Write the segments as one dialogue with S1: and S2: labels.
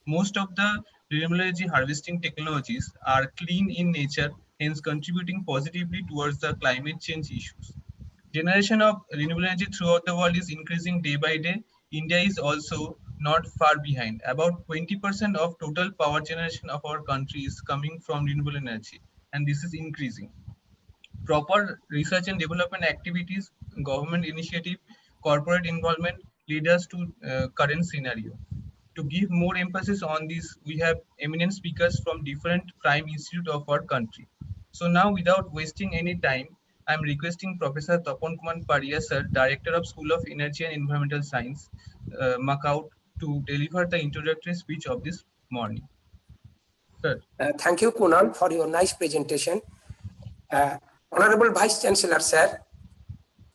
S1: Most of the renewable energy harvesting technologies are clean in nature, hence contributing positively towards the climate change issues. Generation of renewable energy throughout the world is increasing day by day. India is also not far behind. About 20% of total power generation of our country is coming from renewable energy, and this is increasing. Proper research and development activities, government initiative, corporate involvement lead us to current scenario. To give more emphasis on this, we have eminent speakers from different prime institute of our country. So now, without wasting any time, I am requesting Professor Tapan Kumar Paria, sir, Director of School of Energy and Environmental Science, Makaut, to deliver the introductory speech of this morning. Sir.
S2: Thank you, Kunal, for your nice presentation. Honorable Vice Chancellor, sir,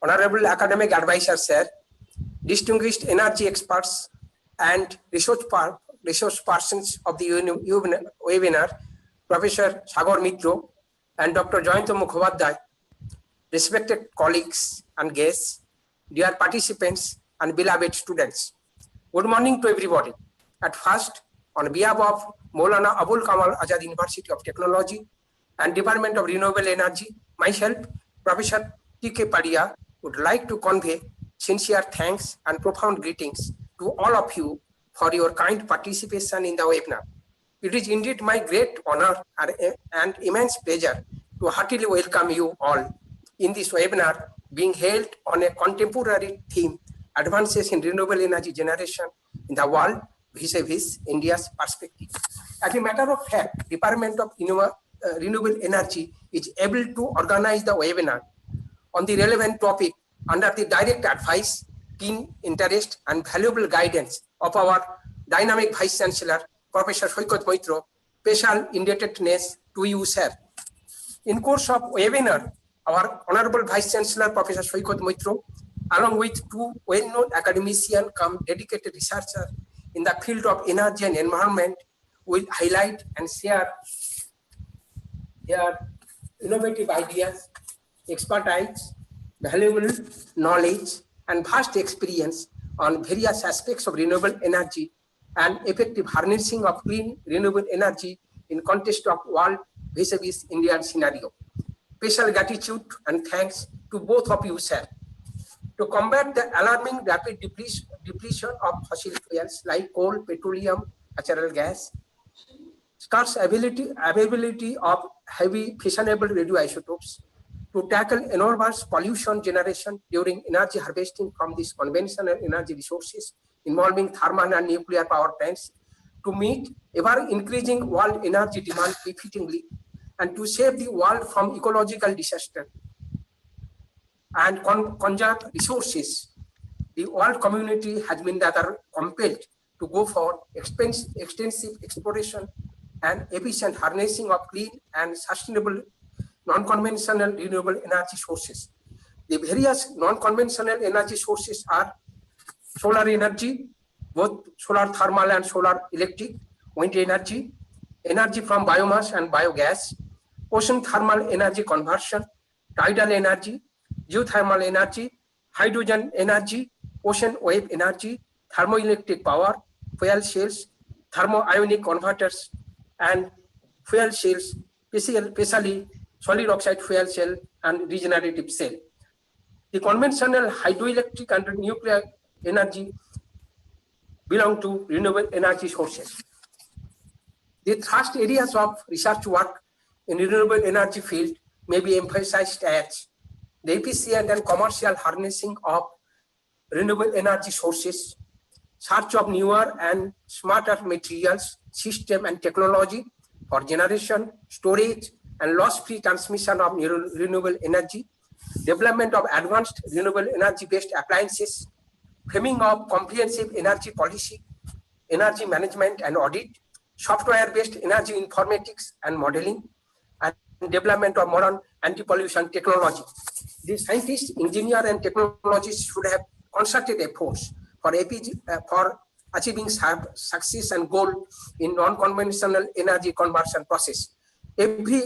S2: Honorable Academic Advisor, sir, distinguished energy experts and resource persons of the webinar, Professor Sagar Mitro and Dr. Joyanta Mukhopadhyay, respected colleagues and guests, dear participants and beloved students. Good morning to everybody. At first, on behalf of Maulana Abul Kamal Azad University of Technology and Department of Renewable Energy, myself, Professor T.K. Padia, would like to convey sincere thanks and profound greetings to all of you for your kind participation in the webinar. It is indeed my great honor and immense pleasure to heartily welcome you all in this webinar being held on a contemporary theme, advances in renewable energy generation in the world vis-a-vis India's perspective. As a matter of fact, Department of Renewable Energy is able to organize the webinar on the relevant topic under the direct advice, keen interest, and valuable guidance of our dynamic Vice Chancellor, Professor Soikat Moitro. Special indebtedness to you, sir. In course of webinar, our Honorable Vice Chancellor, Professor Soikat Moitro, along with two well-known academicians come dedicated researchers in the field of energy and environment, will highlight and share their innovative ideas, expertise, valuable knowledge, and vast experience on various aspects of renewable energy and effective harnessing of clean renewable energy in context of world vis-a-vis Indian scenario. Special gratitude and thanks to both of you, sir. To combat the alarming rapid depletion of fossil fuels like coal, petroleum, natural gas, scarce availability of heavy fissionable radioisotopes, to tackle enormous pollution generation during energy harvesting from these conventional energy resources involving thermal and nuclear power plants, to meet ever-increasing world energy demand befittingly, and to save the world from ecological disaster and conserve resources, the world community has been rather compelled to go for extensive exploration and efficient harnessing of clean and sustainable non-conventional renewable energy sources. The various non-conventional energy sources are solar energy, both solar thermal and solar electric, wind energy, energy from biomass and biogas, ocean thermal energy conversion, tidal energy, geothermal energy, hydrogen energy, ocean wave energy, thermoelectric power, fuel cells, thermoionic converters, and fuel cells, especially solid oxide fuel cell and regenerative cell. The conventional hydroelectric and nuclear energy belong to renewable energy sources. The thrust areas of research work in renewable energy field may be emphasized as the efficient and commercial harnessing of renewable energy sources, search of newer and smarter materials, system and technology for generation, storage, and loss-free transmission of renewable energy, development of advanced renewable energy-based appliances, framing of comprehensive energy policy, energy management and audit, software-based energy informatics and modeling, and development of modern anti-pollution technology. The scientists, engineers, and technologists should have concerted efforts for achieving success and goal in non-conventional energy conversion process. Every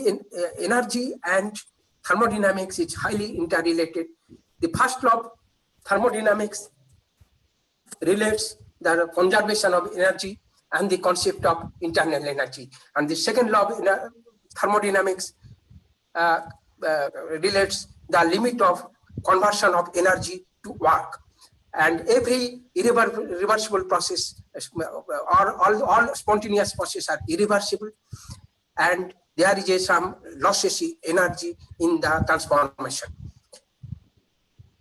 S2: energy and thermodynamics is highly interrelated. The first law of thermodynamics relates the conservation of energy and the concept of internal energy. And the second law of thermodynamics relates the limit of conversion of energy to work. And every irreversible process, or all spontaneous processes are irreversible, and there is some losses in energy in the transformation.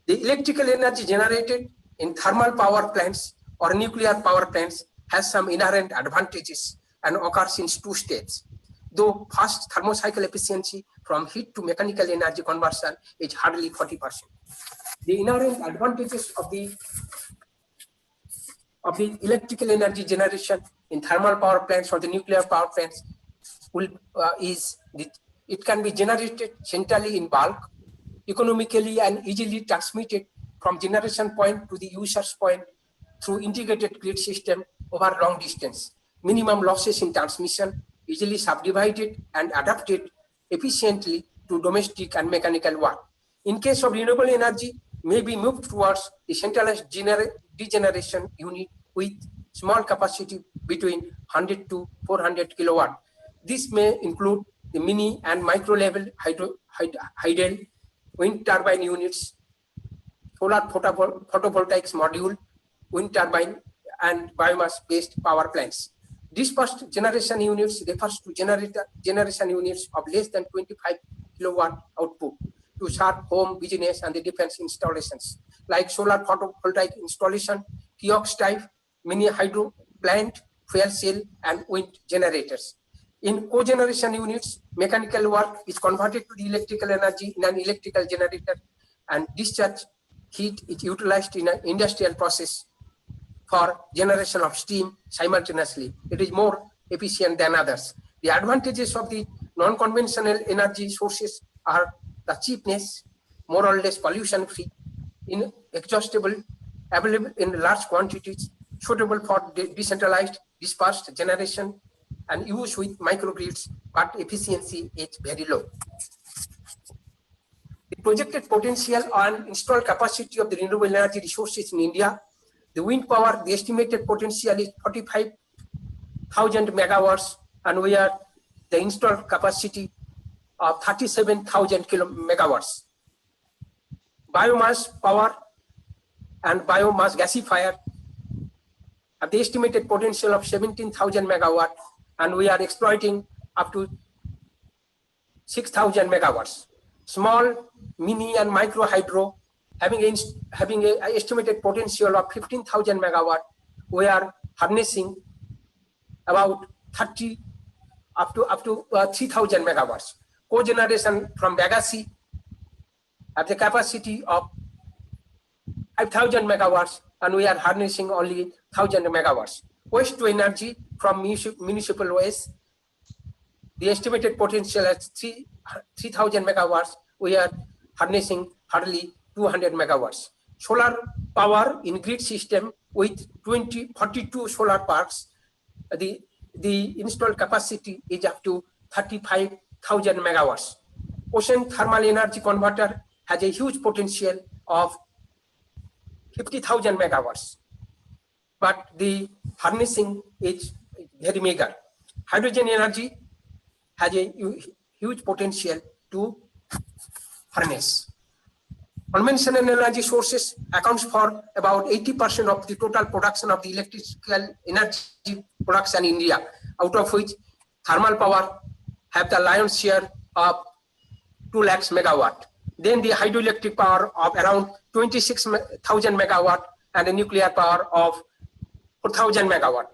S2: The electrical energy generated in thermal power plants or nuclear power plants has some inherent advantages and occurs in two states. Though fast thermocycle efficiency from heat to mechanical energy conversion is hardly 40%. The inherent advantages of the electrical energy generation in thermal power plants or the nuclear power plants it can be generated centrally in bulk, economically and easily transmitted from generation point to the user's point through integrated grid system over long distance. Minimum losses in transmission, easily subdivided and adapted efficiently to domestic and mechanical work. In case of renewable energy, may be moved towards the centralized degeneration unit with small capacity between 100 to 400 kilowatt. This may include the mini and micro level hydel, wind turbine units, solar photovoltaics module, wind turbine, and biomass-based power plants. Dispersed generation units refers to generation units of less than 25 kilowatt output to serve home, business, and the defense installations, like solar photovoltaic installation, kiosk type, mini hydro plant, fuel cell, and wind generators. In cogeneration units, mechanical work is converted to the electrical energy in an electrical generator, and discharge heat is utilized in an industrial process for generation of steam simultaneously. It is more efficient than others. The advantages of the non-conventional energy sources are the cheapness, more or less pollution-free, inexhaustible, available in large quantities, suitable for decentralized, dispersed generation, and use with microgrids, but efficiency is very low. The projected potential and installed capacity of the renewable energy resources in India, the wind power, the estimated potential is 45,000 megawatts, and we are the installed capacity of 37,000 megawatts. Biomass power and biomass gasifier have the estimated potential of 17,000 megawatt, and we are exploiting up to 6,000 megawatts. Small, mini, and micro hydro having an estimated potential of 15,000 megawatt, we are harnessing about 30 up to 3,000 megawatts. Cogeneration from Bagasse have the capacity of 5,000 megawatts, and we are harnessing only 1,000 megawatts. Waste to energy from municipal waste, the estimated potential is 3,000 megawatts. We are harnessing hardly 200 megawatts. Solar power in grid system with 42 solar parks, the installed capacity is up to 35,000 megawatts. Ocean thermal energy converter has a huge potential of 50,000 megawatts, but the harnessing is very meager. Hydrogen energy has a huge potential to harness. Conventional energy sources accounts for about 80% of the total production of the electrical energy production in India, out of which thermal power have the lion's share of 2 lakhs megawatt. Then the hydroelectric power of around 26,000 megawatt and the nuclear power of 4,000 megawatt.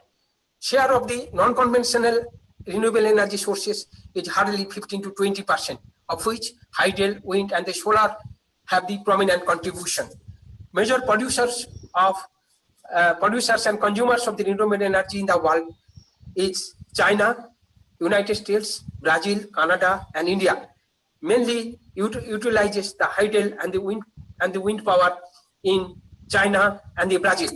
S2: Share of the non-conventional renewable energy sources is hardly 15 to 20%, of which hydel, wind, and the solar have the prominent contribution. Major producers and consumers of the renewable energy in the world is China, United States, Brazil, Canada, and India. Mainly utilizes the hydel and the wind power in China and the Brazil.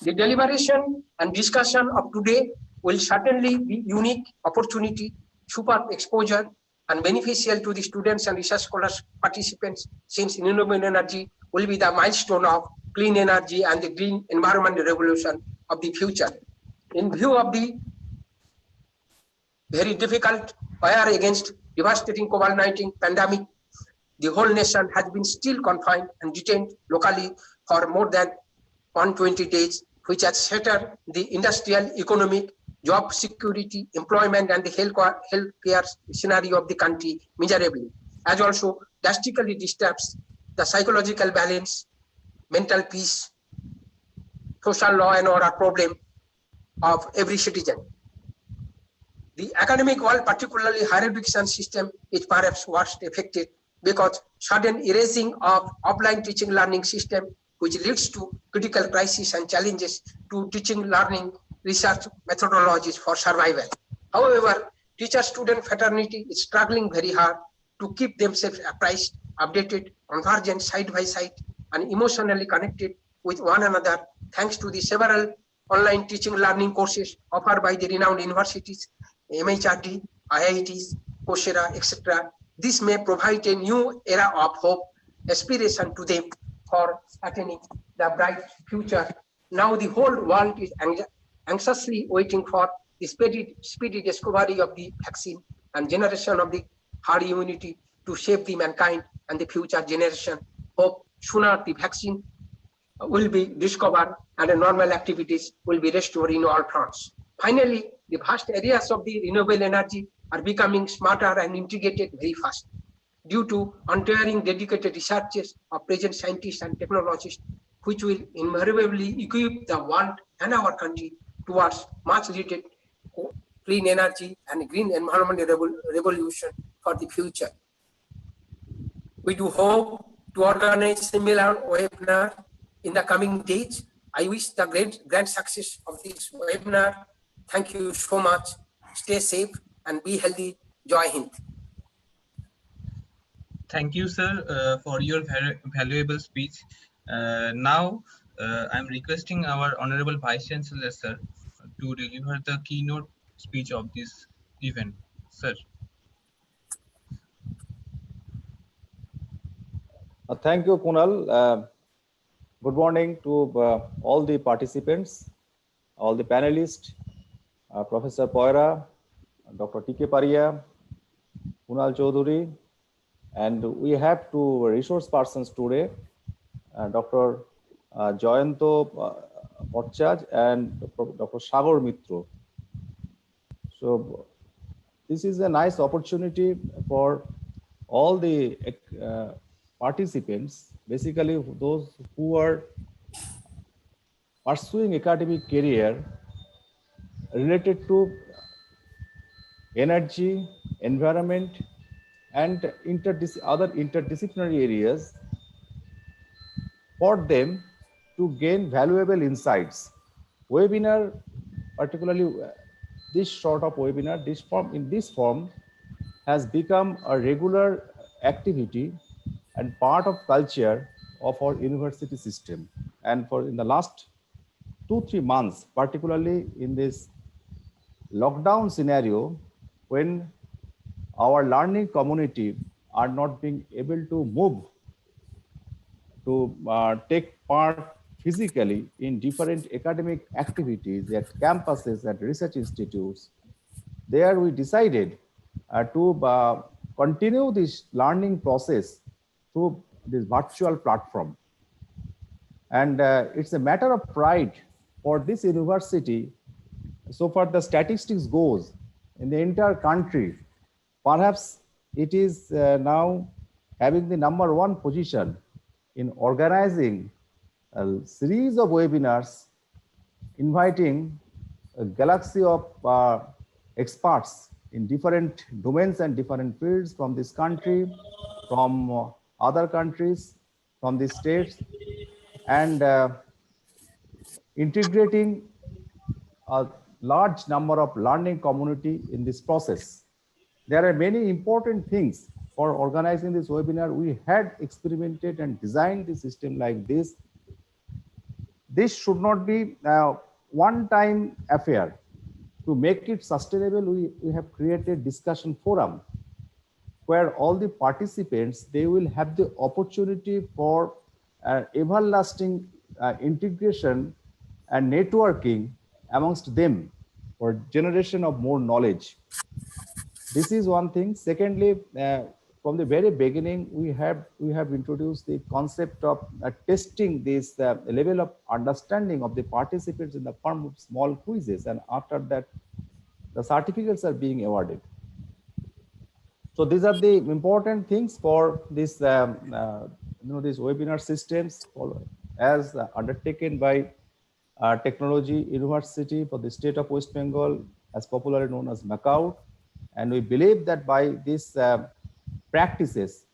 S2: The deliberation and discussion of today will certainly be unique opportunity, super exposure and beneficial to the students and research scholars participants, since renewable energy will be the milestone of clean energy and the green environment revolution of the future. In view of the very difficult fire against devastating COVID-19 pandemic, the whole nation has been still confined and detained locally for more than 120 days, which has shattered the industrial, economic, job security, employment, and the healthcare scenario of the country miserably, as also drastically disturbs the psychological balance, mental peace, social law and order problem of every citizen. The academic world, particularly higher education system, is perhaps worst affected because sudden erasing of offline teaching learning system, which leads to critical crises and challenges to teaching learning research methodologies for survival. However, teacher-student fraternity is struggling very hard to keep themselves apprised, updated, convergent side by side, and emotionally connected with one another, thanks to the several online teaching learning courses offered by the renowned universities, MHRD, IITs, Coursera, etc. This may provide a new era of hope, aspiration to them for attaining the bright future. Now the whole world is anxiously waiting for the speedy discovery of the vaccine and generation of the herd immunity to save the mankind and the future generation. Hope sooner the vaccine will be discovered and normal activities will be restored in all fronts. Finally, the vast areas of the renewable energy are becoming smarter and integrated very fast due to untiring dedicated researches of present scientists and technologists, which will invariably equip the world and our country towards much needed clean energy and green environment revolution for the future. We do hope to organize similar webinar in the coming days. I wish the grand success of this webinar. Thank you so much. Stay safe and be healthy. Jai Hind.
S1: Thank you, sir, for your valuable speech. Now, I'm requesting our Honorable Vice Chancellor, sir, to deliver the keynote speech of this event. Sir.
S3: Thank you, Kunal. Good morning to all the participants, all the panelists, Professor Poira, Dr. T.K. Paria, Kunal Chaudhuri, and we have two resource persons today, Dr. Jayanto Bhattacharya and Dr. Sagar Mitro. So this is a nice opportunity for all the participants, basically those who are pursuing academic career related to energy, environment, and other interdisciplinary areas, for them to gain valuable insights. Webinar, particularly this sort of webinar, in this form, has become a regular activity and part of culture of our university system. And in the last 2-3 months, particularly in this lockdown scenario, when our learning community are not being able to move to take part physically in different academic activities at campuses and research institutes, there we decided to continue this learning process through this virtual platform. And it's a matter of pride for this university. So far the statistics goes in the entire country, perhaps it is now having the #1 position in organizing a series of webinars, inviting a galaxy of experts in different domains and different fields from this country, from other countries, from the states, and integrating a large number of learning community in this process. There are many important things for organizing this webinar. We had experimented and designed the system like this. This should not be a one-time affair. To make it sustainable, we have created discussion forum where all the participants, they will have the opportunity for everlasting integration and networking amongst them for generation of more knowledge. This is one thing. Secondly, from the very beginning, we have introduced the concept of testing this level of understanding of the participants in the form of small quizzes, and after that, the certificates are being awarded. So these are the important things for this, these webinar systems as undertaken by Technology University for the state of West Bengal, as popularly known as Makaut. And we believe that by these practices,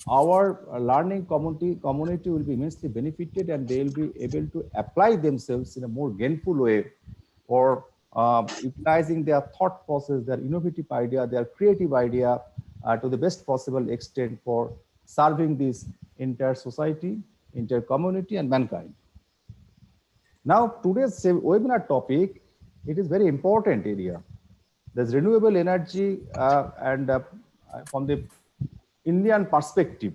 S3: our learning community will be immensely benefited, and they will be able to apply themselves in a more gainful way for utilizing their thought process, their innovative idea, their creative idea to the best possible extent for serving this entire society, entire community, and mankind. Now, today's webinar topic, it is very important area. There's renewable energy and from the Indian perspective.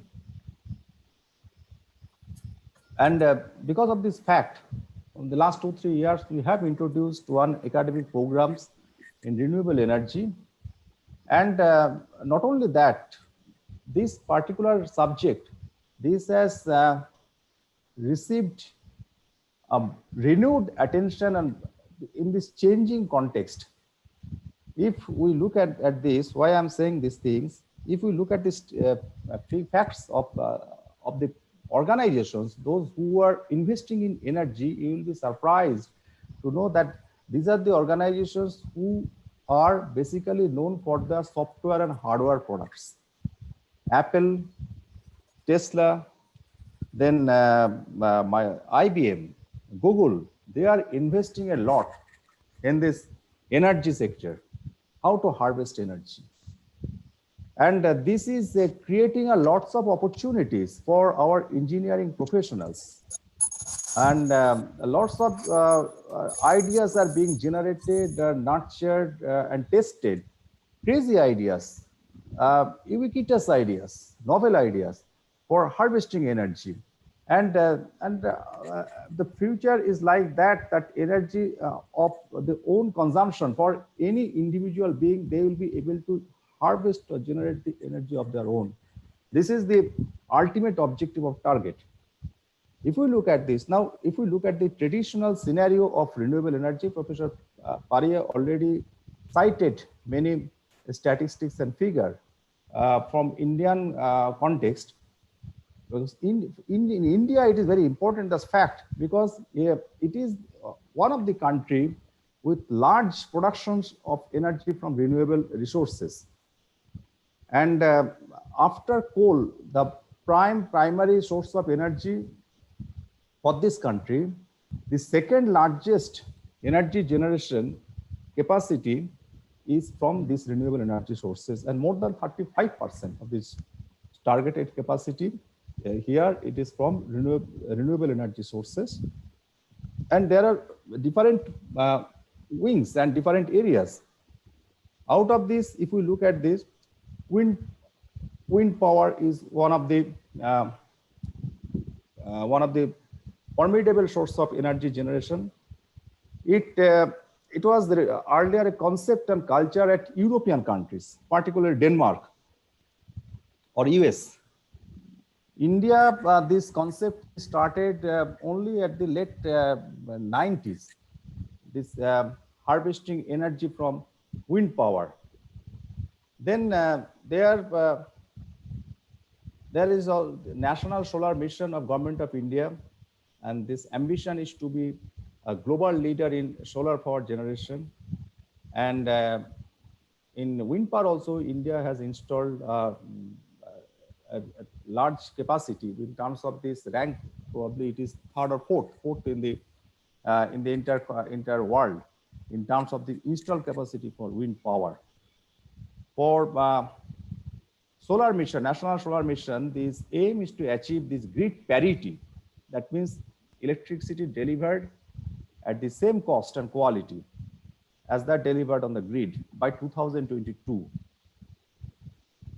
S3: And because of this fact, in the last 2-3 years, we have introduced one academic programs in renewable energy. And not only that, this particular subject, this has received renewed attention and in this changing context. If we look at this, why I'm saying these things, if we look at this facts of the organizations, those who are investing in energy, you will be surprised to know that these are the organizations who are basically known for the software and hardware products. Apple, Tesla, then my IBM, Google, they are investing a lot in this energy sector, how to harvest energy. And this is creating a lots of opportunities for our engineering professionals. And lots of ideas are being generated, nurtured, and tested. Crazy ideas, ubiquitous ideas, novel ideas for harvesting energy. And the future is like that, that energy of the own consumption for any individual being, they will be able to harvest or generate the energy of their own. This is the ultimate objective of target. If we look at this now, if we look at the traditional scenario of renewable energy, Professor Paria already cited many statistics and figure from Indian context. Because in India, it is very important as fact, because it is one of the country with large productions of energy from renewable resources. And after coal, the primary source of energy for this country, the second largest energy generation capacity is from these renewable energy sources, and more than 35% of this targeted capacity here it is from renewable energy sources. And there are different wings and different areas. Out of this, if we look at this, wind power is one of the formidable source of energy generation. It was earlier a concept and culture at European countries, particularly Denmark or US. India, this concept started only at the late 90s, this harvesting energy from wind power. Then there is a national solar mission of Government of India, and this ambition is to be a global leader in solar power generation. And in wind power also, India has installed a large capacity in terms of this rank. Probably it is third or fourth in the entire world in terms of the installed capacity for wind power. For solar mission, national solar mission, this aim is to achieve this grid parity. That means electricity delivered at the same cost and quality as that delivered on the grid by 2022.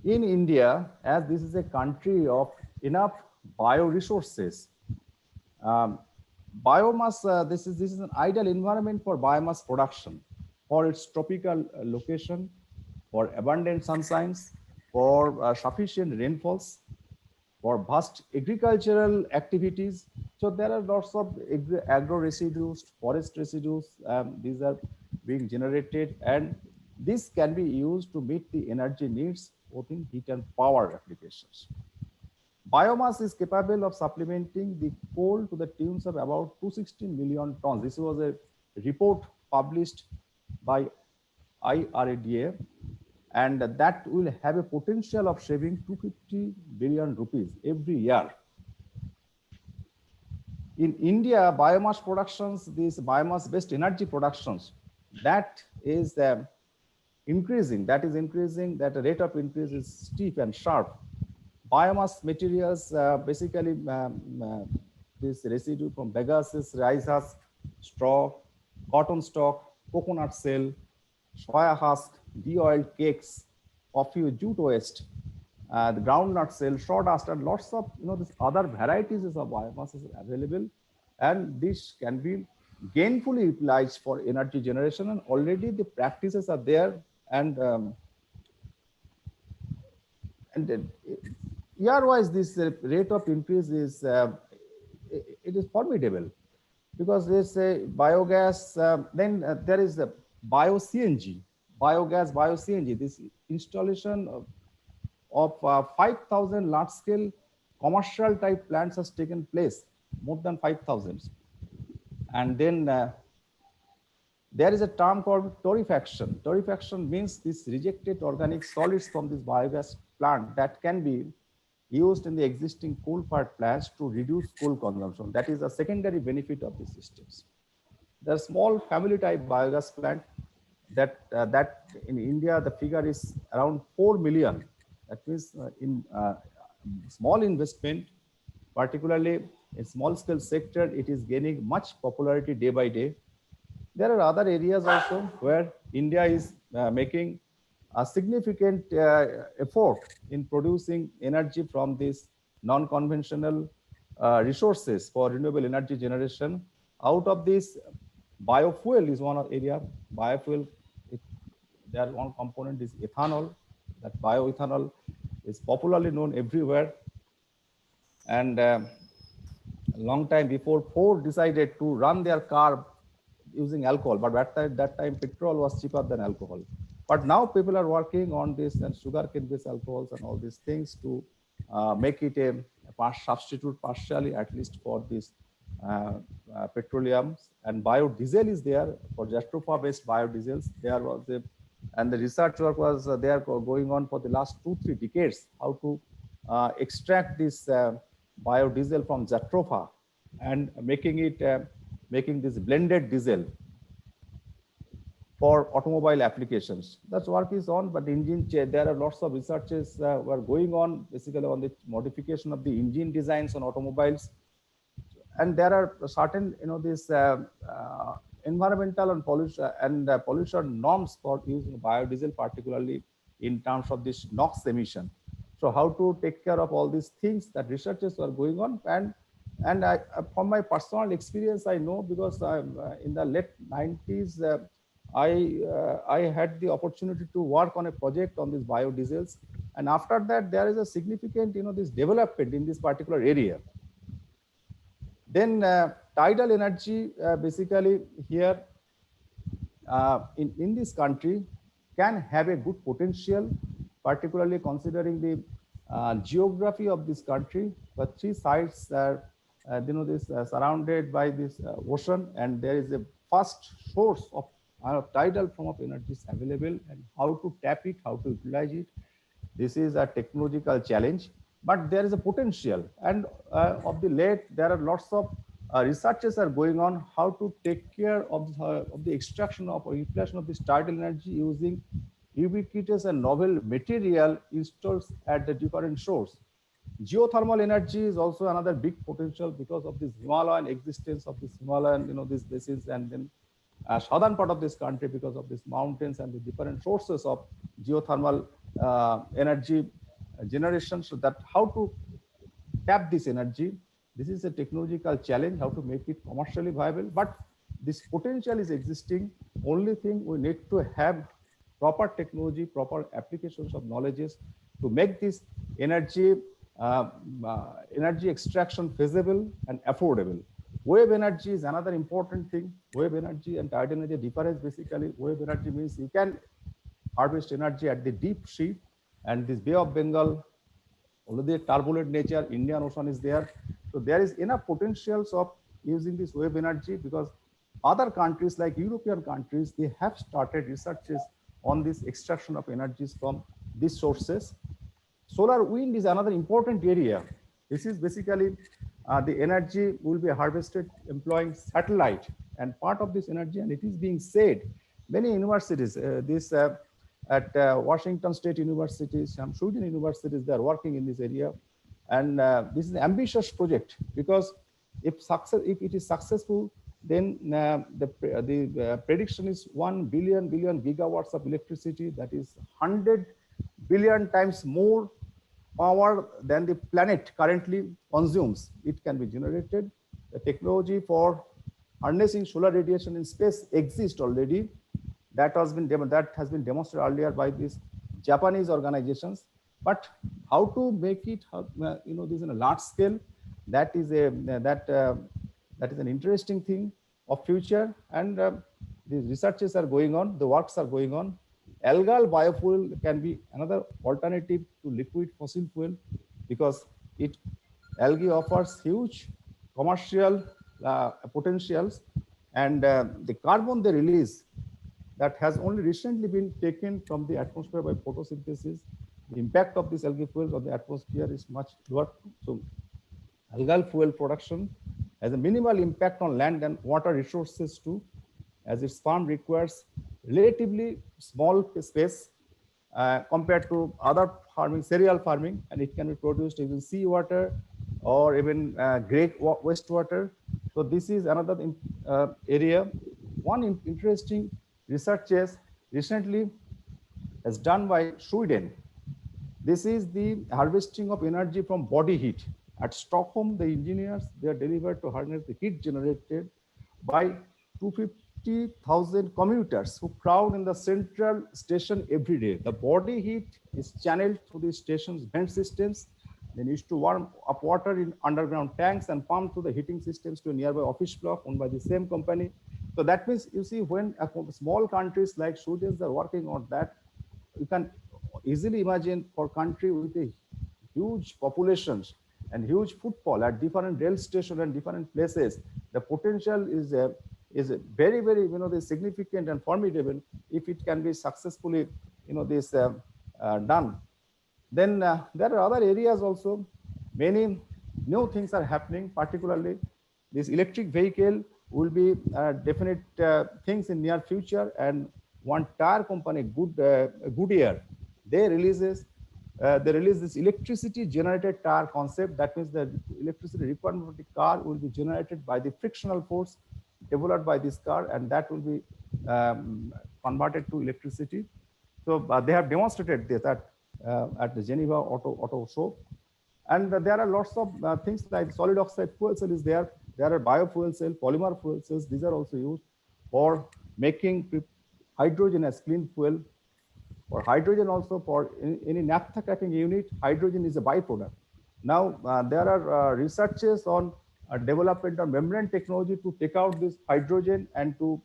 S3: In India, as this is a country of enough bioresources, um, biomass, this is an ideal environment for biomass production, for its tropical location, for abundant sunshines, for sufficient rainfalls, for vast agricultural activities. So there are lots of agro residues, forest residues. These are being generated, and this can be used to meet the energy needs both in heat and power applications. Biomass is capable of supplementing the coal to the tunes of about 216 million tons. This was a report published by IRADA, and that will have a potential of saving 250 billion rupees every year. In India, biomass productions, these biomass-based energy productions, that is increasing. That is increasing. That the rate of increase is steep and sharp. Biomass materials, basically this residue from bagasse, rice husk, straw, cotton stalk, coconut shell, soya husk, de-oiled cakes, coffee jute waste, the groundnut shell, sawdust, and lots of this other varieties of biomass is available, and this can be gainfully utilized for energy generation. And already the practices are there, and year-wise, this rate of increase is it is formidable, because there's a biogas. Then there is a bio CNG, biogas, bio CNG. This installation of 5,000 large-scale commercial type plants has taken place, more than 5,000. And then there is a term called torrefaction. Torrefaction means this rejected organic solids from this biogas plant that can be used in the existing coal-fired plants to reduce coal consumption. That is a secondary benefit of these systems. There are small family type biogas plant that in India, the figure is around 4 million. That means in small investment, particularly in small scale sector, it is gaining much popularity day by day. There are other areas also where India is making a significant effort in producing energy from these non-conventional resources for renewable energy generation. Out of this, biofuel is one area. Biofuel, there one component is ethanol. That bioethanol is popularly known everywhere. And a long time before, Ford decided to run their car using alcohol, but that time petrol was cheaper than alcohol. But now people are working on this and sugarcane-based alcohols and all these things to make it a substitute partially, at least for this petroleum. And biodiesel is there for Jatropha-based biodiesels. There was and the research work was there going on for the last 2-3 decades, how to extract this biodiesel from Jatropha and making it making this blended diesel for automobile applications. That work is on, but the engine, there are lots of researches were going on basically on the modification of the engine designs on automobiles. And there are certain, this environmental and pollution norms for using biodiesel, particularly in terms of this NOx emission. So how to take care of all these things, that researches are going on. And I, from my personal experience, I know, because in the late 90s, I had the opportunity to work on a project on these biodiesels. And after that, there is a significant, this development in this particular area. Then tidal energy, basically here in this country, can have a good potential, particularly considering the geography of this country. But 3 sites are, this surrounded by this ocean, and there is a first source of tidal form of energy is available, and how to tap it, how to utilize it. This is a technological challenge, but there is a potential. And of the late, there are lots of researches are going on how to take care of the extraction of or inflation of this tidal energy using ubiquitous and novel material installed at the different shores. Geothermal energy is also another big potential because of this Himalayan existence of this Himalayan, these basins, and then southern part of this country because of these mountains and the different sources of geothermal energy generation, so that how to tap this energy. This is a technological challenge, how to make it commercially viable, but this potential is existing. Only thing we need to have proper technology, proper applications of knowledges to make this energy uh, energy extraction feasible and affordable. Wave energy is another important thing. Wave energy and tide energy difference. Basically, wave energy means you can harvest energy at the deep sea, and this Bay of Bengal, although the turbulent nature, Indian Ocean is there. So there is enough potentials of using this wave energy, because other countries like European countries, they have started researches on this extraction of energies from these sources. Solar wind is another important area. This is basically the energy will be harvested employing satellite, and part of this energy, and it is being said, many universities, this at Washington State University, some Sweden universities, they are working in this area. And this is an ambitious project, because if it is successful, then the prediction is 1 billion gigawatts of electricity. That is 100 billion times more power than the planet currently consumes. It can be generated. The technology for harnessing solar radiation in space exists already. That has been demonstrated earlier by these Japanese organizations. But how to make it, this in a large scale, that is that is an interesting thing of future. And the researches are going on, the works are going on. Algal biofuel can be another alternative to liquid fossil fuel, because it algae offers huge commercial potentials, and the carbon they release, that has only recently been taken from the atmosphere by photosynthesis. The impact of this algae fuel on the atmosphere is much lower. So algal fuel production has a minimal impact on land and water resources too, as its farm requires relatively small space compared to other farming, cereal farming, and it can be produced using seawater or even gray wastewater. So this is another area. One interesting researches recently has done by Sweden. This is the harvesting of energy from body heat. At Stockholm, the engineers, they are delivered to harness the heat generated by 250,000 commuters who crowd in the central station every day. The body heat is channeled through the station's vent systems. They used to warm up water in underground tanks and pump to the heating systems to a nearby office block owned by the same company. So that means, you see, when small countries like Sweden are working on that, you can easily imagine for country with a huge populations and huge footfall at different rail stations and different places, the potential is very, very, significant and formidable if it can be successfully, this done. Then there are other areas also. Many new things are happening, particularly this electric vehicle will be definite things in near future. And one tire company, Goodyear, they release this electricity generated tire concept. That means the electricity requirement of the car will be generated by the frictional force developed by this car, and that will be converted to electricity. So they have demonstrated this at the Geneva Auto Show. And there are lots of things like solid oxide fuel cell is there. There are biofuel cell, polymer fuel cells. These are also used for making hydrogen as clean fuel. For hydrogen also, for any naphtha cracking unit, hydrogen is a byproduct. Now, there are researches on development of membrane technology to take out this hydrogen and to,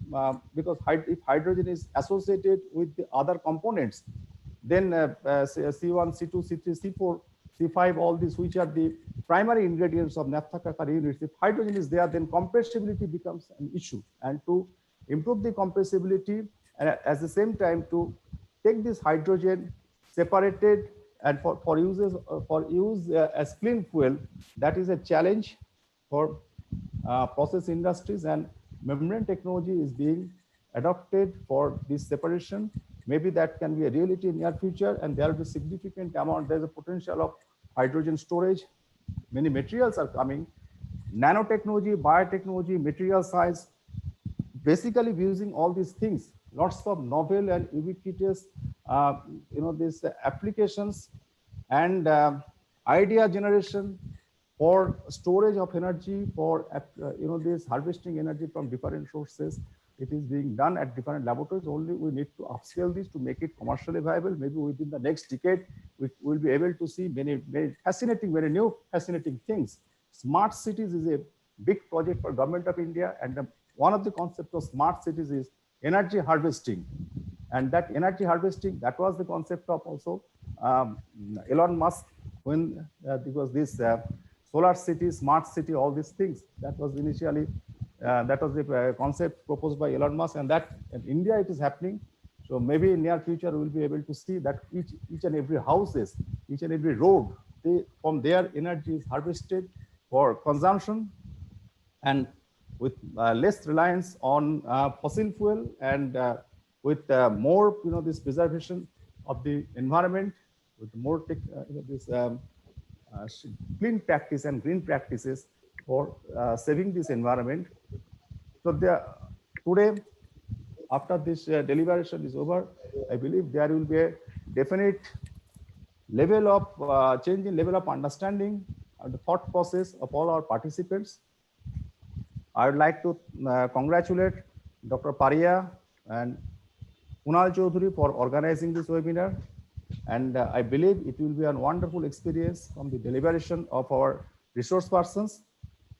S3: because if hydrogen is associated with the other components, then C1, C2, C3, C4, C5, all these, which are the primary ingredients of naphtha cracker units, if hydrogen is there, then compressibility becomes an issue. And to improve the compressibility, and at the same time to take this hydrogen separated and for use as clean fuel, that is a challenge for process industries, and membrane technology is being adopted for this separation. Maybe that can be a reality in near future, and there will be significant amount. There's a potential of hydrogen storage. Many materials are coming. Nanotechnology, biotechnology, material science, basically using all these things, lots of novel and ubiquitous, these applications. and idea generation for storage of energy, for this harvesting energy from different sources. It is being done at different laboratories. Only we need to upscale this to make it commercially viable. Maybe within the next decade, we will be able to see many very new fascinating things. Smart cities is a big project for government of India, and one of the concepts of smart cities is energy harvesting. And that energy harvesting, that was the concept of also um, Elon Musk, when because this solar city, smart city, all these things, that was initially that was the concept proposed by Elon Musk, and that in India it is happening. So maybe in near future we'll be able to see that each and every houses, each and every road, from their energy is harvested for consumption, and with less reliance on fossil fuel, and with more this preservation of the environment, with more this uh, clean practice and green practices for saving this environment. So today, after this deliberation is over, I believe there will be a definite level of change in level of understanding and the thought process of all our participants. I would like to congratulate Dr. Paria and Kunal Chaudhary for organizing this webinar. And I believe it will be a wonderful experience from the deliberation of our resource persons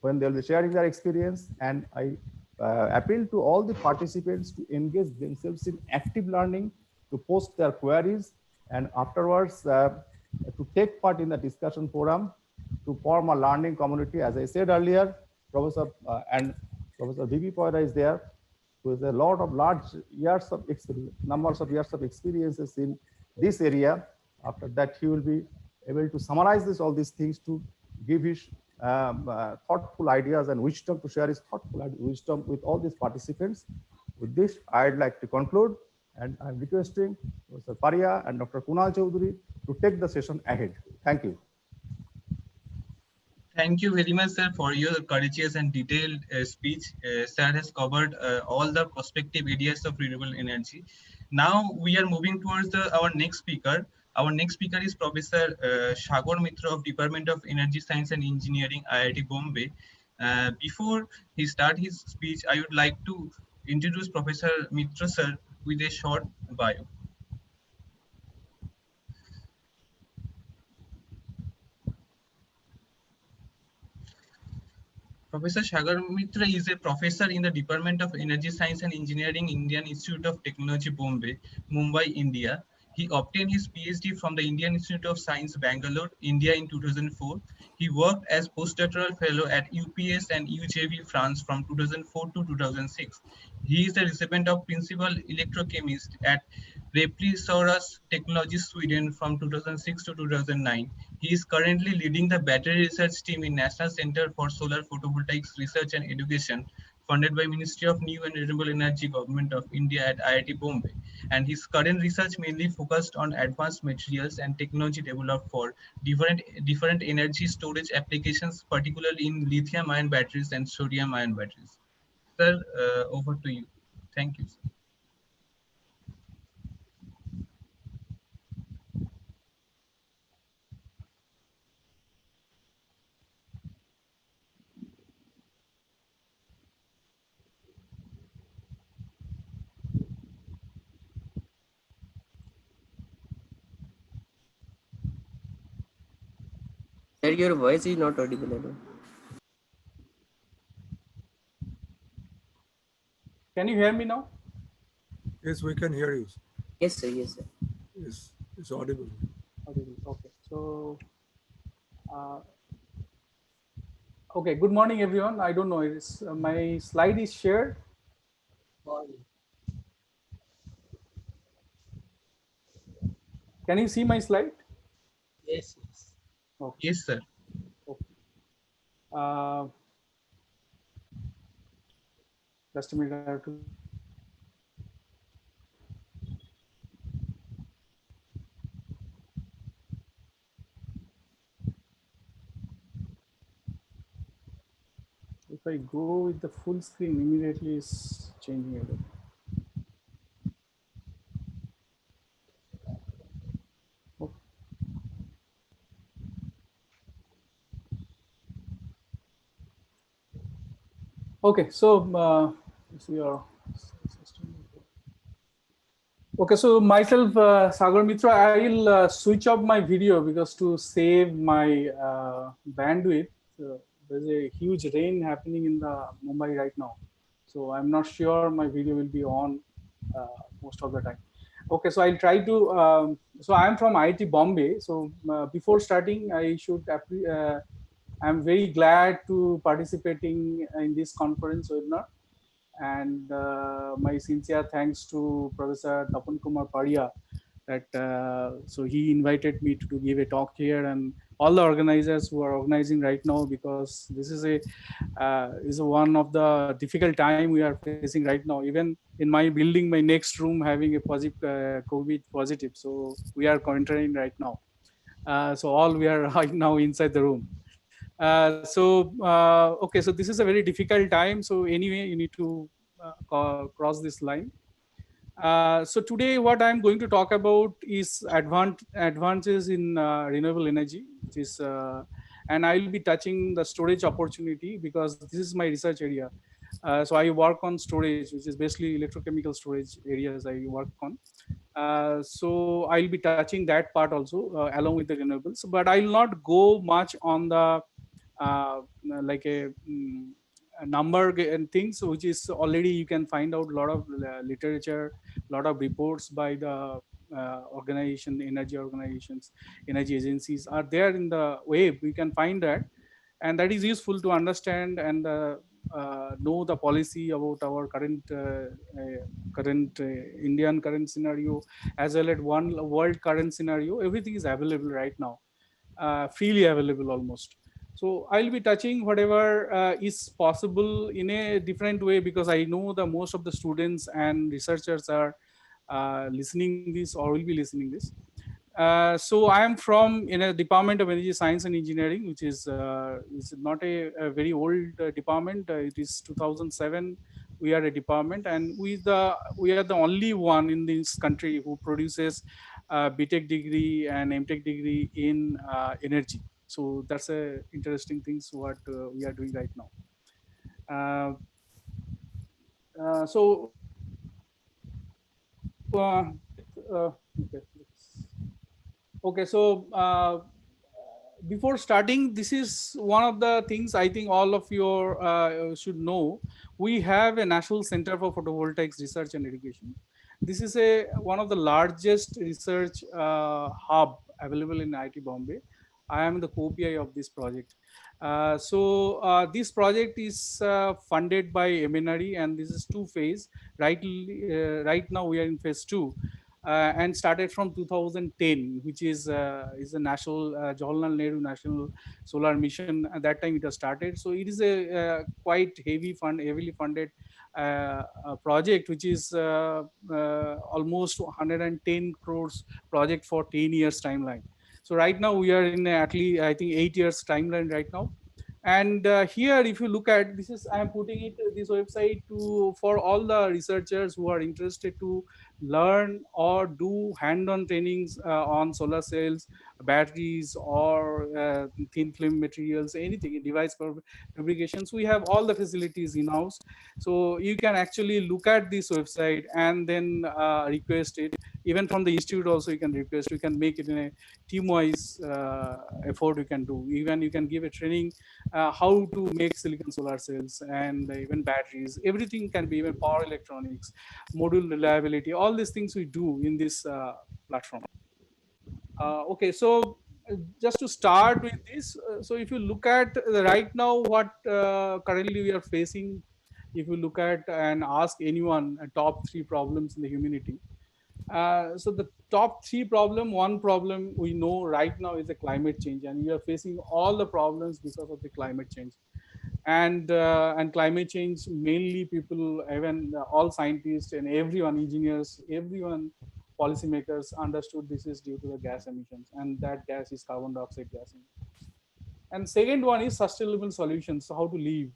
S3: when they'll be sharing their experience. And I appeal to all the participants to engage themselves in active learning, to post their queries, and afterwards to take part in the discussion forum, to form a learning community. As I said earlier, Professor and Professor V.B. Poira is there, who has a lot of large years of experience, numbers of years of experiences in this area. After that, he will be able to summarize all these things, to give his thoughtful ideas and wisdom, to share his thoughtful wisdom with all these participants. With this, I'd like to conclude, and I'm requesting Professor Paria and Dr. Kunal Chaudhary to take the session ahead. Thank you.
S1: Thank you very much, sir, for your courageous and detailed speech. Sir has covered all the prospective areas of renewable energy. Now we are moving towards our next speaker. Our next speaker is Professor Sagar Mitra of Department of Energy Science and Engineering, IIT Bombay. Before he start his speech, I would like to introduce Professor Mitra, sir, with a short bio. Professor Sagar Mitra is a professor in the Department of Energy Science and Engineering, Indian Institute of Technology, Bombay, Mumbai, India. He obtained his PhD from the Indian Institute of Science, Bangalore, India in 2004. He worked as postdoctoral fellow at UPS and UJV, France from 2004 to 2006. He is the recipient of Principal Electrochemist at Replisaurus Technologies, Sweden from 2006 to 2009. He is currently leading the battery research team in National Center for Solar Photovoltaics Research and Education, funded by Ministry of New and Renewable Energy, Government of India at IIT Bombay. And his current research mainly focused on advanced materials and technology developed for different energy storage applications, particularly in lithium-ion batteries and sodium-ion batteries. Sir, over to you. Thank you, sir.
S4: Sir, your voice is not audible at all.
S5: Can you hear me now?
S6: Yes, we can hear you.
S4: Yes, sir. Yes, sir.
S6: Yes, it's audible.
S5: Audible. Okay. So, uh, okay. Good morning, everyone. I don't know. It's my slide is shared. Can you see my slide?
S4: Yes, yes.
S5: Okay.
S1: Yes, sir.
S5: Okay. Uh, just a minute. I have to. If I go with the full screen, immediately it's changing everything. Okay. Okay, so see your okay, so myself, Sagar Mitra, I'll switch off my video because to save my bandwidth, there's a huge rain happening in the Mumbai right now. So I'm not sure my video will be on uh, most of the time. Okay, so I'll try to, so I'm from IIT Bombay. So before starting, I'm very glad to participating in this conference webinar, and my sincere thanks to Professor Tapan Kumar Paria that so he invited me to give a talk here, and all the organizers who are organizing right now, because this is one of the difficult time we are facing right now. Even in my building, my next room having a positive COVID positive, so we are quarantining right now. So all we are right now inside the room. Okay, so this is a very difficult time. So anyway, you need to cross this line. So today, what I'm going to talk about is advances in renewable energy, which is, and I'll be touching the storage opportunity because this is my research area. So I work on storage, which is basically electrochemical storage areas I work on. So I'll be touching that part also along with the renewables, but I'll not go much on the uh, like a number and things which is already you can find out a lot of literature, a lot of reports by the energy organizations, energy agencies are there in the web. We can find that, and that is useful to understand and know the policy about our current Indian current scenario, as well as one world current scenario. Everything is available right now, freely available almost. So I'll be touching whatever is possible in a different way, because I know the most of the students and researchers are listening this or will be listening this. So I am from in a Department of Energy Science and Engineering, which is not a very old department. It is 2007. We are a department, and we are the only one in this country who produces BTech degree and MTech degree in energy. So that's a interesting things what we are doing right now. Uh, so okay. Okay, so before starting, this is one of the things I think all of you should know. We have a National Center for Photovoltaics Research and Education. This is one of the largest research hub available in IIT Bombay. I am the co-PI of this project. This project is funded by MNRE, and this is two phase. Right now we are in phase two, and started from 2010, which is a national Jawaharlal Nehru National Solar Mission. At that time, it has started. So it is a quite heavily funded project, which is almost 110 crores project for 10 years timeline. So right now we are in at least I think 8 years timeline right now. And here, if you look at this, is I am putting it this website to for all the researchers who are interested to learn or do hand-on trainings on solar cells, batteries, or thin film materials, anything, device fabrications. We have all the facilities in house, so you can actually look at this website and then request it. Even from the institute also you can request. You can make it in a team-wise effort. You can do, even you can give a training how to make silicon solar cells and even batteries. Everything can be, even power electronics, module reliability, all these things we do in this platform. Okay, so just to start with this, so if you look at right now what currently we are facing, if you look at and ask anyone top three problems in the humanity, so the top three problem, one problem we know right now is the climate change, and we are facing all the problems because of the climate change. And climate change, mainly people, even all scientists and everyone, engineers, everyone, policymakers understood this is due to the gas emissions, and that gas is carbon dioxide gas emissions. And second one is sustainable solutions. So how to live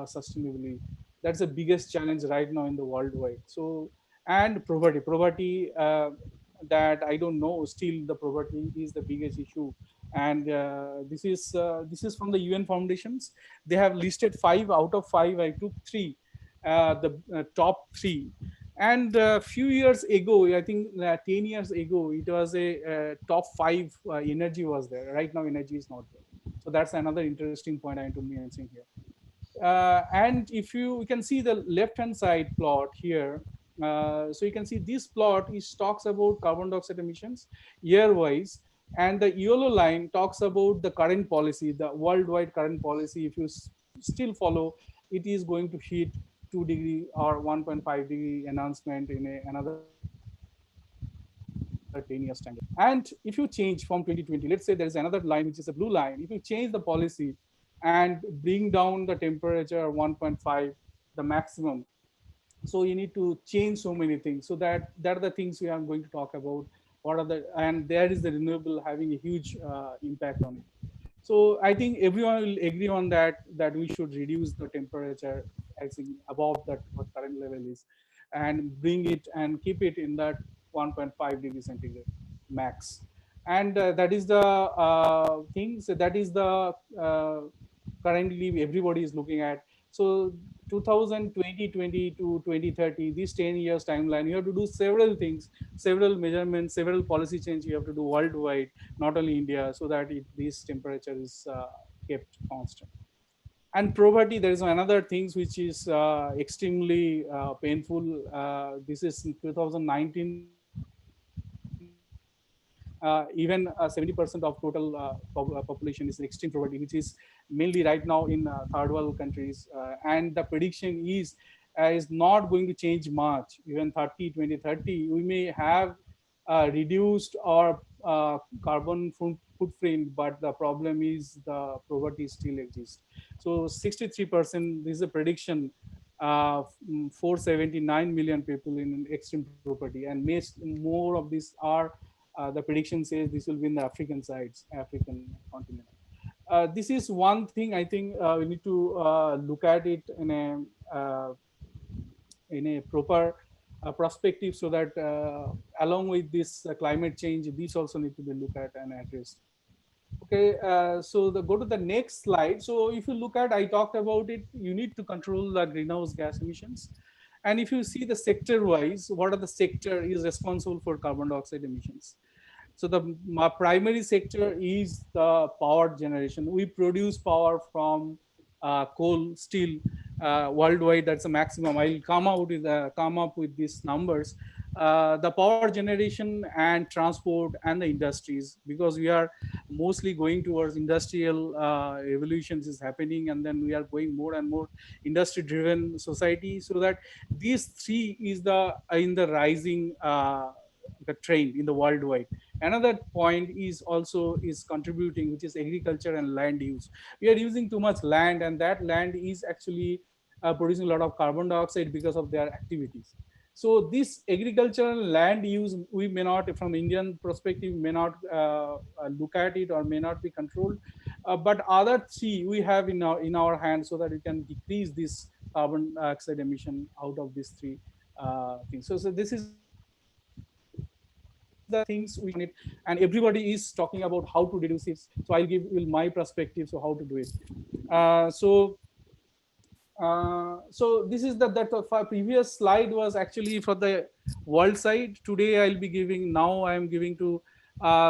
S5: sustainably. That's the biggest challenge right now in the worldwide. So, and poverty, that I don't know, still the poverty is the biggest issue And this is from the UN foundations. They have listed 5 out of 5. I took three, the top three. And a few years ago, I think 10 years ago, it was a top five. Energy was there. Right now, energy is not there. So that's another interesting point I want to mention here. And if you can see the left hand side plot here, so you can see this plot is talks about carbon dioxide emissions year wise, and the yellow line talks about the current policy, the worldwide current policy. If you still follow, it is going to hit 2 degree or 1.5 degree enhancement in another 10 years time. And if you change from 2020, let's say there is another line which is a blue line. If you change the policy and bring down the temperature 1.5, the maximum, so you need to change so many things. So that are the things we are going to talk about. What are the, and there is the renewable having a huge impact on it. So I think everyone will agree on that we should reduce the temperature as in above that what current level is, and bring it and keep it in that 1.5 degree centigrade max. And that is the thing. So that is the currently everybody is looking at. So 2020 to 2030, this 10 years timeline, you have to do several things, several measurements, several policy change you have to do worldwide, not only India, so that this temperature is kept constant. And poverty, there is another things which is extremely painful. This is in 2019, even 70% of total population is in extreme poverty, which is mainly right now in third world countries. And the prediction is not going to change much. Even 2030, we may have reduced our carbon footprint, but the problem is the poverty still exists. So 63%, this is a prediction, 479 million people in extreme poverty, and more of these are, the prediction says this will be in the African sides, African continent. This is one thing I think we need to look at it in a proper perspective, so that along with this climate change, these also need to be looked at and addressed. Okay, so go to the next slide. So if you look at, I talked about it, you need to control the greenhouse gas emissions. And if you see the sector wise, what are the sector is responsible for carbon dioxide emissions? So the primary sector is the power generation. We produce power from coal, steel, worldwide. That's a maximum. I'll come up with these numbers. The power generation and transport and the industries, because we are mostly going towards industrial revolutions is happening, and then we are going more and more industry driven society, so that these three is the in the rising the trend in the worldwide. Another point is also is contributing, which is agriculture and land use. We are using too much land, and that land is actually producing a lot of carbon dioxide because of their activities. So this agricultural land use, we may not, from Indian perspective, may not look at it or may not be controlled, but other three we have in our hands, so that we can decrease this carbon dioxide emission out of these three things. So this is the things we can do on it, and everybody is talking about how to reduce it. So I'll give you my perspective, so how to do it. So this is that previous slide was actually for the world side. Today I'll be giving, now I am giving to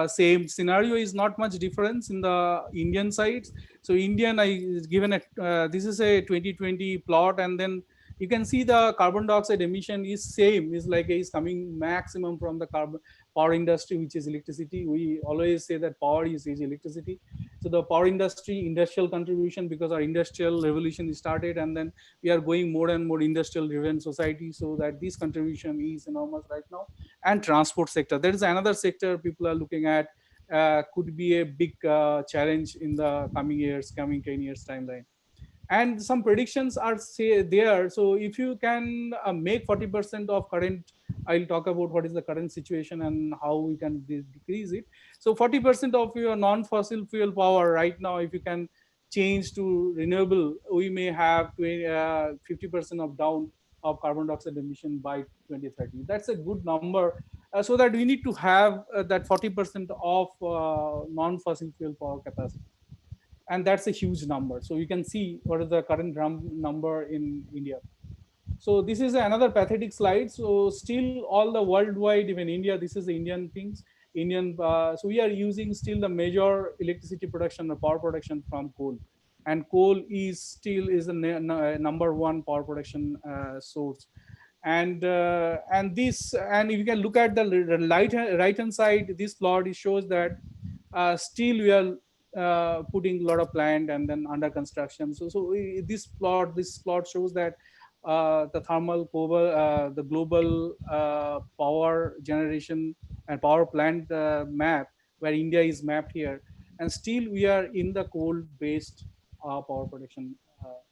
S5: same scenario is not much difference in the Indian sides. So Indian, I is given a this is a 2020 plot, and then you can see the carbon dioxide emission is same, is like is coming maximum from the carbon power industry, which is electricity. We always say that power is electricity. So the power industry, industrial contribution, because our industrial revolution started, and then we are going more and more industrial driven society, so that this contribution is enormous right now. And transport sector, there is another sector people are looking at, could be a big challenge in the coming years, coming 10 years timeline. And some predictions are say there. So if you can make 40% of current, I'll talk about what is the current situation and how we can decrease it. So 40% of your non-fossil fuel power right now, if you can change to renewable, we may have 50% of down of carbon dioxide emission by 2030. That's a good number. so that we need to have that 40% of non-fossil fuel power capacity, and that's a huge number. So you can see what is the current number in India. So this is another pathetic slide. So still all the worldwide, even India, this is the Indian things. So we are using still the major electricity production or power production from coal, and coal is still is the number one power production source. And this, and if you can look at the right hand side, this plot, it shows that still we are putting a lot of plant and then under construction. This plot shows that the thermal the global power generation and power plant map, where India is mapped here, and still we are in the coal based power production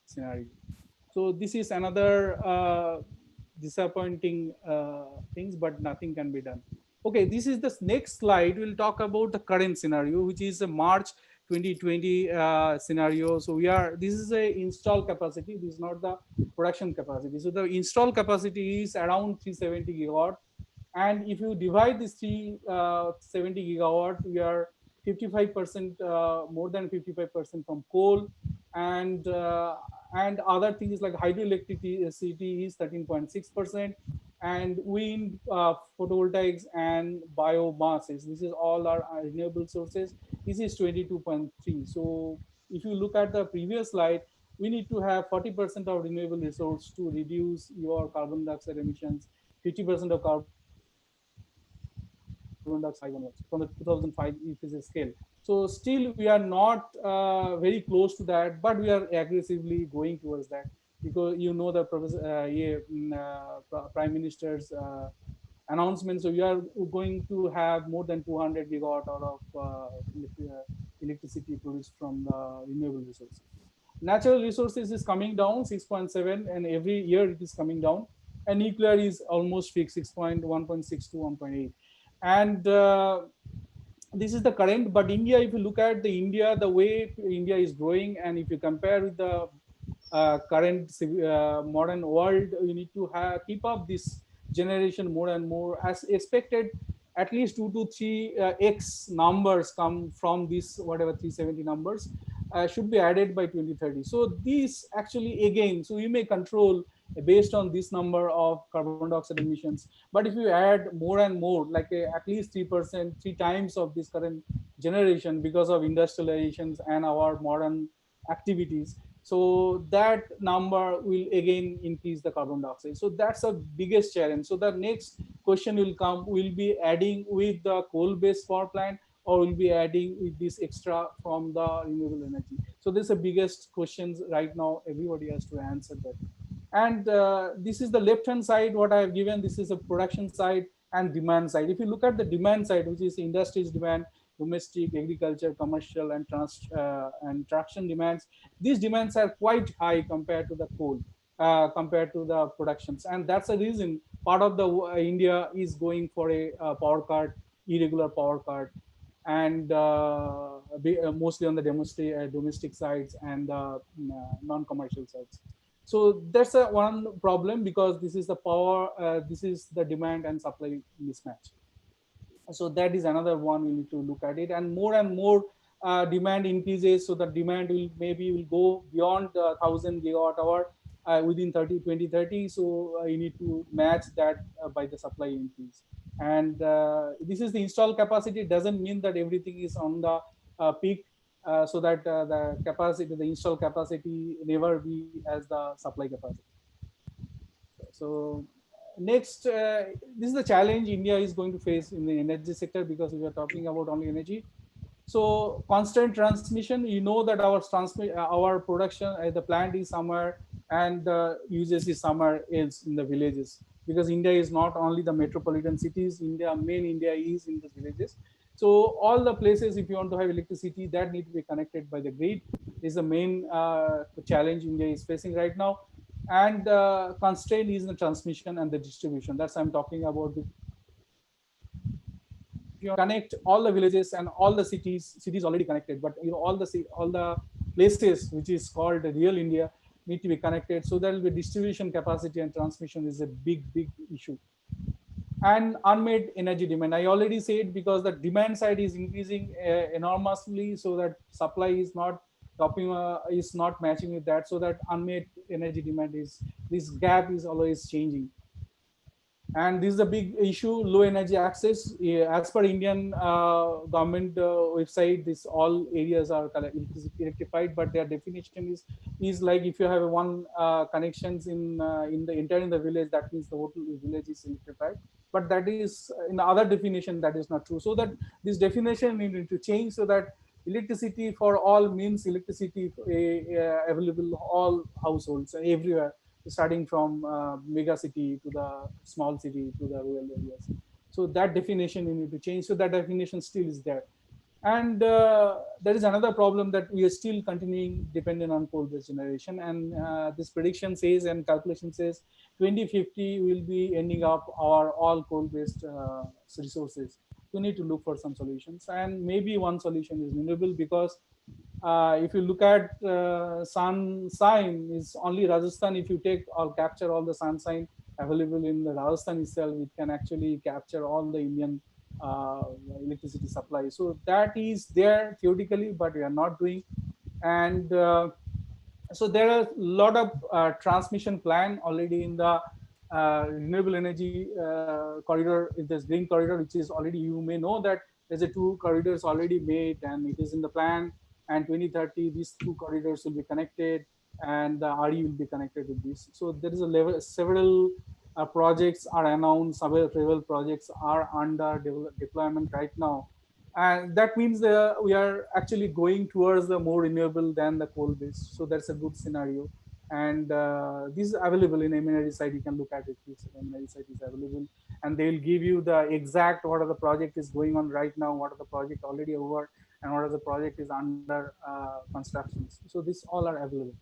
S5: scenario. So this is another disappointing things, but nothing can be done. Okay, this is the next slide. We'll talk about the current scenario, which is a March 2020 scenario. So this is a install capacity. This is not the production capacity. So the install capacity is around 370 gigawatt. And if you divide this 370 gigawatt, we are 55%, more than 55% from coal, and other things like hydroelectricity is 13.6%, and wind, photovoltaics, and biomasses. This is all our renewable sources. This is 22.3. So if you look at the previous slide, we need to have 40% of renewable resource to reduce your carbon dioxide emissions, 50% of carbon dioxide onwards from the 2005 if it's a scale. So still we are not very close to that, but we are aggressively going towards that, because you know the Prime Minister's announcement. So we are going to have more than 200 gigawatt hour of electricity produced from the renewable resources. Natural resources is coming down 6.7, and every year it is coming down. And nuclear is almost fixed, 6.1.6 to 1.8. And this is the current. But India, if you look at the way India is growing, and if you compare with the current modern world, you need to keep up this generation more and more. As expected, at least 2 to 3 x numbers come from this, whatever 370 numbers should be added by 2030. So this actually, again, so you may control based on this number of carbon dioxide emissions. But if you add more and more, like at least 3%, 3 times of this current generation, because of industrializations and our modern activities, so that number will again increase the carbon dioxide. So that's a biggest challenge. So the next question will come: will be adding with the coal based power plant, or will be adding with this extra from the renewable energy? So this is the biggest questions right now. Everybody has to answer that. And this is the left hand side what I have given. This is a production side and demand side. If you look at the demand side, which is industries demand, domestic, agriculture, commercial, and traction demands, these demands are quite high compared to the coal, compared to the productions. And that's the reason part of the India is going for a power cut, irregular power cut, and mostly on the domestic sides and non-commercial sides. So that's one problem, because this is the power, this is the demand and supply mismatch. So that is another one we need to look at it. And more demand increases, so the demand will go beyond 1000 gigawatt hour within 2030. So you need to match that by the supply increase. And this is the install capacity. It doesn't mean that everything is on the peak, so that the install capacity never be as the supply capacity. So next, this is the challenge India is going to face in the energy sector, because we are talking about only energy. So constant transmission, you know that our production the plant is somewhere, and the usage is somewhere else in the villages, because India is not only the metropolitan cities. India is in the villages. So all the places, if you want to have electricity, that need to be connected by the grid. Is the main challenge India is facing right now. And constraint is the transmission and the distribution. That's I'm talking about. If you connect all the villages and all the cities already connected, but all the places which is called real India need to be connected. So there will be distribution capacity, and transmission is a big issue. and unmet energy demand. I already said, because the demand side is increasing enormously, so that supply is not topping, is not matching with that, so that unmet energy demand is, this gap is always changing. And this is a big issue, low energy access. As per Indian government website, this all areas are electrified, but their definition is like, if you have one connections in the entire in the village, that means the whole village is electrified. But that is in the other definition, that is not true. So that this definition need to change, so that electricity for all means electricity available all households everywhere, starting from mega city to the small city to the rural areas. So that definition you need to change. So that definition still is there. And there is another problem, that we are still continuing dependent on coal-based generation. And this prediction says and calculation says 2050 will be ending up our all coal-based resources. We need to look for some solutions, and maybe one solution is renewable, because if you look at sunshine, is only Rajasthan. If you take or capture all the sunshine available in the Rajasthan itself, it can actually capture all the Indian uh, electricity supply. So that is there theoretically, but we are not doing. And so there are a lot of transmission plan already in the renewable energy corridor, in this green corridor, which is already, you may know that there's a two corridors already made, and it is in the plan. And 2030 these two corridors will be connected, and the RE will be connected with this. So there is a level, several projects are announced, several projects are under deployment right now. And that means we are actually going towards the more renewable than the coal based. So that's a good scenario. And this is available in MNRE site. You can look at it. This MNRE site is available, and they will give you the exact what are the project is going on right now, what are the project already over, and what are the project is under constructions. So these all are available.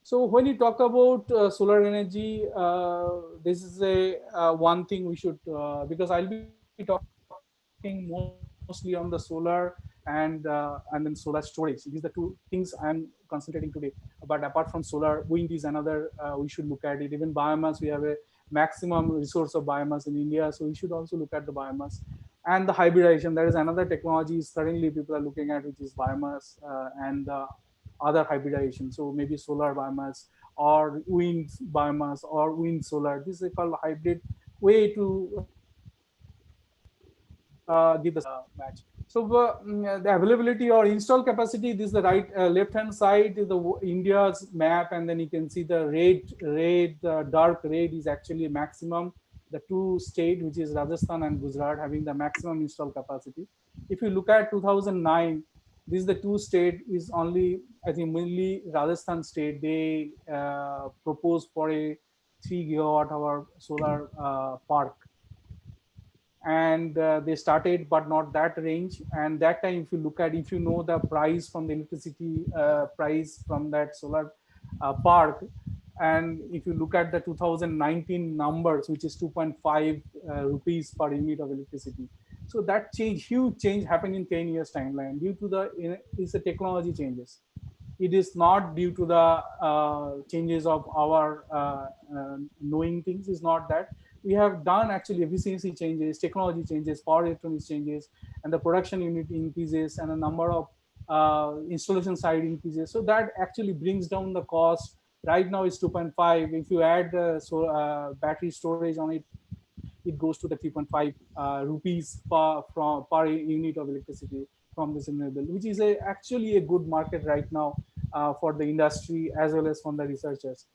S5: So when you talk about solar energy, this is a one thing we should, because I'll be talking mostly on the solar and then solar storage. These are the two things I'm concentrating today. But apart from solar, wind is another. We should look at it. Even biomass, we have a maximum resource of biomass in India, so we should also look at the biomass. And the hybridization, there is another technology currently people are looking at, which is biomass and other hybridization. So maybe solar biomass or wind biomass or wind solar. This is called hybrid way to give the match. So the availability or install capacity, this is the right left hand side is the India's map, and then you can see the dark red is actually maximum. The two state, which is Rajasthan and Gujarat, having the maximum install capacity. If you look at 2009, this is the two state is only, I think mainly Rajasthan state, they proposed for a 3 gigawatt hour solar park. And they started, but not that range. And that time, if you look at, if you know the price from the electricity price from that solar park, and if you look at the 2019 numbers, which is 2.5 rupees per unit of electricity. So that change, huge change happened in 10 years timeline, due to the technology changes. It is not due to the changes of our knowing things. Is not that we have done actually efficiency changes, technology changes, power electronics changes, and the production unit increases, and the number of installation side increases. So that actually brings down the cost. Right now it's 2.5. If you add battery storage on it, it goes to the 3.5 rupees per unit of electricity from this renewable, which is actually a good market right now for the industry as well as from the researchers.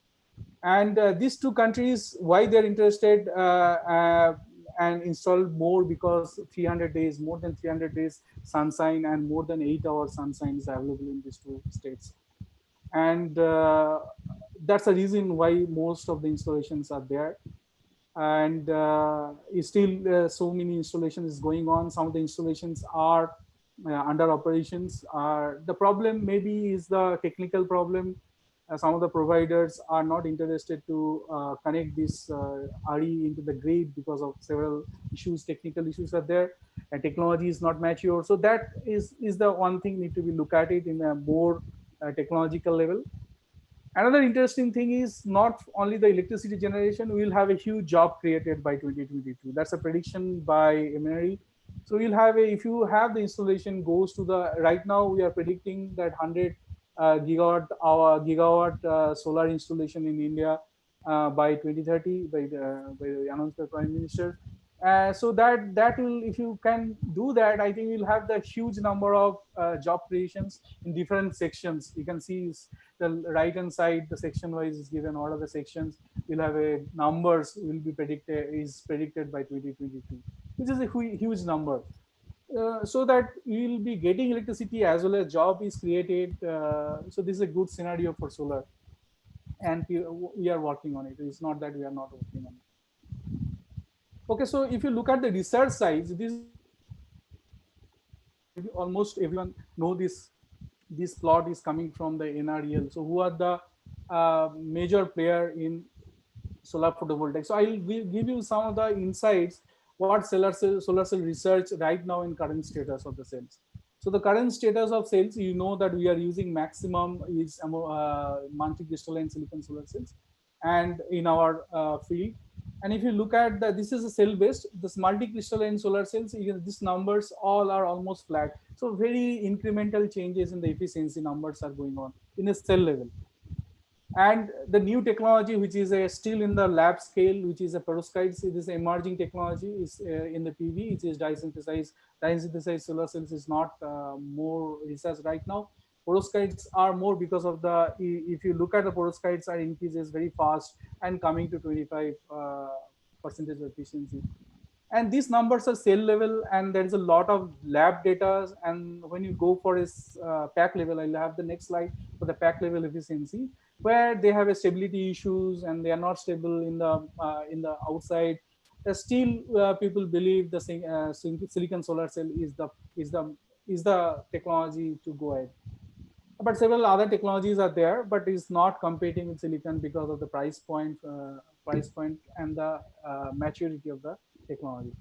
S5: And these two countries, why they're interested and install more, because 300 days, more than 300 days sunshine and more than 8 hours sunshine is available in these two states. And that's the reason why most of the installations are there. And still so many installations is going on. Some of the installations are under operations. The problem maybe is the technical problem. Some of the providers are not interested to connect this RE into the grid because of several issues, technical issues are there, and technology is not mature. So that is the one thing need to be look at it in a more technological level. Another interesting thing is not only the electricity generation, we will have a huge job created by 2022. That's a prediction by Emery. So you'll have a, if you have the installation goes to the, right now we are predicting that 100 gigawatt solar installation in India by 2030 by the announced by Prime Minister. So that will, if you can do that, I think we'll have the huge number of job creations in different sections. You can see the right hand side, the section wise is given. All of the sections will have a numbers will be predicted by 2022, which is a huge number. So that we will be getting electricity as well as job is created. So this is a good scenario for solar, and we are working on it. It's not that we are not working on it. Okay, so if you look at the research sides, this is almost everyone know this. This plot is coming from the NREL. So who are the major player in solar photovoltaic? So I'll give you some of the insights what solar cell research right now in current status of the cells. So the current status of cells, you know that we are using maximum is multicrystalline silicon solar cells, and in our field. And if you look at the, this is a cell based, this multicrystalline solar cells, these numbers all are almost flat. So very incremental changes in the efficiency numbers are going on in a cell level. And the new technology, which is still in the lab scale, which is a perovskites, it is emerging technology, is in the PV, it is dye-synthesized solar cells is not more research right now. Perovskites are more because of the, if you look at the perovskites are increases very fast and coming to 25 percentage of efficiency. And these numbers are cell level, and there is a lot of lab data. And when you go for this pack level, I'll have the next slide for the pack level efficiency, where they have a stability issues and they are not stable in the outside. Still, people believe the silicon solar cell is the is the technology to go ahead. But several other technologies are there, but is not competing with silicon because of the price point and the maturity of the technology.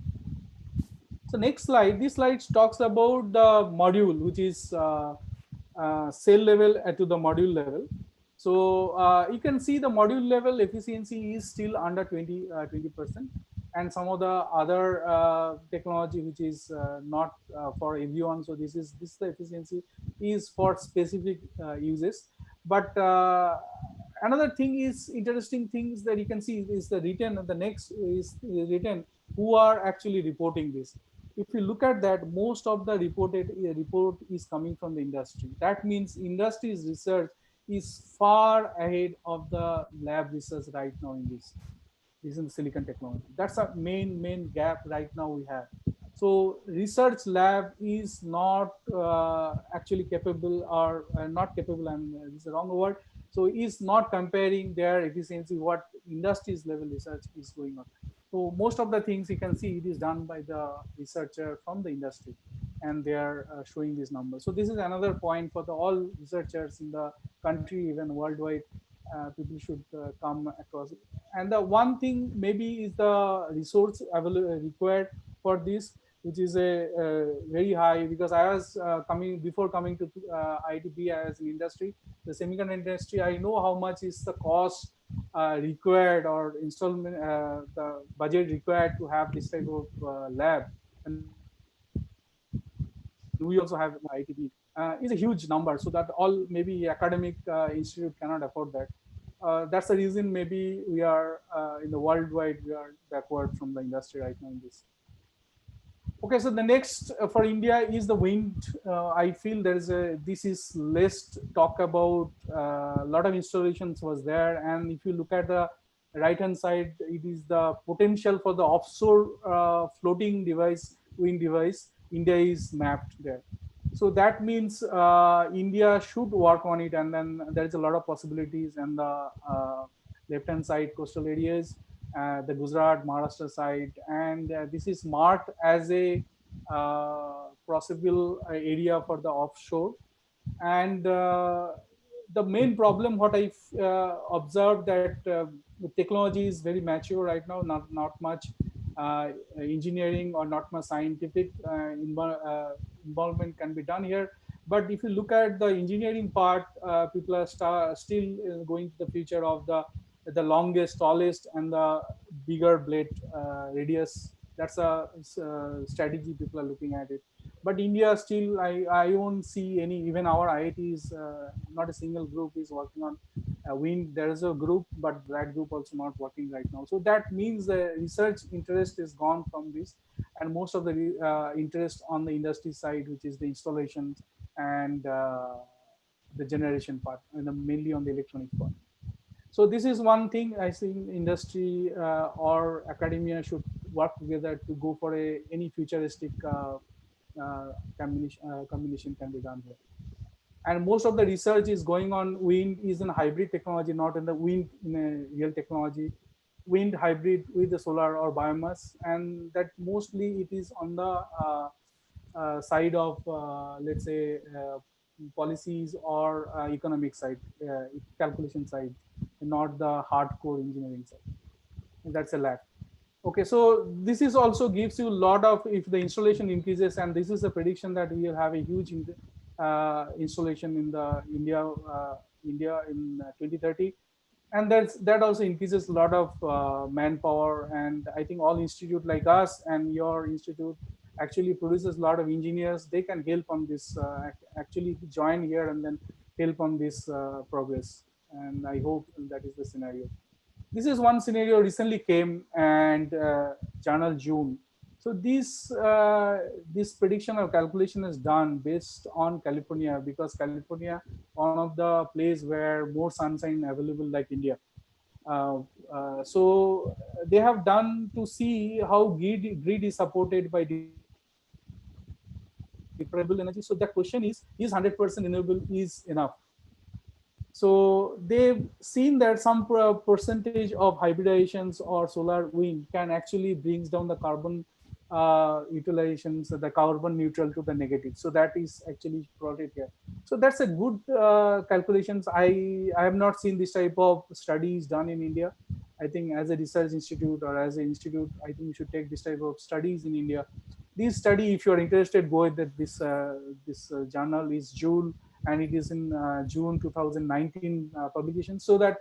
S5: So next slide, this slide talks about the module, which is cell level to the module level. So you can see the module level efficiency is still under 20%, and some of the other technology which is not for everyone. So this the efficiency is for specific uses. But another thing is interesting things that you can see is the written. The next is written who are actually reporting this. If you look at that, most of the report is coming from the industry. That means industry's research is far ahead of the lab research right now in this in the silicon technology. That's a main gap right now we have. So research lab is not actually capable, or not capable, and this is the wrong word. So is not comparing their efficiency what industry's level research is going on. So most of the things you can see it is done by the researcher from the industry, and they are showing these numbers. So this is another point for the all researchers in the country, even worldwide. People should come across it. And the one thing maybe is the resource required for this, which is a very high, because I was coming before coming to ITB as an industry, the semiconductor industry. I know how much is the cost required or installment, the budget required to have this type of lab. And we also have ITB. Is a huge number, so that all maybe academic institute cannot afford that. That's the reason maybe we are in the worldwide we are backward from the industry right now in this. Okay, so the next for India is the wind. I feel there is a, this is less talk about. A lot of installations was there, and if you look at the right hand side, it is the potential for the offshore floating device, wind device. India is mapped there. So that means India should work on it, and then there is a lot of possibilities. And the left hand side coastal areas, the Gujarat, Maharashtra side, and this is marked as a possible area for the offshore. And the main problem, what I observed, that the technology is very mature right now, not much engineering or not much scientific involvement can be done here. But if you look at the engineering part, people are still going to the future of the longest, tallest, and the bigger blade radius. That's a strategy people are looking at it. But India still, I won't see any. Even our IITs, not a single group is working on wind. There is a group, but that group also not working right now. So that means the research interest is gone from this, and most of the interest on the industry side, which is the installations and the generation part, and mainly on the electronic part. So this is one thing I think industry or academia should work together to go for any futuristic combination can be done here. And most of the research is going on wind is in hybrid technology, not in the wind in a real technology. Wind hybrid with the solar or biomass, and that mostly it is on the side of let's say policies or economic side, calculation side, not the hardcore engineering side. And that's a lack. Okay, so this is also gives you a lot of, if the installation increases, and this is a prediction that we will have a huge installation in the India in 2030, and that also increases a lot of manpower. And I think all institute like us and your institute actually produces a lot of engineers. They can help on this, actually join here and then help on this progress. And I hope that is the scenario. This is one scenario recently came, and journal June. So this prediction or calculation is done based on California, because California one of the place where more sunshine available like India. uh, so they have done to see how grid is supported by different renewable energy. So the question is 100% renewable is enough? So they've seen that some percentage of hybridizations or solar wind can actually brings down the carbon utilizations, the carbon neutral to the negative. So that is actually plotted here. So that's a good calculations. I have not seen this type of studies done in India. I think as a research institute or as an institute, I think we should take this type of studies in India. This study, if you're interested, go with it. This journal is June, and it is in June 2019 publication. So that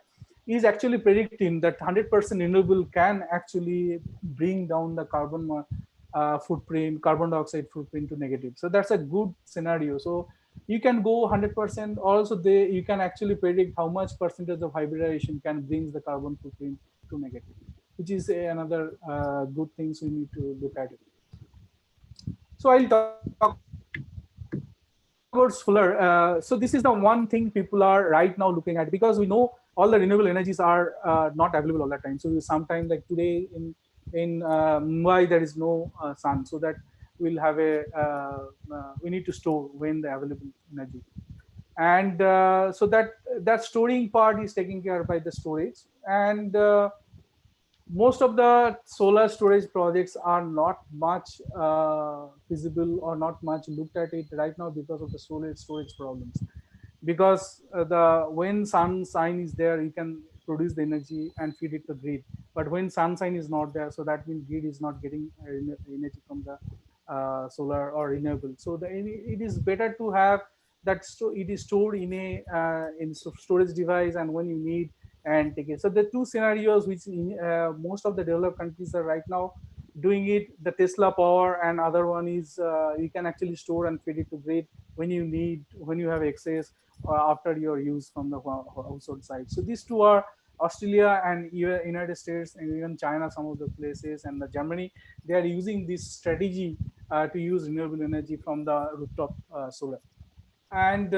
S5: is actually predicting that 100% renewable can actually bring down the footprint, carbon dioxide footprint to negative. So that's a good scenario. So you can go 100%. Also, you can actually predict how much percentage of hybridization can bring the carbon footprint to negative, which is another good things we need to look at it. So I'll talk about solar. So this is the one thing people are right now looking at, because we know all the renewable energies are not available all the time. So sometimes like today in Mumbai there is no sun, so that we need to store when the available energy. And so that storing part is taken care by the storage. And most of the solar storage projects are not much feasible or not much looked at it right now because of the storage problems. Because the when sunshine is there, you can produce the energy and feed it to grid. But when sunshine is not there, so that means grid is not getting energy from the solar or renewable. So it is better to have it is stored in a storage device, and when you need and take it. So the two scenarios which most of the developed countries are right now doing it, the Tesla power, and other one is you can actually store and feed it to grid when you need, when you have excess after your use from the household side. So these two are Australia and United States and even China, some of the places, and the Germany. They are using this strategy to use renewable energy from the rooftop solar. And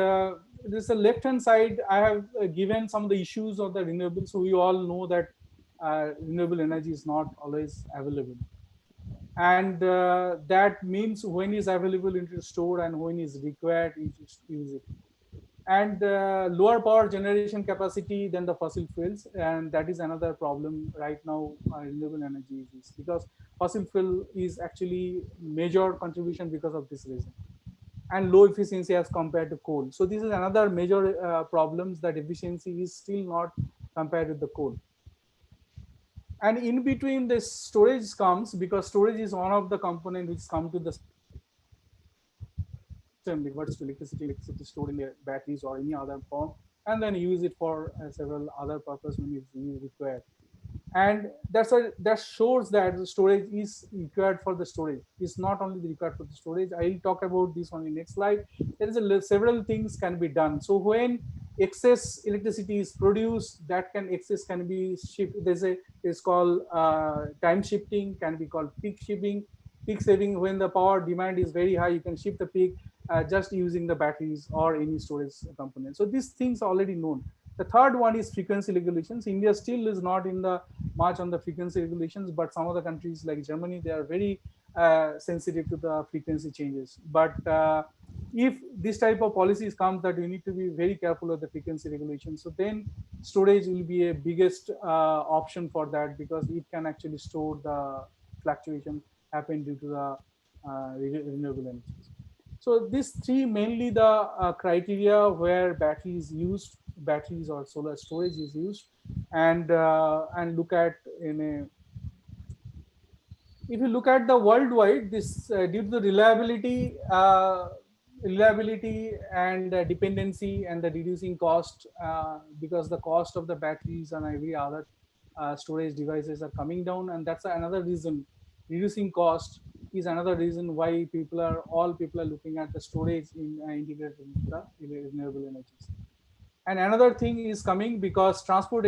S5: this left hand side, I have given some of the issues of the renewable. So we all know that renewable energy is not always available, and that means when is available it is stored, and when is required you just use it. And lower power generation capacity than the fossil fuels, and that is another problem right now. Renewable energy is, because fossil fuel is actually major contribution because of this reason, and low efficiency as compared to coal. So this is another major problems, that efficiency is still not compared with the coal. And in between this storage comes, because storage is one of the component which come to the system. So storage is converts to electricity stored in the batteries or any other form, and then use it for several other purpose when it's required. And that shows that the storage is required for the storage. It's not only required for the storage. I'll talk about this on the next slide. There is several things can be done. So when excess electricity is produced, that can excess can be shift. It's called time shifting, can be called peak shifting. Peak saving, when the power demand is very high, you can shift the peak just using the batteries or any storage component. So these things are already known. The third one is frequency regulations. India still is not in the much on the frequency regulations, but some of the countries like Germany, they are very sensitive to the frequency changes. But if this type of policies comes that you need to be very careful of the frequency regulations, so then storage will be a biggest option for that, because it can actually store the fluctuation happen due to the renewable energies. So these three mainly the criteria where batteries or solar storage is used, and look at in a, if you look at the worldwide, this due to the reliability and dependency and the reducing cost, because the cost of the batteries and every other storage devices are coming down, and that's another reason. Reducing cost is another reason why all people are looking at the storage in integrated into the renewable energies. And another thing is coming because transport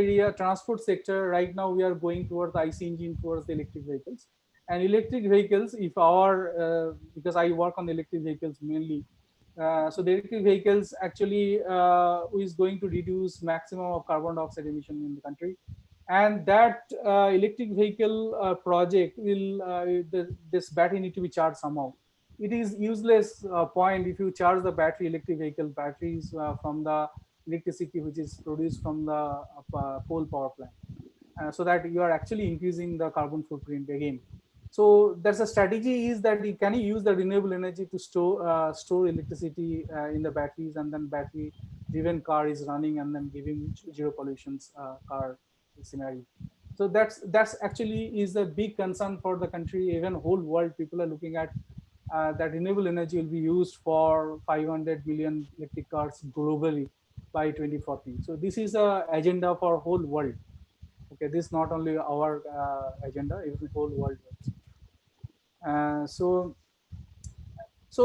S5: sector right now we are going towards the IC engine, towards the electric vehicles. And electric vehicles, if our because I work on the electric vehicles mainly, so the electric vehicles actually is going to reduce maximum of carbon dioxide emission in the country. And that electric vehicle project will this battery need to be charged somehow. It is useless point if you charge the electric vehicle batteries from the electricity which is produced from the coal power plant, so that you are actually increasing the carbon footprint again. So that's a strategy, is that you can use the renewable energy to store electricity in the batteries, and then battery driven car is running and then giving zero pollutions car scenario. So that's actually is a big concern for the country. Even whole world people are looking at that renewable energy will be used for 500 million electric cars globally by 2040. So this is a agenda for whole world. Okay, this is not only our agenda, it is the whole world. So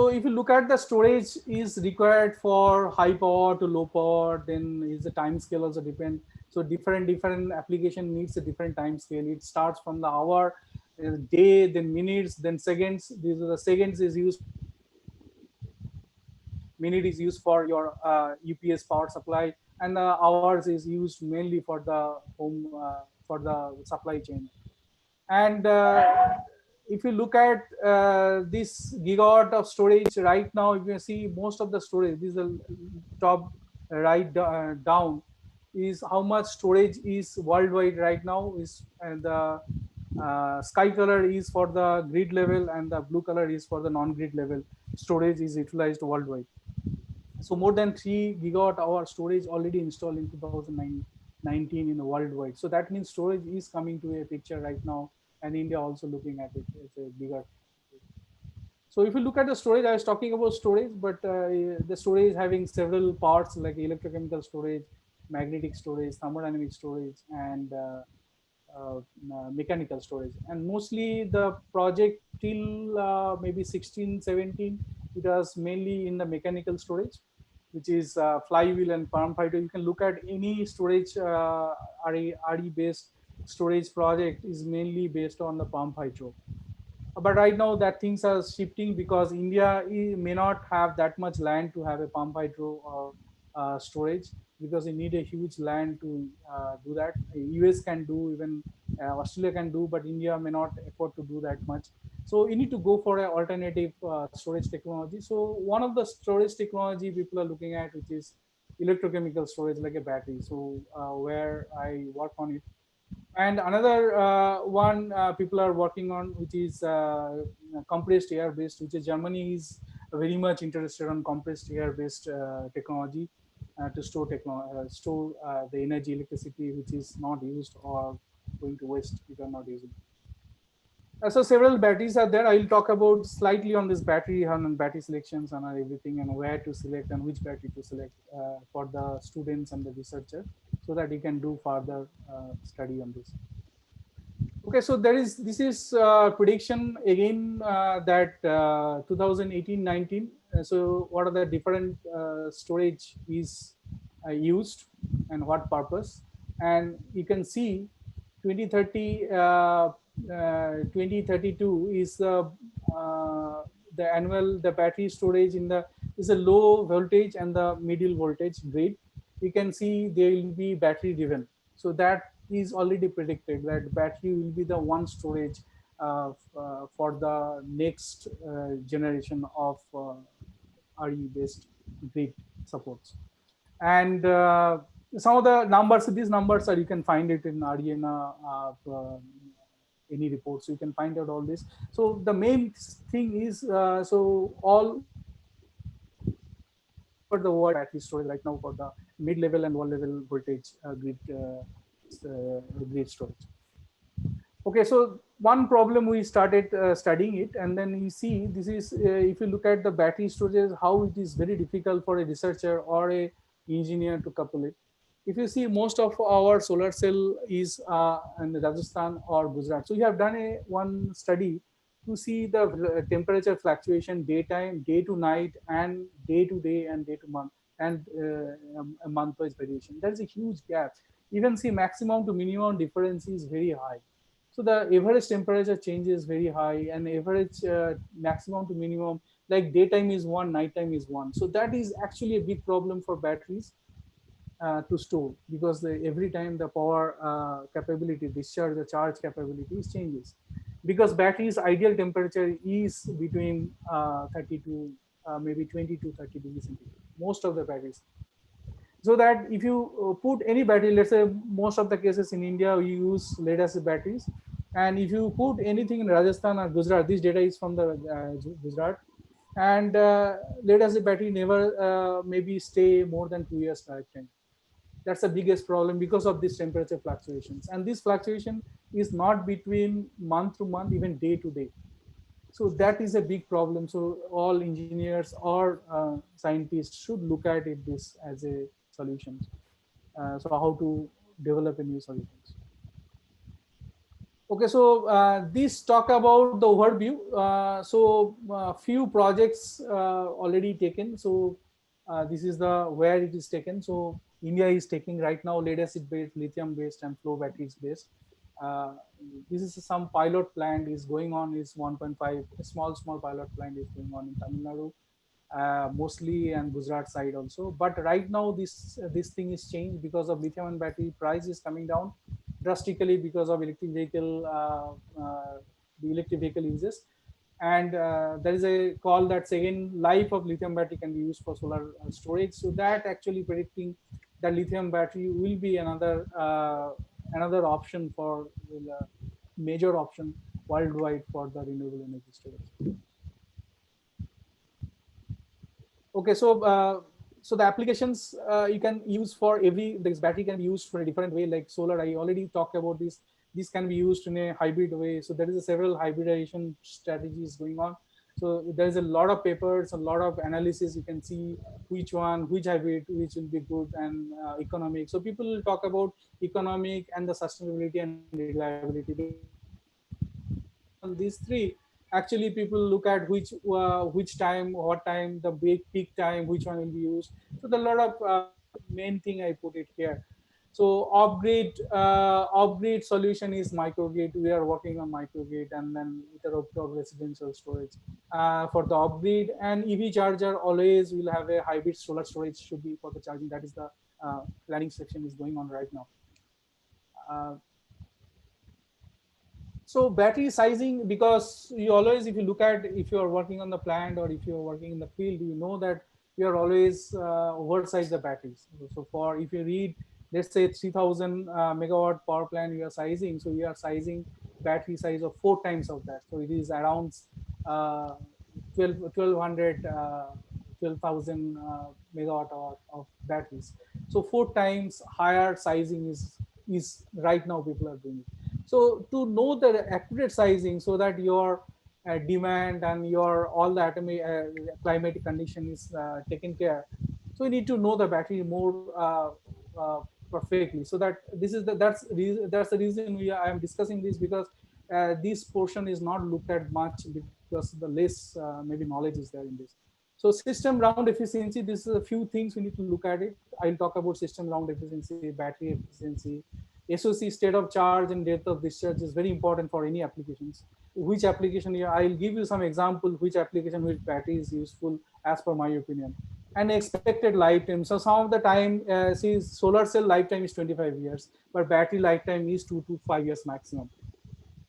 S5: if you look at the storage is required for high power to low power, then is the time scale also depend. So different application needs a different time scale. It starts from the hour, day, then minutes, then seconds. These are the seconds is used for the power supply, minute is used for your UPS power supply, and the hours is used mainly for the home for the supply chain. And if you look at this gigawatt of storage right now, you can see most of the storage, this is the top down, is how much storage is worldwide right now. Is and the sky color is for the grid level, and the blue color is for the non-grid level. Storage is utilized worldwide. So more than 3 gigawatt hour storage already installed in 2019 in the worldwide. So that means storage is coming to a picture right now, and India also looking at it as a bigger. So if you look at the storage, I was talking about storage, but the storage having several parts like electrochemical storage, magnetic storage, thermodynamic storage, and mechanical storage. And mostly the project till maybe 16 17, it was mainly in the mechanical storage, which is flywheel and pump hydro. You can look at any storage RE based storage project is mainly based on the pump hydro. But right now that things are shifting because India may not have that much land to have a pump hydro or storage, because you need a huge land to do that. US can do, even Australia can do, but India may not afford to do that much. So you need to go for an alternative storage technology. So one of the storage technology people are looking at, which is electrochemical storage like a battery. So where I work on it. And another one people are working on, which is compressed air based, which is Germany is very much interested on compressed air based technology to store the energy, electricity which is not used or going to waste if you are not using. So several batteries are there. I will talk about slightly on this battery and battery selections and everything, and where to select and which battery to select for the students and the researcher, so that you can do further study on this. Okay, so this is prediction again that 2018-19. So what are the different storage is used and what purpose? And you can see 2030, 2032 is the annual the battery storage in the is a low voltage and the middle voltage grid. You can see there will be battery driven. So that is already predicted that battery will be the one storage for the next generation of RE based grid supports. And some of the numbers, these numbers are you can find it in RENA any reports. You can find out all this. So the main thing is so all over the world battery storage right now for the mid-level and one-level voltage grid storage. Okay, so one problem we started studying it, and then you see this is if you look at the battery storage, how it is very difficult for a researcher or a engineer to couple it. If you see most of our solar cell is in Rajasthan or Gujarat. So you have done one study to see the temperature fluctuation daytime, day to night, and day to day and day to month, and a month-wise variation. There is a huge gap. Even see maximum to minimum difference is very high. So the average temperature changes very high, and average maximum to minimum, like daytime is one, nighttime is one. So that is actually a big problem for batteries to store, because every time the power capability, discharge, the charge capability changes. Because battery's ideal temperature is between 30 to maybe 20 to 30 degrees centigrade. Most of the batteries, so that if you put any battery, let's say most of the cases in India we use lead acid batteries, and if you put anything in Rajasthan or Gujarat, this data is from the Gujarat, and lead acid battery never maybe stay more than 2 years lifetime. That's the biggest problem because of these temperature fluctuations, and this fluctuation is not between month to month, even day to day. So that is a big problem. So all engineers or scientists should look at it this as a solution. So how to develop a new solutions. Okay, so this talk about the overview. So few projects already taken. So this is the where it is taken. So India is taking right now lead acid based, lithium based, and flow batteries based. Uh, this is some pilot plant is going on. Is 1.5 a small pilot plant is going on in Tamil Nadu, mostly, and Gujarat side also. But right now this thing is changed because of lithium and battery price is coming down drastically because of electric vehicle the electric vehicle uses. And there is a call that second life of lithium battery can be used for solar storage. So that actually predicting that lithium battery will be another option for major option worldwide for the renewable energy storage. Okay, so so the applications you can use for every this battery can be used for a different way. Like solar, I already talked about this. This can be used in a hybrid way. So there is a several hybridization strategies going on. So there is a lot of papers, a lot of analysis. You can see which hybrid, which will be good and economic. So people will talk about economic and the sustainability and reliability. Based on these three, actually people look at which time, what time, the peak time, which one will be used. So there are a lot of main thing I put it here. So off-grid solution is microgrid. We are working on microgrid, and then interruptible residential storage for the off-grid. And EV charger always will have a hybrid solar storage should be for the charging. That is the planning section is going on right now. Uh, so battery sizing, because you always, if you look at, if you are working on the plant or if you are working in the field, you know that you are always oversize the batteries. So for, if you read, let's say 3000 megawatt power plant you are sizing, so you are sizing battery size of 4 times of that. So it is around uh, 12,000 megawatt hour of batteries. So 4 times higher sizing is right now people are doing it. So to know the accurate sizing so that your demand and your all the atomic climatic condition is taken care. So we need to know the battery more perfectly. So that this is that's the reason I am discussing this, because this portion is not looked at much because the less maybe knowledge is there in this. So system round efficiency, this is a few things we need to look at it. I'll talk about system round efficiency, battery efficiency, SOC, state of charge and depth of discharge is very important for any applications. Which application, I'll give you some example which application which battery is useful as per my opinion. And expected lifetime. So some of the time, see, solar cell lifetime is 25 years, but battery lifetime is 2 to 5 years maximum.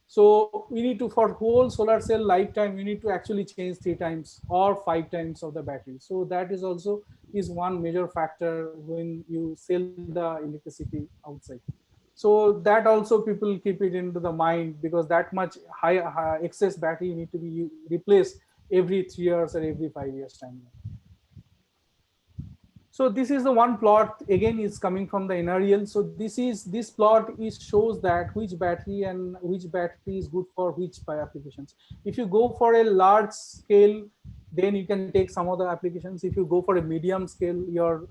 S5: So we need to, for whole solar cell lifetime, we need to actually change 3 times or 5 times of the battery. So that is also is one major factor when you sell the electricity outside. So that also people keep it into the mind, because that much high excess battery need to be replaced every 3 years or every 5 years time. So this is the one plot again is coming from the NREL. So this plot is shows that which battery and which battery is good for which applications. If you go for a large scale, then you can take some of the applications. If you go for a medium scale, your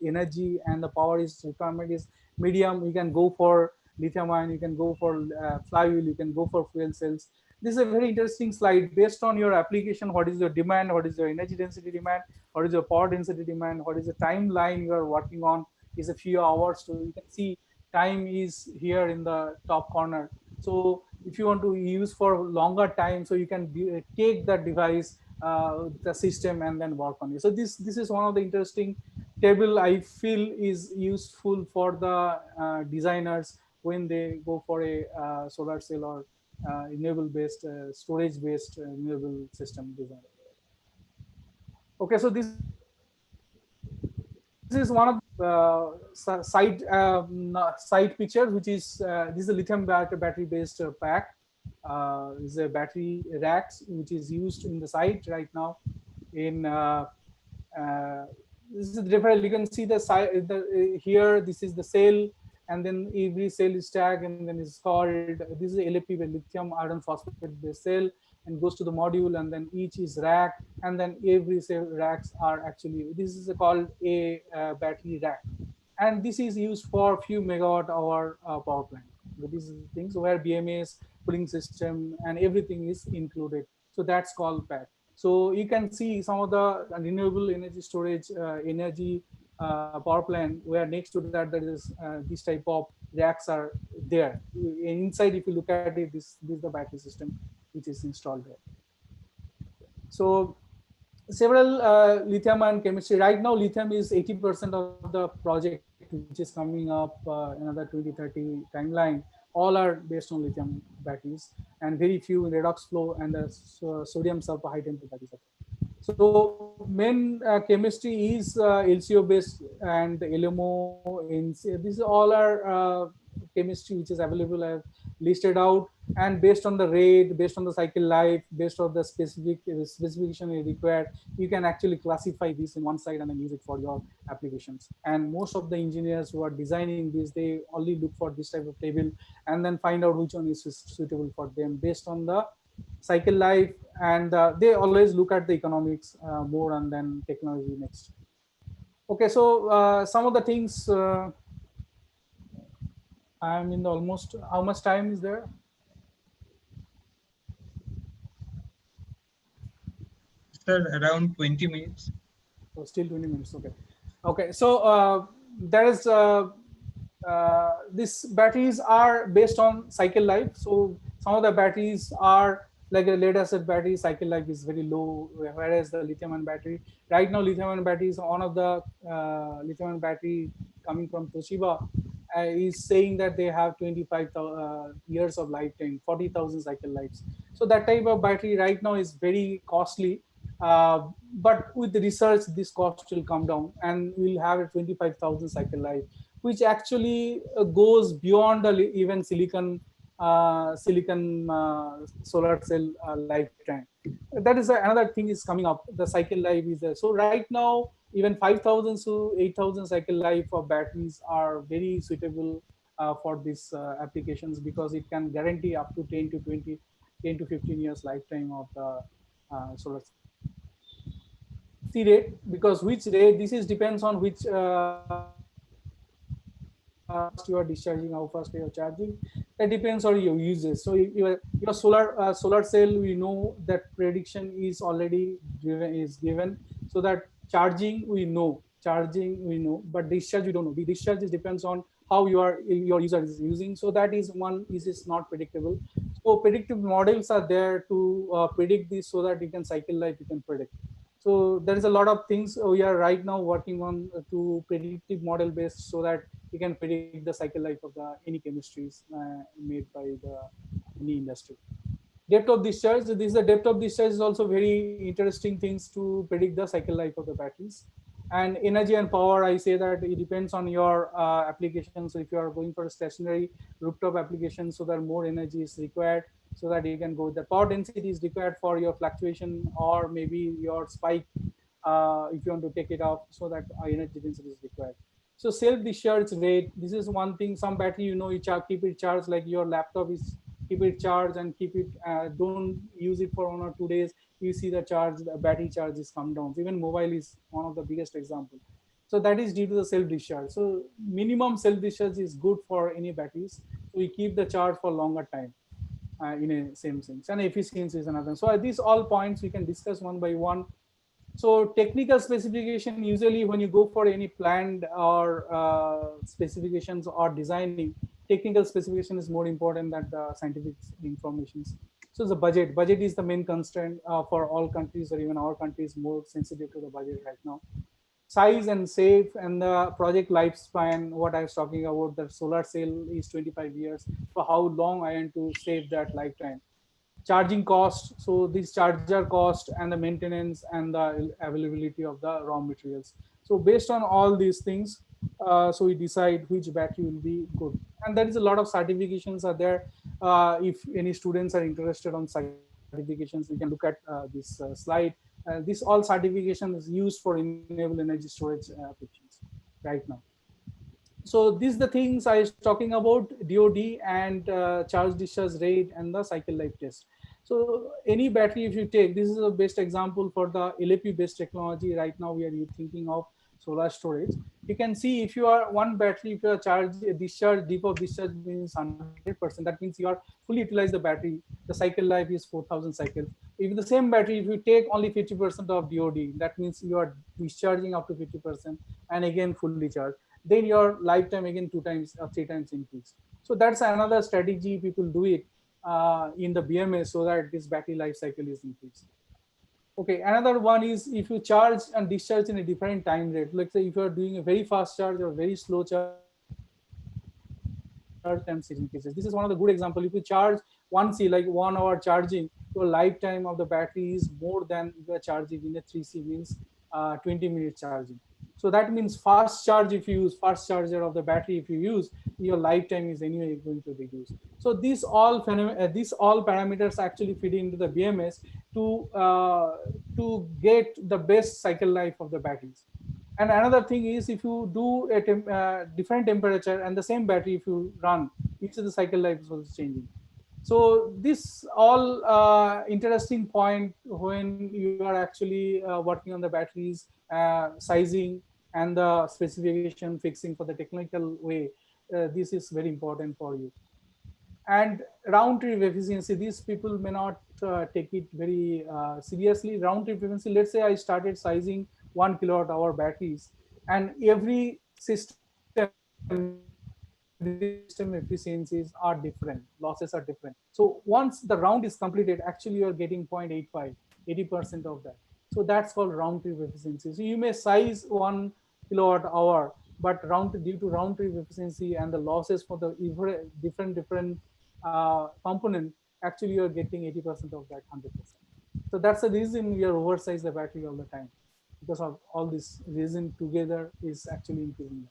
S5: energy and the power is requirement is medium. You can go for lithium ion, you can go for flywheel, you can go for fuel cells. This is a very interesting slide. Based on your application, what is your demand, what is your energy density demand, what is your power density demand, what is the timeline you are working on, is a few hours. So you can see time is here in the top corner. So if you want to use for longer time, so you can take that device, the system, and then work on it. So this is one of the interesting table I feel is useful for the designers when they go for a solar cell or renewable based storage based renewable system design. Okay, so this is one of side side pictures, which is this is a lithium battery based pack. This is a battery racks which is used in the site right now. In this is different. You can see the side here. This is the cell, and then every cell is tagged, and then it's called. This is LFP, lithium iron phosphate based cell, and goes to the module, and then each is rack, and then every cell racks are actually, this is called a battery rack, and this is used for few megawatt hour power plant. So these are things where BMS, cooling system, and everything is included. So that's called pack. So you can see some of the renewable energy storage energy power plant where next to that there is this type of racks are there. Inside, if you look at it, this is the battery system which is installed there. So several lithium ion chemistry. Right now, lithium is 80% of the project which is coming up another 2030 timeline. All are based on lithium batteries, and very few in redox flow and the sodium sulfur high temperature batteries. So main chemistry is LCO based and LMO. This all are chemistry which is available. I've listed out, and based on the rate, based on the cycle life, based on the specific specification required, you can actually classify this in one side and then use it for your applications. And most of the engineers who are designing this, they only look for this type of table and then find out which one is suitable for them based on the cycle life, and they always look at the economics more and then technology next. Okay, so some of the things I'm in the almost, how much time is there?
S1: Sir, around 20 minutes.
S5: Oh, still 20 minutes. Okay. Okay. So there is these batteries are based on cycle life. So some of the batteries are like a lead acid battery cycle life is very low, whereas the lithium ion battery right now, lithium ion battery is one of the lithium ion battery coming from Toshiba is saying that they have 25 years of lifetime, 40,000 cycle lives. So that type of battery right now is very costly. But with the research, this cost will come down, and we'll have a 25,000 cycle life, which actually goes beyond the even silicon solar cell lifetime. That is another thing is coming up. The cycle life is there. So right now, even 5,000 to 8,000 cycle life of batteries are very suitable for these applications, because it can guarantee up to 10 to 20, 10 to 15 years lifetime of the solar cell. C rate, because which rate, this is depends on which how fast you are discharging, how fast you are charging. That depends on your uses. So your solar cell, we know that prediction is already given, so that charging we know, but discharge we don't know. The discharge is depends on how your user is using. So that is one is not predictable. So predictive models are there to predict this, so that you can cycle life, you can predict. So there is a lot of things we are right now working on to predictive model based, so that you can predict the cycle life of the any chemistries made by the any industry. Depth of discharge, this is the depth of discharge is also very interesting things to predict the cycle life of the batteries. And energy and power, I say that it depends on your application. So if you are going for a stationary rooftop application, so that more energy is required, so that you can go, the power density is required for your fluctuation, or maybe your spike, if you want to take it off, so that energy density is required. So self discharge rate, this is one thing. Some battery, you keep it charged, like your laptop is keep it charged and keep it, don't use it for 1 or 2 days, you see the battery charges come down. Even mobile is one of the biggest example. So that is due to the self discharge. So minimum self discharge is good for any batteries, so we keep the charge for longer time in a same things. And efficiency is another. So these all points we can discuss one by one. So technical specification, usually when you go for any planned or specifications or designing, technical specification is more important than the scientific informations. So the budget is the main constraint for all countries, or even our country is more sensitive to the budget right now. Size and safe, and the project lifespan, what I was talking about, the solar cell is 25 years. So how long I want to save that lifetime. Charging cost, so this charger cost and the maintenance and the availability of the raw materials. So based on all these things, so we decide which battery will be good. And there is a lot of certifications are there. If any students are interested on certifications, we can look at this slide. This all certification is used for renewable energy storage applications right now. So these the things I was talking about: DOD and charge discharge rate and the cycle life test. So any battery, if you take, this is the best example for the LFP based technology. Right now we are thinking of solar storage. You can see, if you are one battery, if you are charge discharge, deep of discharge means 100%. That means you are fully utilize the battery. The cycle life is 4,000 cycles. If the same battery, if you take only 50% of DOD, that means you are discharging up to 50% and again fully charged, then your lifetime again 2 times or 3 times increase. So that's another strategy people do it in the BMS, so that this battery life cycle is increased. Okay, another one is if you charge and discharge in a different time rate. Let's say if you are doing a very fast charge or very slow charge, times it increases. This is one of the good example. If you charge 1C, like 1 hour charging, your lifetime of the battery is more than if you are charging in a 3C, means 20 minutes charging. So that means fast charge, if you use fast charger of the battery, if you use, your lifetime is anyway going to reduce. So these all parameters actually feed into the BMS to get the best cycle life of the batteries. And another thing is, if you do a different temperature and the same battery, if you run, each of the cycle life is also changing. So this all interesting point when you are actually working on the batteries, sizing and the specification fixing for the technical way. This is very important for you. And round trip efficiency, these people may not take it very seriously. Round trip efficiency, let's say I started sizing 1 kilowatt hour batteries, and every system, this system efficiencies are different, losses are different. So once the round is completed, actually you are getting 0.85, 80% of that. So that's called round trip efficiency. So you may size 1 kilowatt hour, but due to round trip efficiency and the losses for the different component, actually you are getting 80% of that 100%. So that's the reason we are oversize the battery all the time, because of all this reason together is actually increasing.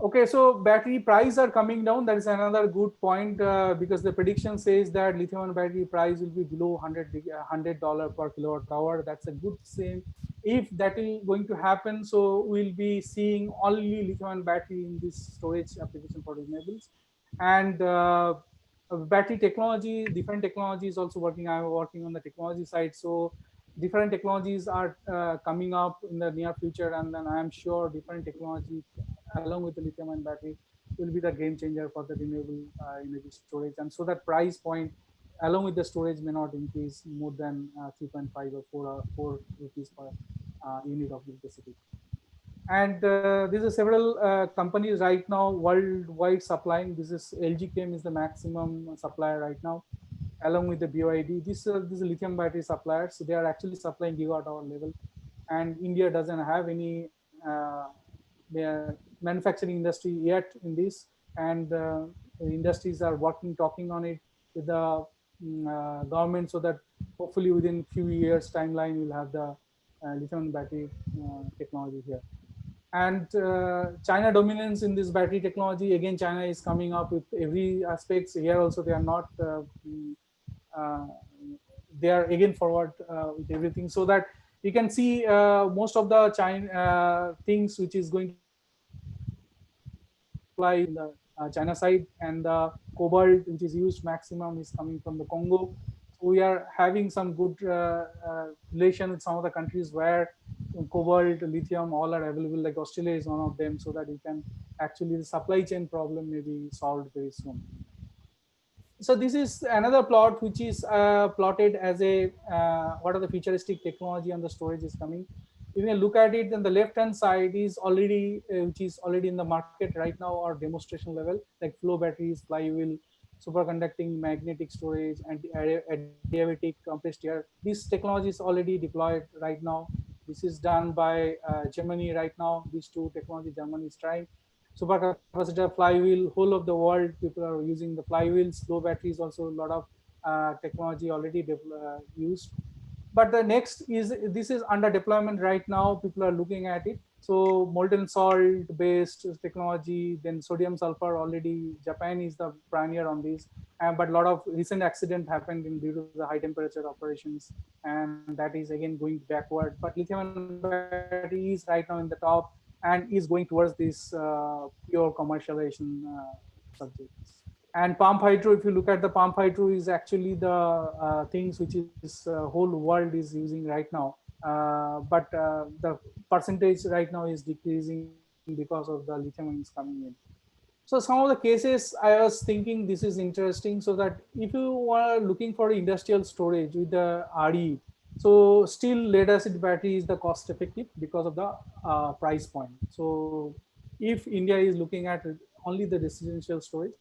S5: Okay, so battery price are coming down. That is another good point, because the prediction says that lithium-ion battery price will be below $100 per kilowatt hour. That's a good thing. if that is going to happen, so we'll be seeing only lithium-ion battery in this storage application for renewables. And battery technology, different technologies also working. I'm working on the technology side, so different technologies are coming up in the near future, and then I'm sure different technology along with the lithium-ion battery will be the game changer for the renewable energy storage. And so that price point along with the storage may not increase more than 3.5 or 4 rupees per unit of electricity. And these are several companies right now worldwide supplying. This is LG Chem is the maximum supplier right now, along with the BYD. These are lithium battery suppliers. So they are actually supplying gigawatt hour level, and India doesn't have any manufacturing industry yet in this. And the industries are working, talking on it with the government, so that hopefully within few years timeline we'll have the lithium battery technology here. And China dominance in this battery technology, again China is coming up with every aspects here also. They are not uh, they are again forward with everything, so that you can see most of the China things which is going to supply in the China side. And the cobalt which is used maximum is coming from the Congo. So we are having some good relation with some of the countries where cobalt, lithium, all are available. Like Australia is one of them, so that you can actually the supply chain problem may be solved very soon. So this is another plot which is plotted as a what are the futuristic technology and the storage is coming. If you look at it, then the left hand side is already which is already in the market right now or demonstration level, like flow batteries, flywheel, superconducting magnetic storage, and adiabatic compressed air. This technology is already deployed right now. This is done by Germany right now. These two technology Germany is trying. Supercapacitor, flywheel, whole of the world people are using the flywheels. Low batteries also a lot of technology already used. But the next is, this is under deployment right now, people are looking at it. So molten salt based technology, then sodium sulfur, already Japan is the pioneer on this. But a lot of recent accident happened due to the high temperature operations, and that is again going backward. But lithium ion battery is right now in the top and is going towards this pure commercialization subject. And pump hydro, if you look at the pump hydro, is actually the things which is whole world is using right now. But the percentage right now is decreasing because of the lithium ions coming in. So some of the cases I was thinking this is interesting, so that if you are looking for industrial storage with the RE, so still lead acid battery is the cost effective because of the price point. So if India is looking at only the residential storage,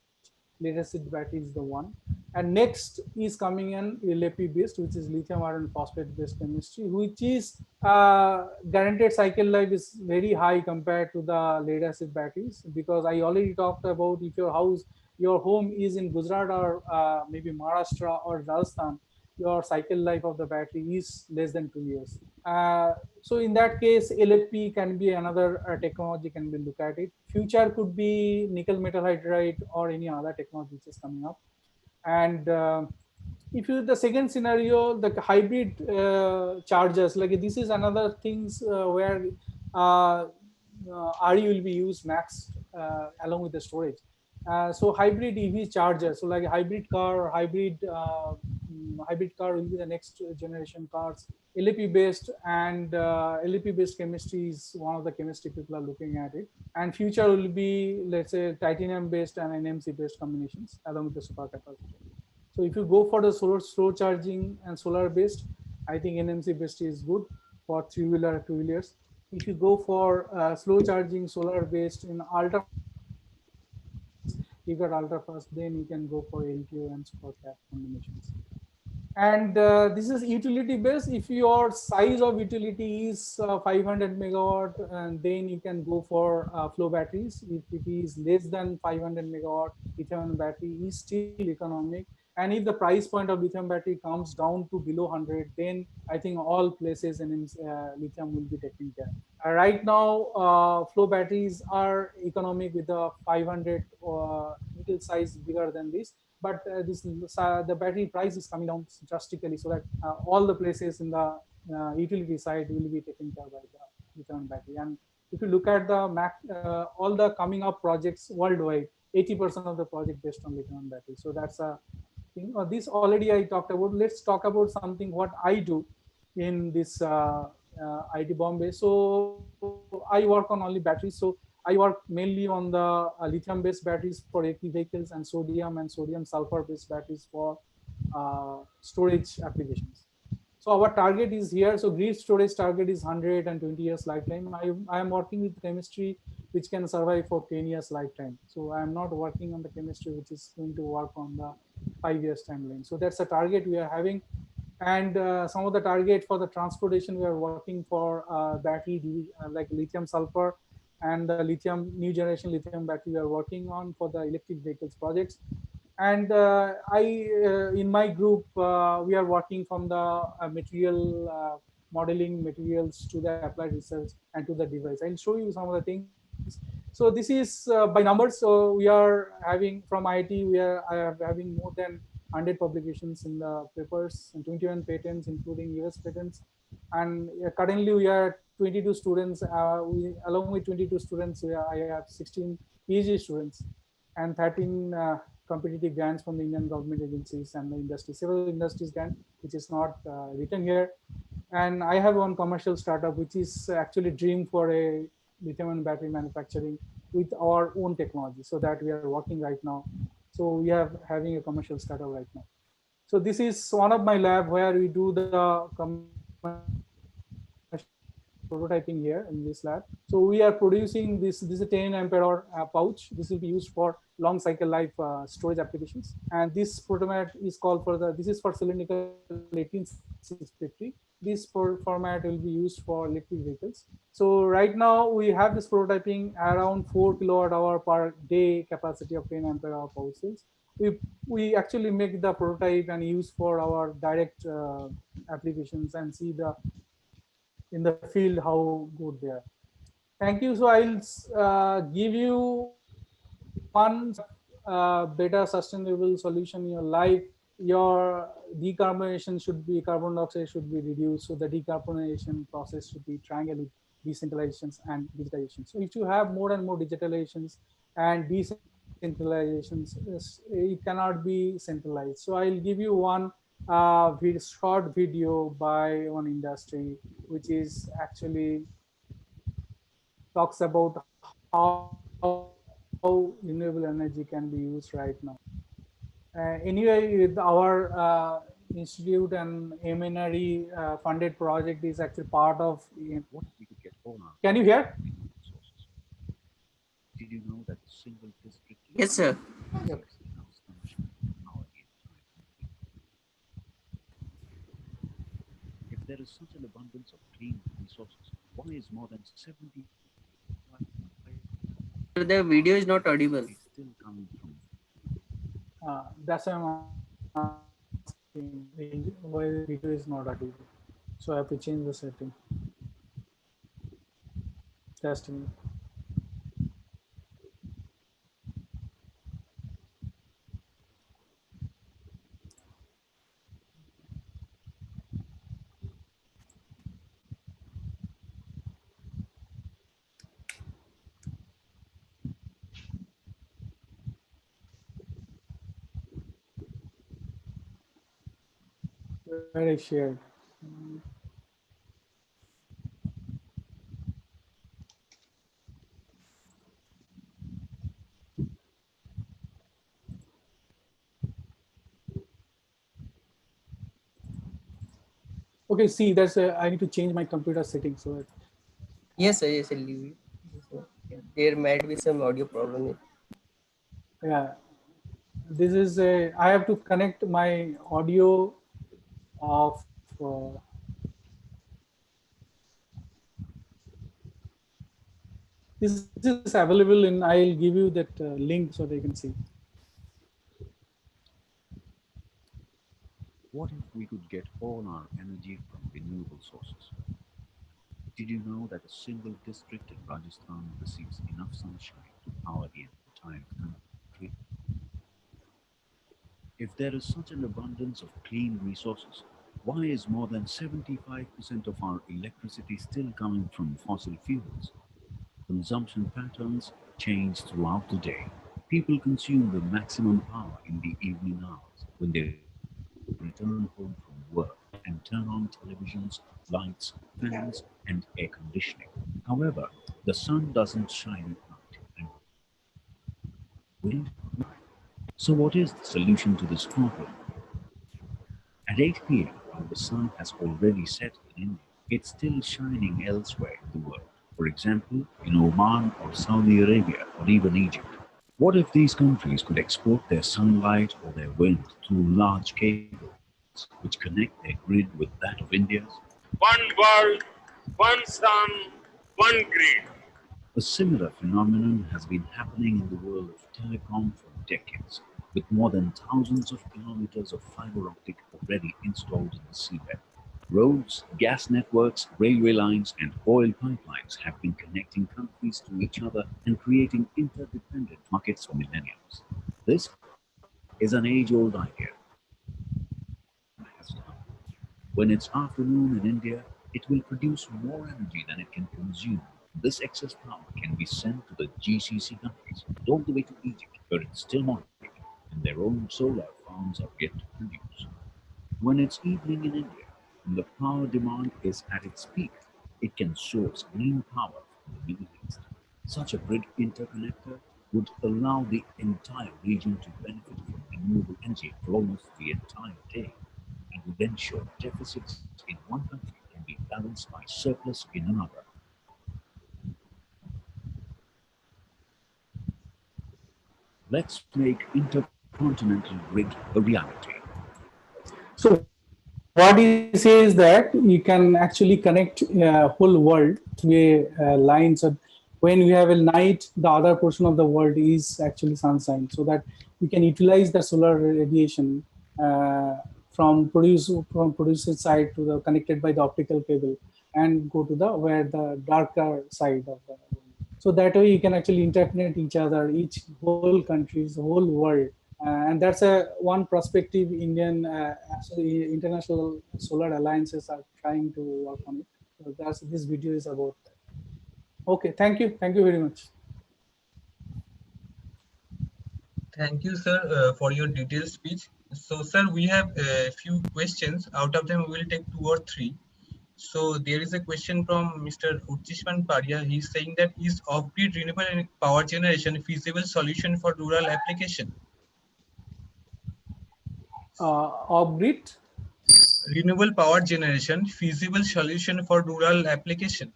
S5: lead acid battery is the one. And next is coming in LFP based, which is lithium iron phosphate based chemistry, which is guaranteed cycle life is very high compared to the lead acid batteries. Because I already talked about, if your home is in Gujarat or maybe Maharashtra or Rajasthan, your cycle life of the battery is less than 2 years. So in that case, LFP can be another technology can be look at it. Future could be nickel metal hydride or any other technology which is coming up. And if you the second scenario, the hybrid chargers, like this is another things where RE will be used max along with the storage. So hybrid EV charger, so like hybrid car, hybrid car will be the next generation cars. LEP based, and LEP based chemistry is one of the chemistry people are looking at it. And future will be, let's say, titanium based and NMC based combinations along with the supercapacitor. So if you go for the solar slow charging and solar based, I think NMC based is good for three-wheeler, two-wheelers. If you go for slow charging solar based in ultra fast, you got ultra fast, then you can go for LTO and supercap combinations. And this is utility based. If your size of utility is 500 megawatt, and then you can go for flow batteries. If it is less than 500 megawatt, lithium battery is still economic. And if the price point of lithium battery comes down to below 100, then I think all places in lithium will be taken care. Right now, flow batteries are economic with the 500 little size bigger than this. But the battery price is coming down drastically, so that all the places in the utility side will be taken care by the lithium battery. And if you look at the all the coming up projects worldwide, 80% of the project based on lithium battery. So that's a thing. This already I talked about. Let's talk about something what I do in this IT Bombay. So I work on only batteries. So I work mainly on the lithium based batteries for electric vehicles, and sodium sulfur based batteries for storage applications. So our target is here. So grid storage target is 120 years lifetime. I am working with chemistry which can survive for 10 years lifetime. So I am not working on the chemistry which is going to work on the 5 years timeline. So that's a target we are having. And some of the target for the transportation, we are working for battery like lithium sulfur and the lithium new generation lithium battery we are working on for the electric vehicles projects. And in my group, we are working from the material modeling materials to the applied research and to the device. I'll show you some of the things. So this is by numbers. So we are having from IT, I am having more than 100 publications in the papers and 21 patents, including US patents. And currently we are 22 students. Along with 22 students, I have 16 PhD students and 13 competitive grants from the Indian government agencies and the industry, several industries grant, which is not written here. And I have one commercial startup, which is actually dream for a lithium and battery manufacturing with our own technology. So that we are working right now. So we are having a commercial startup right now. So this is one of my lab where we do the commercial prototyping here in this lab. So we are producing this is a 10 ampere hour pouch. This will be used for long cycle life storage applications. And this prototype is called for this is for cylindrical 18650. This format will be used for electric vehicles. So right now we have this prototyping around 4 kilowatt hour per day capacity of 10 ampere hour power cells. We actually make the prototype and use for our direct applications and see the in the field how good they are. Thank you. So I'll give you one solution to have better sustainable solution in your life. Your decarbonization should be carbon dioxide should be reduced. So the decarbonization process should be triangle with decentralizations and digitalization. So if you have more and more digitalizations and decentralizations, it cannot be centralized. So I'll give you one short video by one industry, which is actually talks about how renewable energy can be used right now. Anyway, with our institute and MNRE funded project is actually part of.
S3: What if we could get all our
S5: Can you
S3: energy
S5: hear?
S3: from renewable sources? Did you know that a single district in
S4: Yes, sir.
S3: Rajasthan
S5: Yep.
S3: receives enough sunshine to power the entire country? If there is such an abundance of clean resources, why is more than 75% of the electricity
S4: Sir, the video is not audible.
S3: still coming from?
S5: That's why I'm asking why the video is not audible. So I have to change the setting. Just a minute. Where I shared. Okay, see, that's I need to change my computer settings. So
S4: Yes, sir. Yes, sir. Leave it. Yes, sir. Yeah, there might be some audio problem.
S5: yeah, this is a. I have to connect my audio of. This is available in. I'll give you that link so they can see.
S3: What if we could get all our energy from renewable sources? Did you know that a single district in Rajasthan receives enough sunshine to power the entire country? If there is such an abundance of clean resources,
S7: Why is more than 75% of our electricity still coming from fossil fuels? Consumption patterns change throughout the day. People consume the maximum power in the evening hours when they return home from work and turn on televisions, lights, fans, and air conditioning. However, the sun doesn't shine at night and wind never dies. So, what is the solution to this problem? At 8 pm, while the sun has already set in India, it's still shining elsewhere in the world. For example, in Oman or Saudi Arabia or even Egypt. What if these countries could export their sunlight or their wind through large cables which connect their grid with that of India's?
S8: One world, one sun, one grid.
S7: A similar phenomenon has been happening in the world of telecom for decades, with more than thousands of kilometers of fiber optic already installed in the seabed. Roads, gas networks, railway lines, and oil pipelines have been connecting countries to each other and creating interdependent markets for millenniums. This is an age old idea, but the time has come. When it's afternoon in India, it will produce more energy than it can consume. This excess power can be sent to the GCC countries and all the way to Egypt, where it's still morning and their own solar farms are yet to produce. When it's evening in India and the power demand is at its peak, it can source green power from the Middle East. Such a grid interconnector would allow the entire region to benefit from renewable energy for almost the entire day and would ensure deficits in one country can be balanced by surplus in another. Let's make intercontinental grid a reality.
S5: So what he says is that you can actually connect whole world through a line. So when we have a night, the other portion of the world is actually sunshine, so that we can utilize the solar radiation uh, from producer side to the connected by the optical cable and go to the where the darker side of the world. So that way you can actually interconnect each other, each whole countries, whole world, and that's a one perspective Indian actually international solar alliances are trying to work on it. So that's this video is about that. Okay, thank you very much.
S1: Thank you, sir, for your detailed speech. So, sir, we have a few questions. Out of them, we will take two or three. So, there is a question from Mr. Uchishman Paria. He's saying that is off-grid renewable power generation feasible solution for rural application?
S5: Off grid.
S1: Renewable power generation feasible solution for rural application?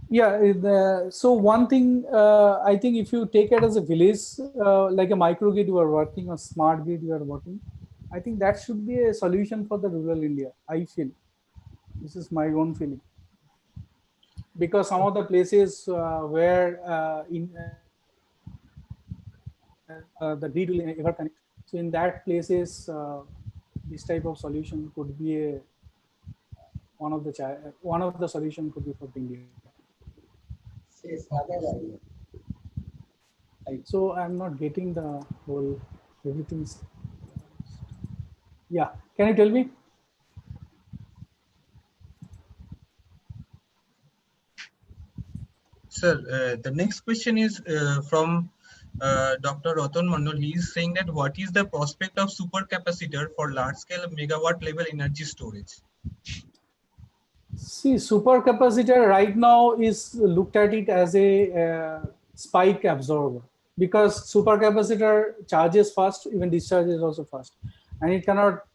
S5: Yeah, so one thing I think if you take it as a village, like a microgrid you are working or smart grid you are working, I think that should be a solution for the rural India. I feel this is my own feeling, because some of the places where the grid will ever connect. So in that places, this type of solution could be a one of the solution could be for India.
S1: Okay, sir.
S5: Right. So I'm not getting the whole everything's. Yeah. Can you tell me?
S1: Sir, the next question is from Dr. Ratan Mandal. He is saying that what is the prospect of supercapacitor for large-scale megawatt level energy storage?
S5: See, supercapacitor right now is looked at it as a spike absorber, because supercapacitor charges fast, even discharges also fast, and it cannot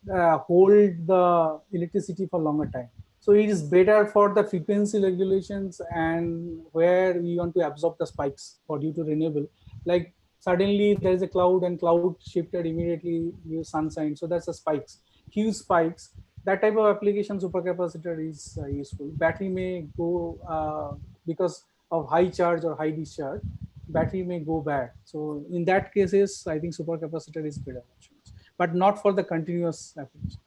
S5: hold the electricity for longer time. So it is better for the frequency regulations and where we want to absorb the spikes for due to renewable. Like suddenly there is a cloud and cloud shifted immediately new sunshine. So that's the spikes, huge spikes. That type of application supercapacitor is useful. Battery may go because of high charge or high discharge, battery may go bad. So in that cases, I think supercapacitor is better options, but not for the continuous applications.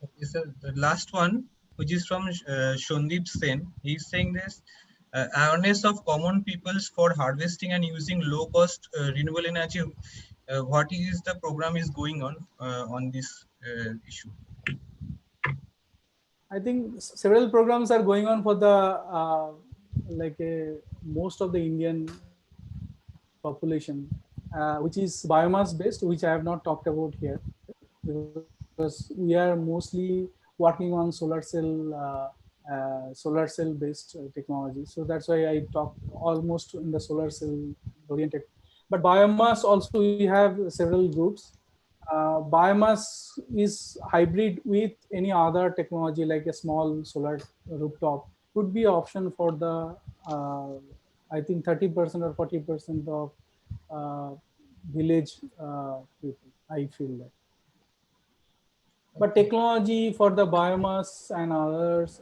S1: Okay, sir. The last one, which is from Shondeep Sen, he's saying this awareness of common peoples for harvesting and using low-cost renewable energy what is the program is going on this issue?
S5: I think several programs are going on for the like most of the Indian population, which is biomass based, which I have not talked about here, because we are mostly working on solar cell based technology. So that's why I talk almost in the solar cell oriented. But biomass also we have several groups. Biomass is hybrid with any other technology like a small solar rooftop could be option for the I think 30% or 40% of uh, village people. I feel that. But
S1: Okay.
S5: technology for the biomass and others,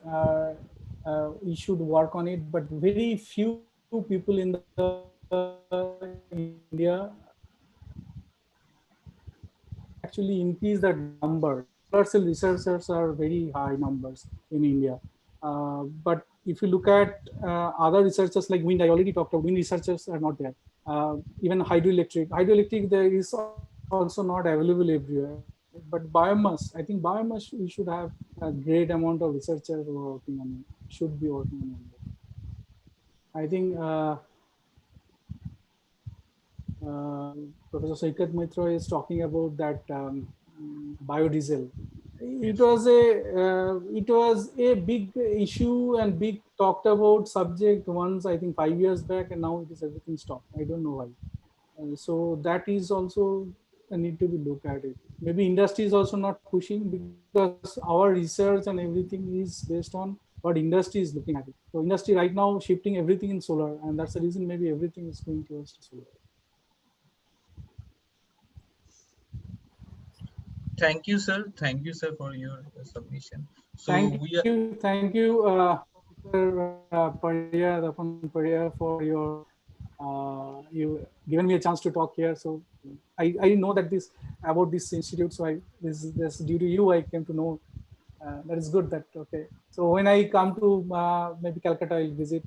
S5: we should work on it. But very few people in the India actually increase that number. Solar cell researchers are very high numbers in India. But if you look at other researchers like wind, I already talked about wind researchers are not there. Even hydroelectric there is also not available everywhere. But biomass, I think biomass we should have a great amount of researchers who are working on it. Should be working on it. I think Professor Saikat Mitra is talking about that biodiesel.
S1: Yes.
S5: It was a big issue and big talked about subject once I think 5 years back, and now it is everything stopped. I don't know why. So that is also a need to be looked at it. Maybe industry is also not pushing because our research and everything is based on what industry is looking at it. So industry right now shifting everything in solar, and that's the reason maybe everything is going towards solar.
S1: Thank you, sir. Thank you, sir, for your submission. So
S5: Thank
S1: we are.
S5: you, Professor Paria, Rapan Paria, for your you given me a chance to talk here. So I didn't know that this about this institute. So this due to you I came to know. That is good. That okay. So when I come to maybe Calcutta, I'll visit.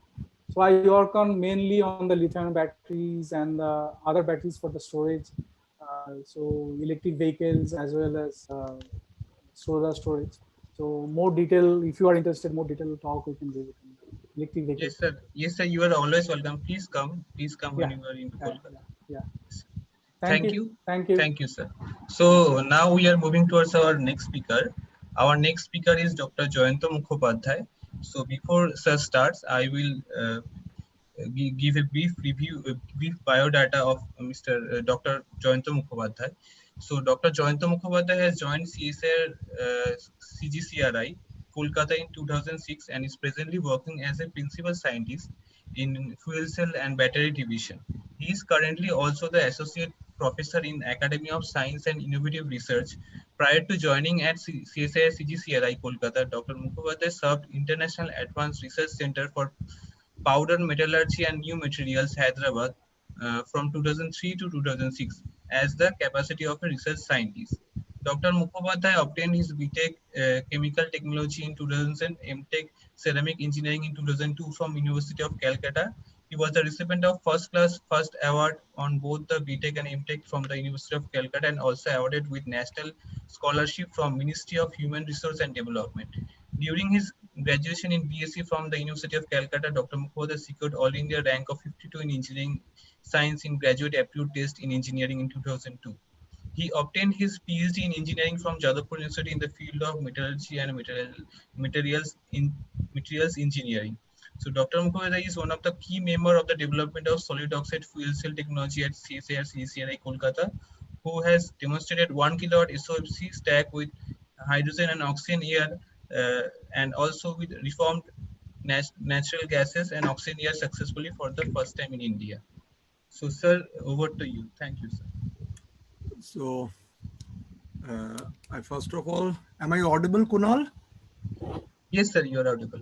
S5: So I work on mainly on the lithium batteries and other batteries for the storage. So electric vehicles as well as solar storage. So more detail, if you are interested, more detail talk we can do it. Electric vehicle.
S1: Yes, sir. Yes, sir. You are always welcome. Please come. Please come when
S5: Yeah,
S1: you are in
S5: yeah,
S1: Kolkata.
S5: yeah. Thank
S1: Thank
S5: you,
S1: you.
S5: thank you.
S1: Thank you, sir. So now we are moving towards our next speaker. Our next speaker is Dr. Jayanta Mukhopadhyay. So before sir starts, I will give a brief review, a brief biodata of Mr. Dr. Jayanta Mukhopadhyay. So Dr. Jayanta Mukhopadhyay has joined CSR CGCRI Kolkata in 2006 and is presently working as a principal scientist in fuel cell and battery division. He is currently also the associate professor in Academy of Science and Innovative Research. Prior to joining at CSIR CGCRI Kolkata, Dr. Mukhopadhyay served International Advanced Research Center for Powder Metallurgy and New Materials, Hyderabad, from 2003 to 2006 as the capacity of a research scientist. Dr. Mukhopadhyay obtained his BTech Chemical Technology in 2000 and MTech Ceramic Engineering in 2002 from University of Calcutta. He was the recipient of first class first award on both the BTech and MTech from the University of Calcutta and also awarded with national scholarship from Ministry of Human Resource and Development. During his graduation in BSc from the University of Calcutta, Dr. Mukhopadhyay secured All India rank of 52 in engineering science in graduate aptitude test in engineering in 2002. He obtained his PhD in engineering from Jadavpur University in the field of metallurgy and materials engineering. So Dr. Mukhopadhyay is one of the key members of the development of solid oxide fuel cell technology at CSIR CCRI Kolkata, who has demonstrated 1 kilowatt SOFC stack with hydrogen and oxygen air, and also with reformed natural gases and oxygen air successfully for the first time in India. So, sir, over to you. Thank you, sir.
S6: So, I first of all, am I audible, Kunal?
S1: Yes, sir, you are audible.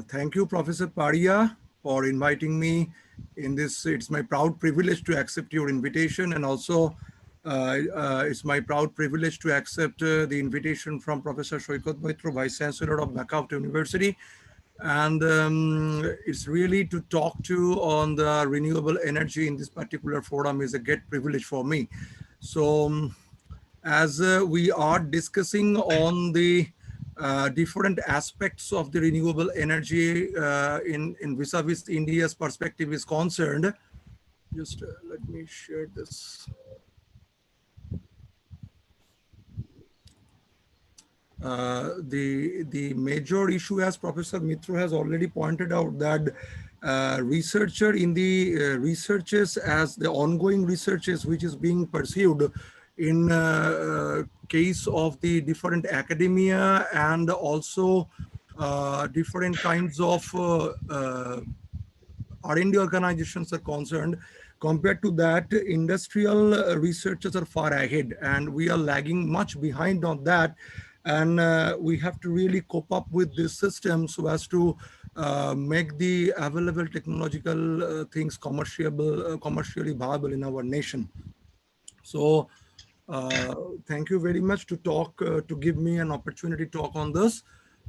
S6: Thank you, Professor Paria, for inviting me in this. It's my proud privilege to accept your invitation, and also it's my proud privilege to accept the invitation from Professor Saikat Mitra, Vice Chancellor of Makaut University, And it's really to talk to on the renewable energy in this particular forum is a great privilege for me. So as we are discussing on the different aspects of the renewable energy in vis-a-vis India's perspective is concerned, just let me share this. The major issue, as Professor Mitra has already pointed out, that researcher in the researches as the ongoing researches which is being pursued in case of the different academia and also different kinds of R&D organizations are concerned. Compared to that, industrial researchers are far ahead, and we are lagging much behind on that. And we have to really cope up with this system so as to make the available technological things commercially viable in our nation. So thank you very much to give me an opportunity to talk on this.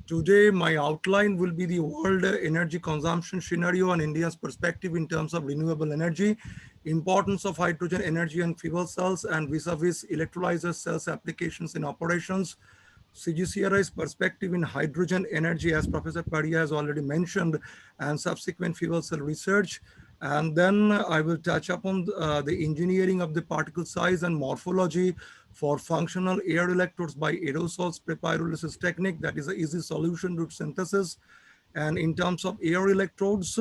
S6: Today, my outline will be the world energy consumption scenario and India's perspective in terms of renewable energy, importance of hydrogen energy and fuel cells, and vis-a-vis electrolyzer cells applications in operations, CGCRI's perspective in hydrogen energy, as Professor Padia has already mentioned, and subsequent fuel cell research. And then I will touch upon the engineering of the particle size and morphology for functional air electrodes by aerosols pyrolysis technique. That is an easy solution to synthesis. And in terms of air electrodes,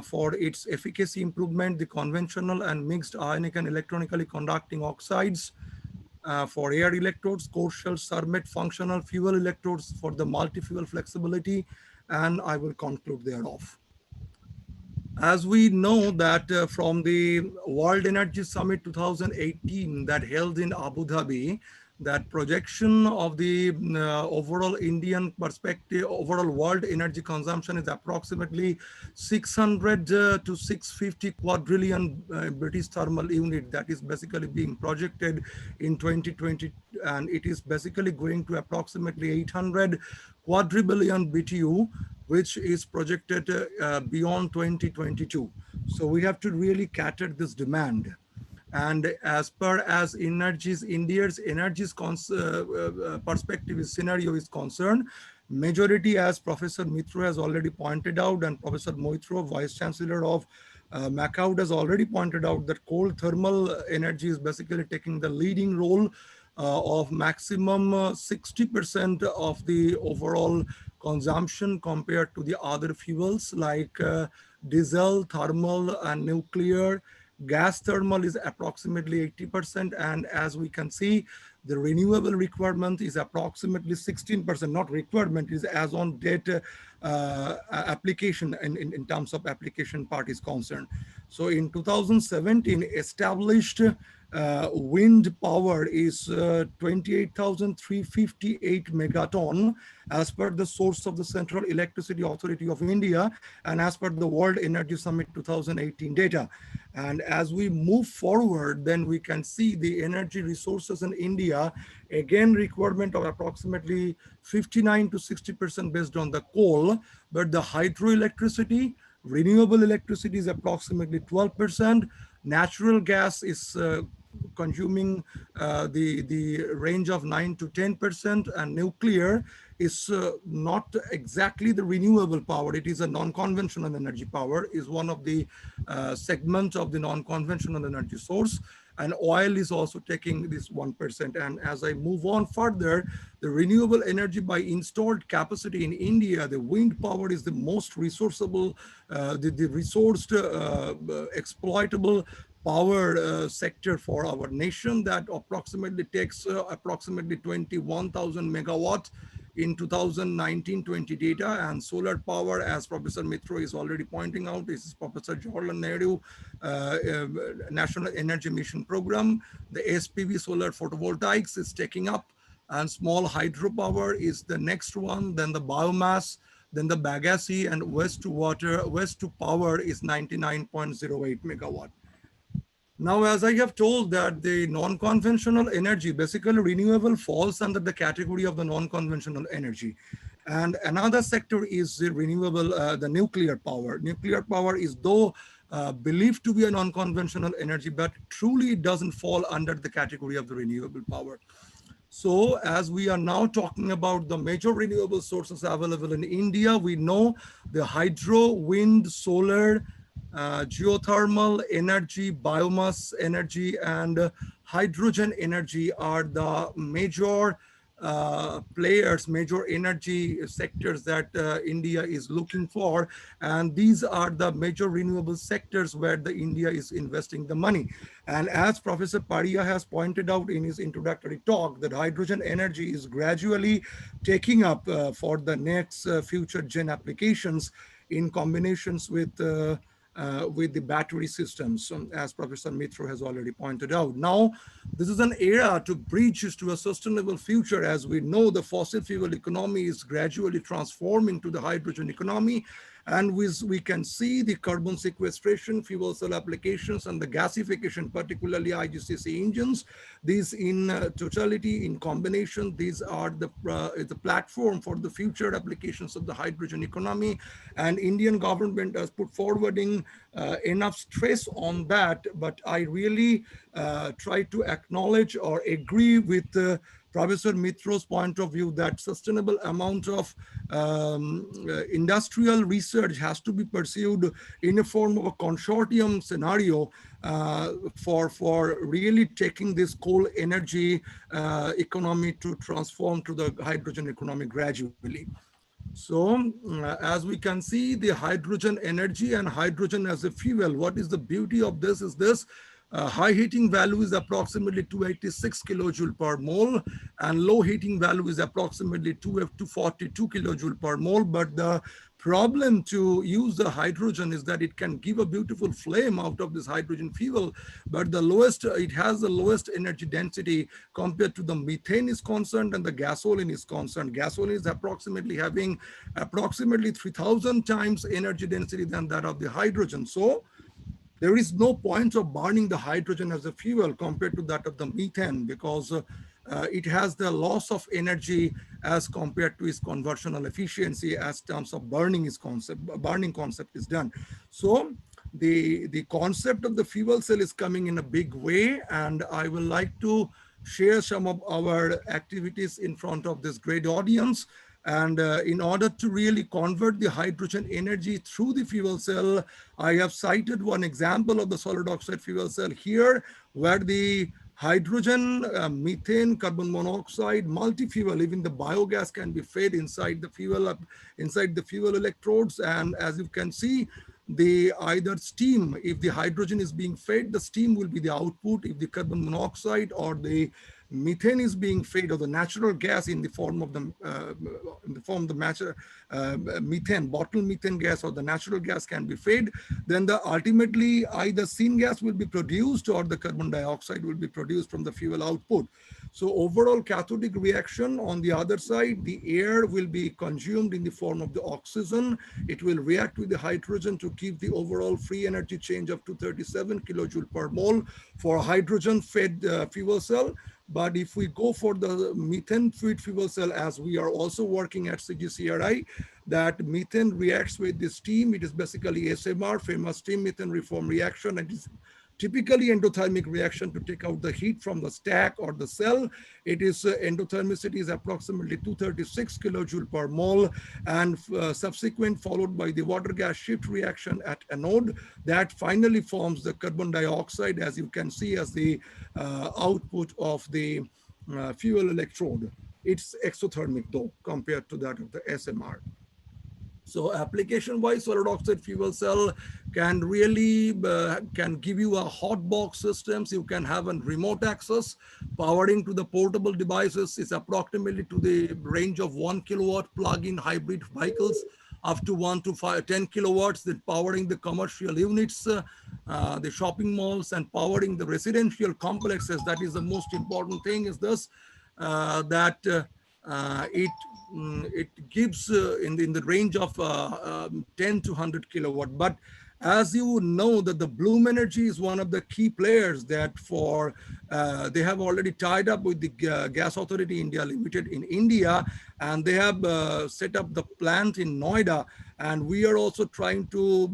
S6: for its efficacy improvement, the conventional and mixed ionic and electronically conducting oxides, for air electrodes, core shell surmet functional fuel electrodes for the multi-fuel flexibility, and I will conclude thereof. As we know that from the World Energy Summit 2018 that held in Abu Dhabi, that projection of the overall Indian perspective, overall world energy consumption is approximately 600 to 650 quadrillion British thermal unit. That is basically being projected in 2020, and it is basically going to approximately 800 quadrillion BTU, which is projected beyond 2022. So we have to really cater this demand. And as per as India's energy's perspective scenario is concerned, majority, as Professor Mitra has already pointed out, and Professor Moitro, Vice Chancellor of Makaut, has already pointed out that coal thermal energy is basically taking the leading role of maximum 60% of the overall consumption compared to the other fuels like diesel, thermal, and nuclear. Gas thermal is approximately 80%, and as we can see, the renewable requirement is approximately 16%, not requirement, is as on date application in terms of application part is concerned. So in 2017, established wind power is 28,358 megaton as per the source of the Central Electricity Authority of India and as per the World Energy Summit 2018 data. And as we move forward, then we can see the energy resources in India, again, requirement of approximately 59 to 60% based on the coal, but the hydroelectricity, renewable electricity is approximately 12%. Natural gas is consuming the range of 9 to 10%, and nuclear is not exactly the renewable power. It is a non-conventional energy power, is one of the segments of the non-conventional energy source. And oil is also taking this 1%. And as I move on further, the renewable energy by installed capacity in India, the wind power is the most resourceable, the resourced, exploitable power sector for our nation, that approximately takes approximately 21,000 megawatt in 2019-20 data. And solar power, as Professor Mitra is already pointing out, this is Professor Jawaharlal Nehru National Energy Mission Program. The SPV solar photovoltaics is taking up, and small hydropower is the next one, then the biomass, then the bagasse, and waste to power is 99.08 megawatt. Now, as I have told that the non-conventional energy, basically renewable, falls under the category of the non-conventional energy. And another sector is the renewable, the nuclear power. Nuclear power is though believed to be an unconventional energy, but truly it doesn't fall under the category of the renewable power. So as we are now talking about the major renewable sources available in India, we know the hydro, wind, solar, geothermal energy, biomass energy, and hydrogen energy are the major players, major energy sectors that India is looking for. And these are the major renewable sectors where the India is investing the money. And as Professor Paria has pointed out in his introductory talk, that hydrogen energy is gradually taking up for the next future gen applications in combinations with the battery systems, as Professor Mitro has already pointed out. Now, this is an era to bridge to a sustainable future. As we know, the fossil fuel economy is gradually transforming to the hydrogen economy. And we can see the carbon sequestration, fuel cell applications, and the gasification, particularly IGCC engines. These in totality, in combination, these are the platform for the future applications of the hydrogen economy. And Indian government has put forwarding enough stress on that. But I really try to acknowledge or agree with Professor Mitro's point of view that sustainable amount of industrial research has to be pursued in a form of a consortium scenario for really taking this coal energy economy to transform to the hydrogen economy gradually. So as we can see, the hydrogen energy and hydrogen as a fuel, what is the beauty of this is this. High heating value is approximately 286 kilojoule per mole, and low heating value is approximately 242 kilojoule per mole. But the problem to use the hydrogen is that it can give a beautiful flame out of this hydrogen fuel, but it has the lowest energy density compared to the methane is concerned and the gasoline is concerned. Gasoline is approximately having approximately 3,000 times energy density than that of the hydrogen. So there is no point of burning the hydrogen as a fuel compared to that of the methane, because it has the loss of energy as compared to its conversional efficiency as terms of burning concept is done. So the concept of the fuel cell is coming in a big way, and I would like to share some of our activities in front of this great audience. And in order to really convert the hydrogen energy through the fuel cell, I have cited one example of the solid oxide fuel cell here, where the hydrogen, methane, carbon monoxide, multi-fuel, even the biogas can be fed inside the fuel electrodes. And as you can see, the either steam, if the hydrogen is being fed, the steam will be the output. If the carbon monoxide or the methane is being fed, or the natural gas in the form of the methane, bottled methane gas or the natural gas can be fed, then ultimately either syngas will be produced or the carbon dioxide will be produced from the fuel output. So overall cathodic reaction, on the other side, the air will be consumed in the form of the oxygen. It will react with the hydrogen to give the overall free energy change of 237 kilojoule per mole for hydrogen fed fuel cell. But if we go for the methane fed fuel cell, as we are also working at CGCRI, that methane reacts with the steam. It is basically SMR, famous steam methane reform reaction. And it is typically endothermic reaction to take out the heat from the stack or the cell. It is endothermicity is approximately 236 kilojoule per mole, and subsequent followed by the water gas shift reaction at anode that finally forms the carbon dioxide, as you can see as the output of the fuel electrode. It's exothermic though compared to that of the SMR. So application-wise, solid oxide fuel cell can really can give you a hot box systems. You can have a remote access powering to the portable devices. It's approximately to the range of 1 kilowatt plug-in hybrid vehicles, up to 10 kilowatts, that powering the commercial units, the shopping malls, and powering the residential complexes. That is the most important thing, is this, that it gives in the range of 10 to 100 kilowatt. But As you know, that the Bloom Energy is one of the key players that they have already tied up with the Gas Authority India Limited in India, and they have set up the plant in Noida. And we are also trying to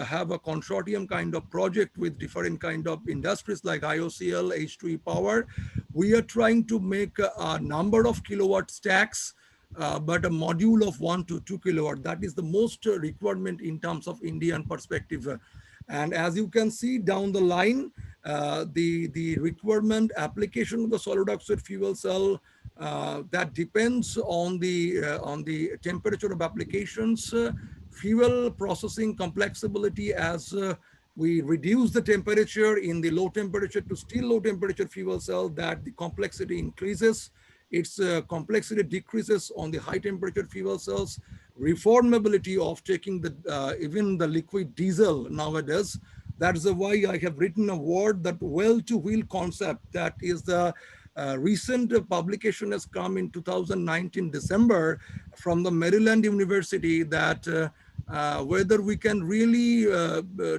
S6: have a consortium kind of project with different kind of industries like IOCL, H2E Power. We are trying to make a number of kilowatt stacks, but a module of 1 to 2 kilowatt. That is the most requirement in terms of Indian perspective. And as you can see down the line, the requirement application of the solid oxide fuel cell, that depends on the temperature of applications, fuel processing complexity. As we reduce the temperature in the low temperature to still low temperature fuel cell, that the complexity increases. Its complexity decreases on the high temperature fuel cells. Reformability of taking the even the liquid diesel nowadays. That's why I have written a word, that well to wheel concept. That is the recent publication has come in 2019 December from the Maryland University, that whether we can really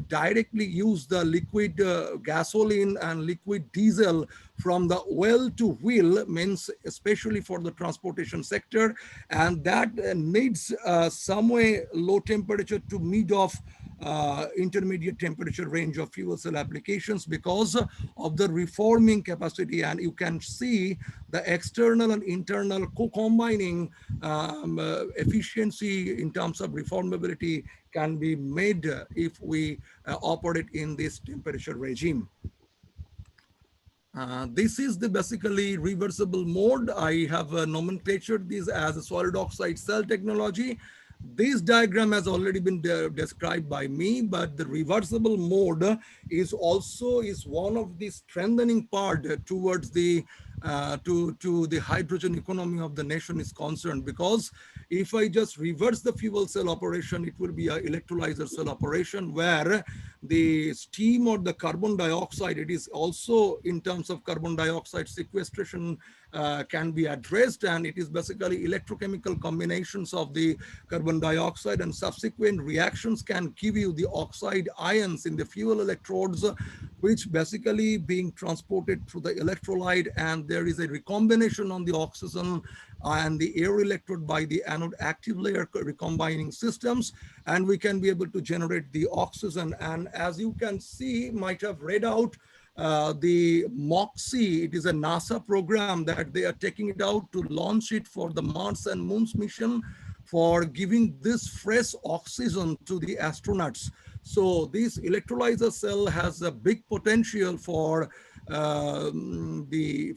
S6: directly use the liquid gasoline and liquid diesel from the well to wheel, means especially for the transportation sector, and that needs some way low temperature to mid of intermediate temperature range of fuel cell applications, because of the reforming capacity. And you can see the external and internal co-combining efficiency in terms of reformability can be made if we operate in this temperature regime. This is the basically reversible mode. I have nomenclatured this as a solid oxide cell technology. This diagram has already been described by me, but the reversible mode is also one of the strengthening part towards the to the hydrogen economy of the nation is concerned. Because if I just reverse the fuel cell operation, it will be an electrolyzer cell operation, where the steam or the carbon dioxide, it is also in terms of carbon dioxide sequestration can be addressed, and it is basically electrochemical combinations of the carbon dioxide, and subsequent reactions can give you the oxide ions in the fuel electrodes, which basically being transported through the electrolyte, and there is a recombination on the oxygen and the air electrode by the anode active layer recombining systems, and we can be able to generate the oxygen. And as you can see, might have read out the MOXIE, it is a NASA program that they are taking it out to launch it for the Mars and Moon's mission, for giving this fresh oxygen to the astronauts. So this electrolyzer cell has a big potential for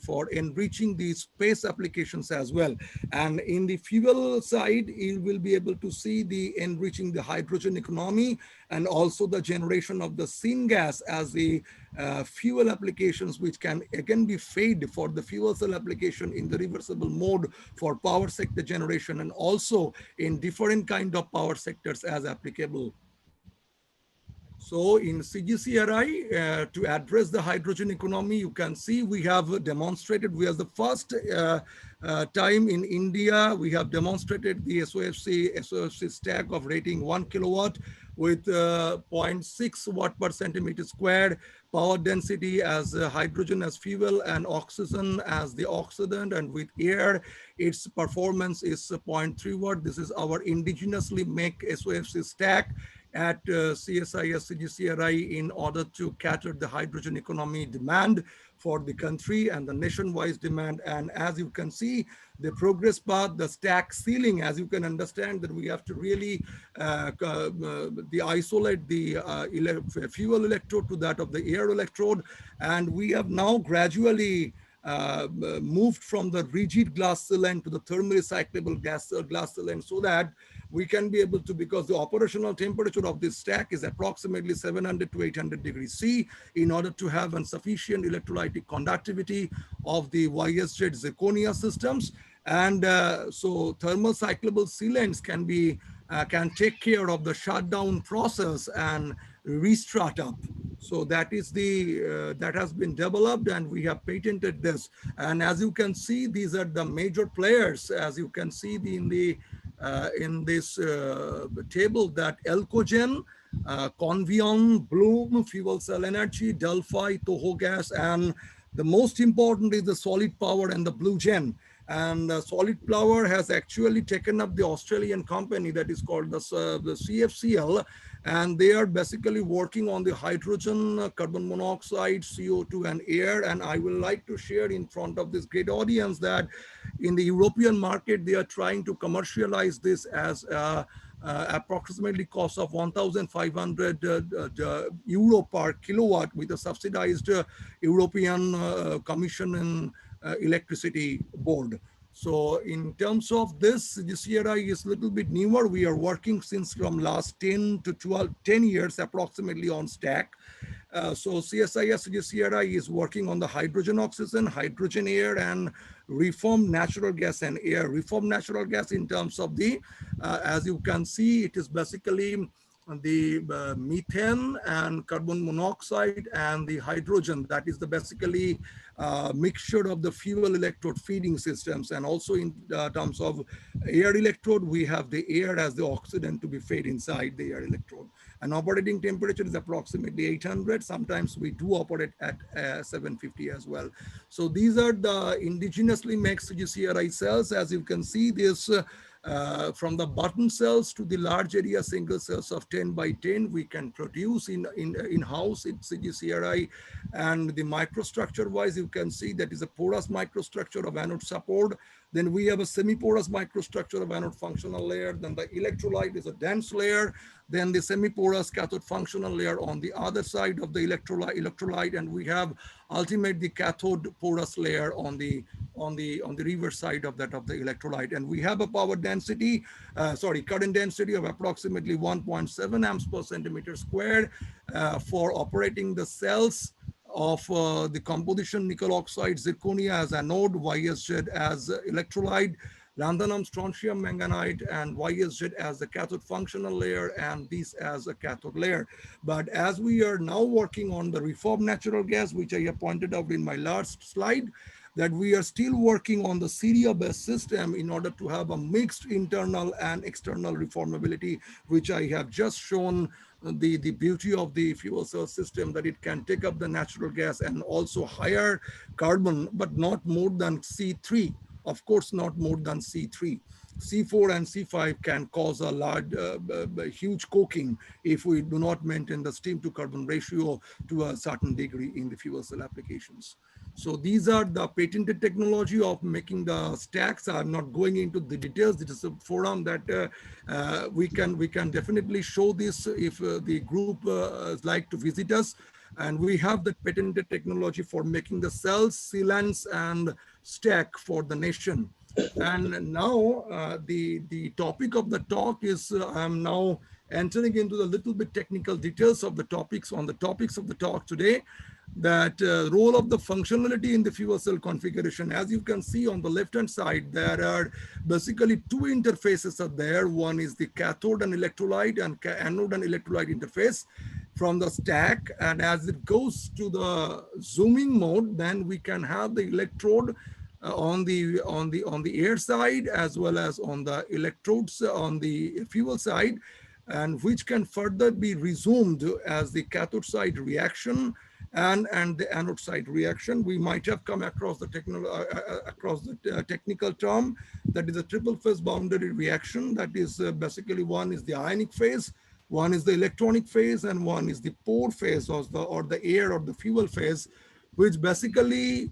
S6: for enriching the space applications as well. And in the fuel side, you will be able to see the enriching the hydrogen economy, and also the generation of the syngas as the fuel applications, which can again be fed for the fuel cell application in the reversible mode for power sector generation, and also in different kind of power sectors as applicable. So in CGCRI, to address the hydrogen economy, you can see we have demonstrated, we are the first time in India, we have demonstrated the SOFC stack of rating 1 kilowatt with 0.6 watt per centimeter squared, power density as hydrogen as fuel and oxygen as the oxidant, and with air, its performance is 0.3 watt. This is our indigenously make SOFC stack at CSIS CGCRI in order to cater the hydrogen economy demand for the country and the nationwide demand. And as you can see, the progress path, the stack ceiling, as you can understand that we have to really isolate the fuel electrode to that of the air electrode. And we have now gradually moved from the rigid glass cylinder to the thermally recyclable glass cylinder, so that we can be able to, because the operational temperature of this stack is approximately 700 to 800 degrees C, in order to have a sufficient electrolytic conductivity of the YSZ zirconia systems. And so thermal cyclable sealants can take care of the shutdown process and restart up. So that is that has been developed, and we have patented this. And as you can see, these are the major players. As you can see in this table, that Elcogen Convion, Bloom, Fuel Cell Energy, Delphi, Toho Gas, and the most important is the Solid Power and the Blue Gen. And Solid Power has actually taken up the Australian company that is called the CFCL, and they are basically working on the hydrogen, carbon monoxide, CO2, and air. And I will like to share in front of this great audience that in the European market, they are trying to commercialize this as approximately cost of 1,500 euro per kilowatt with a subsidized European Commission and Electricity Board. So in terms of this CRI is a little bit newer. We are working since from last 10 to 12, 10 years approximately on stack. So CSIS CRI is working on the hydrogen oxygen, hydrogen air, and reformed natural gas and air. Reformed natural gas in terms of the, as you can see, it is basically the methane and carbon monoxide and the hydrogen. That is the basically mixture of the fuel electrode feeding systems. And also in terms of air electrode, we have the air as the oxidant to be fed inside the air electrode. And operating temperature is approximately 800. Sometimes we do operate at 750 as well. So these are the indigenously made CGCRI cells. As you can see, this from the button cells to the large area single cells of 10 by 10, we can produce in-house in CGCRI. And the microstructure wise, you can see that is a porous microstructure of anode support. Then we have a semi-porous microstructure of anode functional layer. Then the electrolyte is a dense layer. Then the semi-porous cathode functional layer on the other side of the electrolyte, and we have ultimate the cathode porous layer on the reverse side of that of the electrolyte. And we have a power density, current density of approximately 1.7 amps per centimeter squared for operating the cells of the composition nickel oxide, zirconia as anode, YSZ as electrolyte, lanthanum, strontium, manganite, and YSZ as the cathode functional layer, and this as a cathode layer. But as we are now working on the reformed natural gas, which I have pointed out in my last slide, that we are still working on the serial-based system in order to have a mixed internal and external reformability, which I have just shown the beauty of the fuel cell system, that it can take up the natural gas and also higher carbon, but not more than C3. Of course, not more than C3. C4 and C5 can cause a large, huge coking if we do not maintain the steam to carbon ratio to a certain degree in the fuel cell applications. So these are the patented technology of making the stacks. I'm not going into the details. It is a forum that we can definitely show this if the group is like to visit us. And we have the patented technology for making the cells, sealants, and stack for the nation. And now the topic of the talk is I'm now entering into the little bit technical details of the topics of the talk today. That role of the functionality in the fuel cell configuration. As you can see on the left-hand side, there are basically two interfaces are there. One is the cathode and electrolyte and anode and electrolyte interface from the stack. And as it goes to the zooming mode, then we can have the electrode on the air side as well as on the electrodes on the fuel side, and which can further be resumed as the cathode side reaction and the anode side reaction. We might have come across the technical term that is a triple phase boundary reaction. That is basically one is the ionic phase, one is the electronic phase, and one is the pore phase or the air or the fuel phase, which basically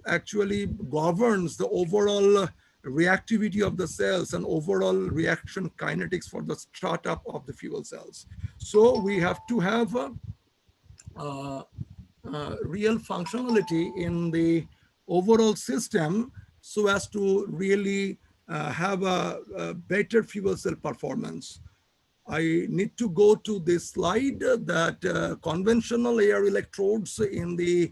S6: actually governs the overall reactivity of the cells and overall reaction kinetics for the startup of the fuel cells. So we have to have real functionality in the overall system so as to really have a better fuel cell performance. I need to go to this slide that conventional air electrodes in the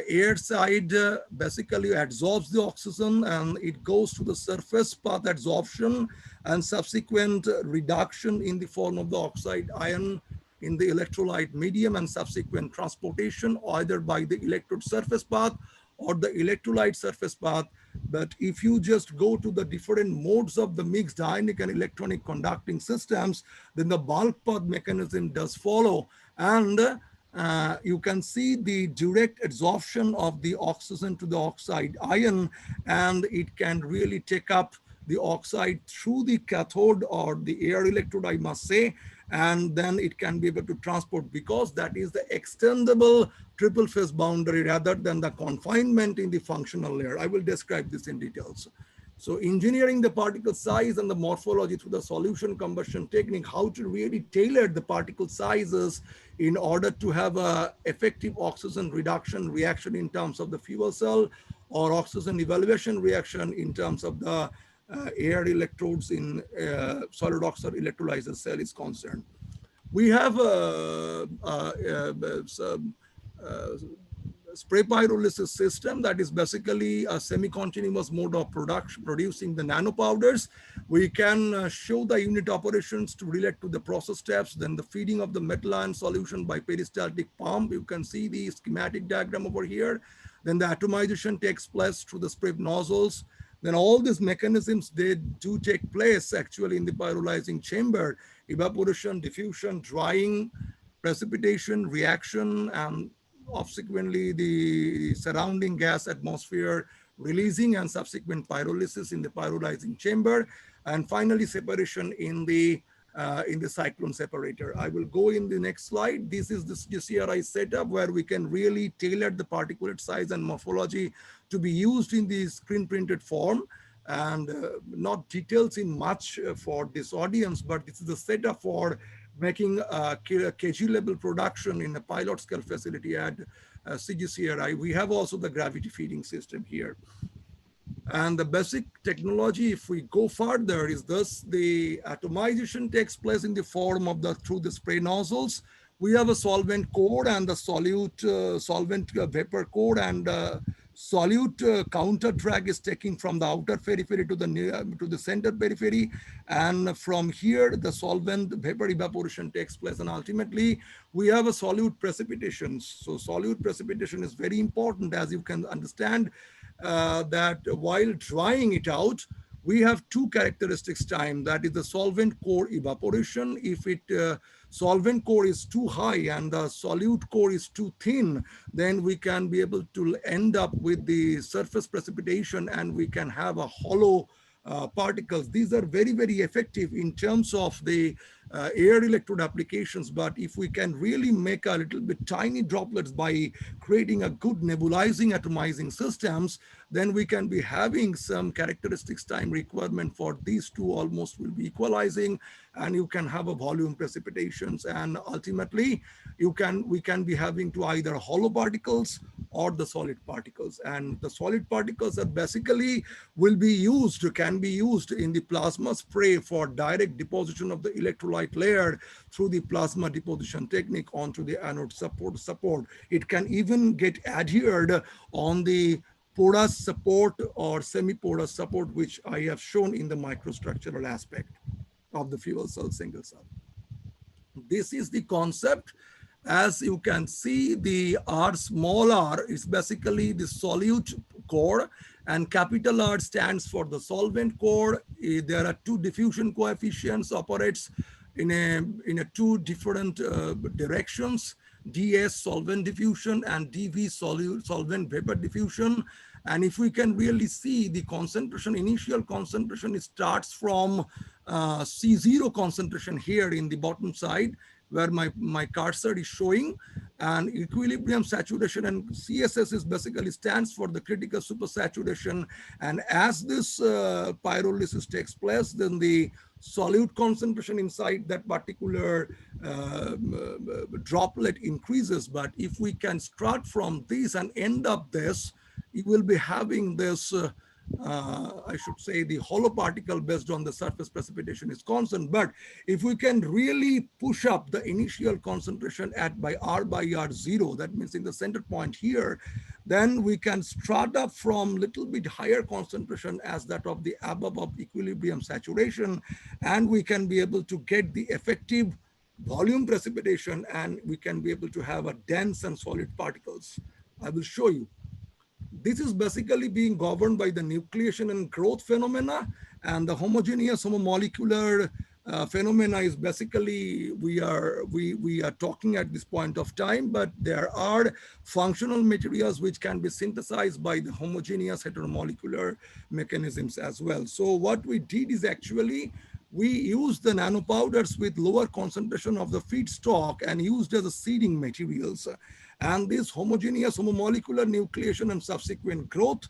S6: air side basically absorbs the oxygen and it goes to the surface path absorption and subsequent reduction in the form of the oxide ion in the electrolyte medium and subsequent transportation either by the electrode surface path or the electrolyte surface path. But if you just go to the different modes of the mixed ionic and electronic conducting systems, then the bulk path mechanism does follow. And you can see the direct adsorption of the oxygen to the oxide ion, and it can really take up the oxide through the cathode or the air electrode, I must say, and then it can be able to transport, because that is the extendable triple phase boundary rather than the confinement in the functional layer. I will describe this in details. So engineering the particle size and the morphology through the solution combustion technique, how to really tailor the particle sizes in order to have a effective oxygen reduction reaction in terms of the fuel cell, or oxygen evaluation reaction in terms of the air electrodes in solid oxide electrolyzer cell is concerned. We have some, uh, spray pyrolysis system that is basically a semi-continuous mode of producing the nanopowders. We can show the unit operations to relate to the process steps, then the feeding of the metal ion solution by peristaltic pump. You can see the schematic diagram over here. Then the atomization takes place through the spray nozzles. Then all these mechanisms, they do take place actually in the pyrolyzing chamber: evaporation, diffusion, drying, precipitation, reaction, and subsequently the surrounding gas atmosphere releasing, and subsequent pyrolysis in the pyrolyzing chamber, and finally separation in the cyclone separator. I will go in the next slide. This is the GCRI setup where we can really tailor the particulate size and morphology to be used in the screen printed form. And not details in much for this audience, but this is the setup for making a kg level production in a pilot scale facility at CGCRI. We have also the gravity feeding system here. And the basic technology, if we go further, is thus the atomization takes place in the form of through the spray nozzles. We have a solvent core and the solute solvent vapor core, and solute counter drag is taking from the outer periphery to the center periphery, and from here the solvent vapor evaporation takes place, and ultimately we have a solute precipitation. So solute precipitation is very important, as you can understand, that while drying it out, we have two characteristics time. That is the solvent core evaporation. If solvent core is too high and the solute core is too thin, then we can be able to end up with the surface precipitation, and we can have a hollow particles. These are very, very effective in terms of the air electrode applications. But if we can really make a little bit tiny droplets by creating a good nebulizing atomizing systems, then we can be having some characteristics time requirement for these two almost will be equalizing, and you can have a volume precipitations, and ultimately we can be having to either hollow particles or the solid particles. And the solid particles are basically can be used in the plasma spray for direct deposition of the electrolyte layer through the plasma deposition technique onto the anode support. It can even get adhered on the porous support or semi-porous support, which I have shown in the microstructural aspect of the fuel cell single cell. This is the concept. As you can see, the R small r is basically the solute core, and capital R stands for the solvent core. There are two diffusion coefficients operates in a two different directions: DS solvent diffusion and DV solvent vapor diffusion. And if we can really see the concentration, initial concentration, it starts from C0 concentration here in the bottom side, where my cursor is showing, and equilibrium saturation, and CSS is basically stands for the critical supersaturation. And as this pyrolysis takes place, then the solute concentration inside that particular droplet increases. But if we can start from this and end up this, you will be having this I should say the hollow particle based on the surface precipitation is constant. But if we can really push up the initial concentration at by R0, that means in the center point here, then we can start up from little bit higher concentration as that of the above of equilibrium saturation, and we can be able to get the effective volume precipitation, and we can be able to have a dense and solid particles. I will show you. this is basically being governed by the nucleation and growth phenomena, and the homogeneous homomolecular phenomena is basically we are talking at this point of time, but there are functional materials which can be synthesized by the homogeneous heteromolecular mechanisms as well. So what we did is actually we used the nanopowders with lower concentration of the feedstock and used as a seeding materials. And this homogeneous homomolecular nucleation and subsequent growth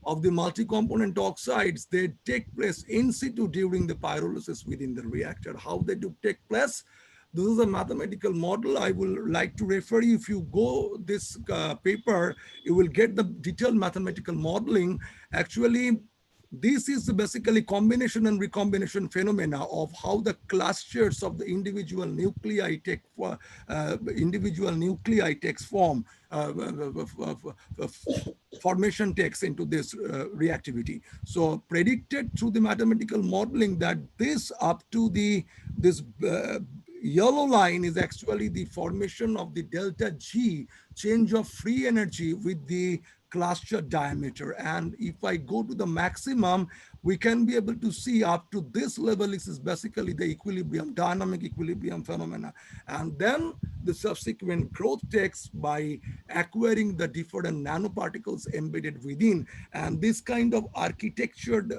S6: of the multi-component oxides, they take place in situ during the pyrolysis within the reactor. How they do take place? This is a mathematical model. I will like to refer you, if you go this paper, you will get the detailed mathematical modeling. Actually, this is basically combination and recombination phenomena of how the clusters of the individual nuclei take takes form, formation takes into this reactivity. So predicted through the mathematical modeling that this up to this yellow line is actually the formation of the delta G change of free energy with the cluster diameter. And if I go to the maximum, we can be able to see up to this level. This is basically the equilibrium, dynamic equilibrium phenomena. And then the subsequent growth takes by acquiring the different nanoparticles embedded within. And this kind of architectured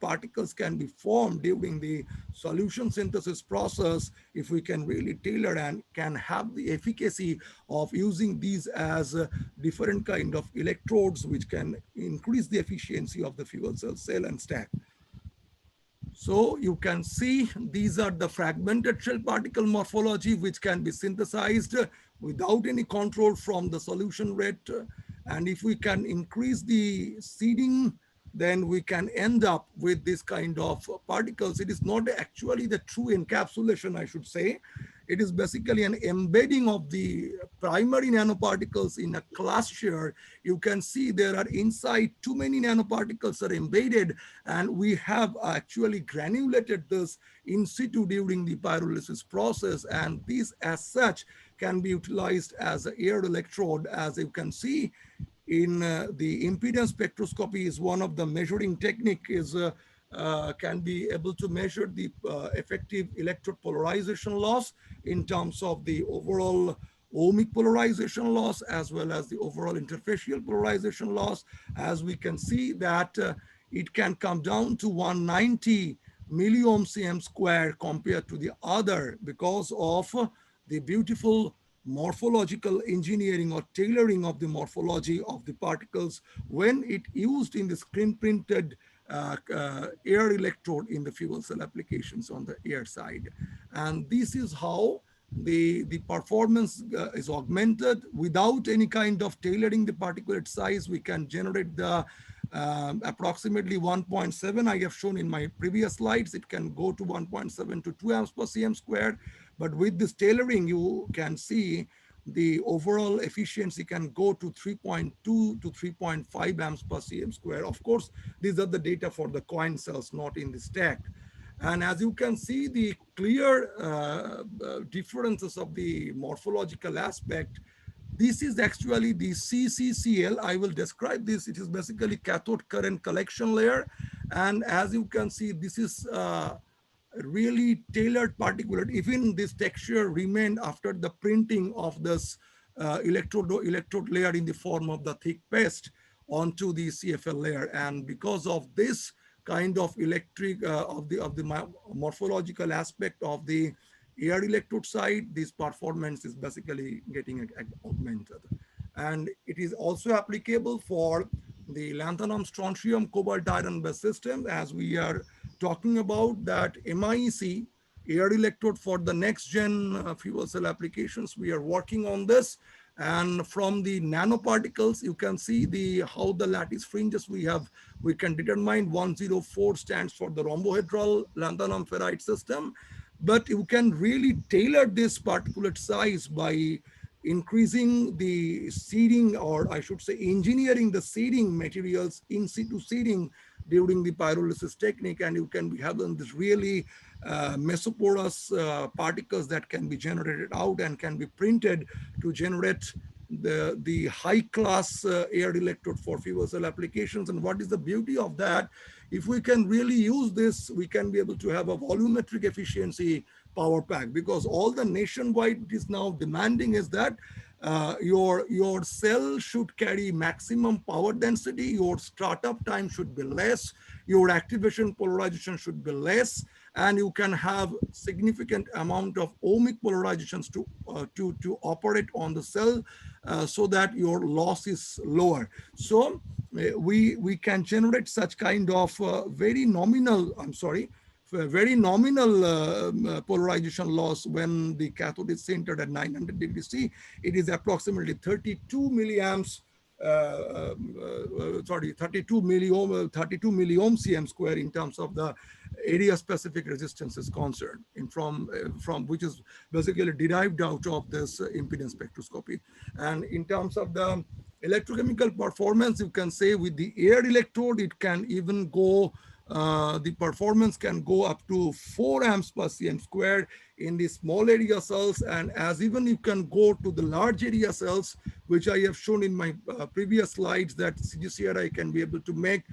S6: particles can be formed during the solution synthesis process if we can really tailor and can have the efficacy of using these as different kind of electrodes which can increase the efficiency of the fuel cell and stack. So you can see these are the fragmented shell particle morphology which can be synthesized without any control from the solution rate. And if we can increase the seeding, then we can end up with this kind of particles. It is not actually the true encapsulation, I should say. It is basically an embedding of the primary nanoparticles in a cluster. You can see there are inside too many nanoparticles are embedded, and we have actually granulated this in situ during the pyrolysis process. And this as such can be utilized as an air electrode. As you can see in the impedance spectroscopy is one of the measuring technique is can be able to measure the effective electrode polarization loss in terms of the overall ohmic polarization loss as well as the overall interfacial polarization loss. As we can see that it can come down to 190 milliohm cm square compared to the other because of the beautiful morphological engineering or tailoring of the morphology of the particles when it used in the screen printed air electrode in the fuel cell applications on the air side. And this is how the performance is augmented without any kind of tailoring the particulate size. We can generate the approximately 1.7 I have shown in my previous slides. It can go to 1.7 to 2 amps per cm squared. But with this tailoring, you can see the overall efficiency can go to 3.2 to 3.5 amps per cm square. Of course, these are the data for the coin cells, not in the stack. And as you can see, the clear differences of the morphological aspect, this is actually the CCCL. I will describe this. It is basically cathode current collection layer. And as you can see, this is really tailored particulate. Even this texture remained after the printing of this electrode layer in the form of the thick paste onto the CFL layer. And because of this kind of electric of the morphological aspect of the air electrode side, this performance is basically getting augmented. And it is also applicable for the lanthanum, strontium, cobalt, iron based system, as we are talking about that MIEC air electrode for the next gen fuel cell applications. We are working on this. And from the nanoparticles, you can see the how the lattice fringes we can determine 104 stands for the rhombohedral lanthanum ferrite system. But you can really tailor this particulate size by increasing the seeding, or I should say engineering the seeding materials, in situ seeding during the pyrolysis technique, and you can be having this really mesoporous particles that can be generated out and can be printed to generate the high class air electrode for fuel cell applications. And what is the beauty of that? If we can really use this, we can be able to have a volumetric efficiency power pack, because all the nationwide is now demanding is that your cell should carry maximum power density, your startup time should be less, your activation polarization should be less, and you can have significant amount of ohmic polarizations to operate on the cell, so that your loss is lower. So we can generate such kind of very nominal, I'm sorry, very nominal polarization loss. When the cathode is centered at 900 degrees C, it is approximately 32 milliamps, sorry, 32 milliohm, 32 milliohm cm square in terms of the area specific resistance is concerned, in from which is basically derived out of this impedance spectroscopy. And in terms of the electrochemical performance, you can say with the air electrode, it can even go, the performance can go up to 4 amps per cm squared in the small area cells. And as even you can go to the large area cells, which I have shown in my previous slides, that CGCRI can be able to make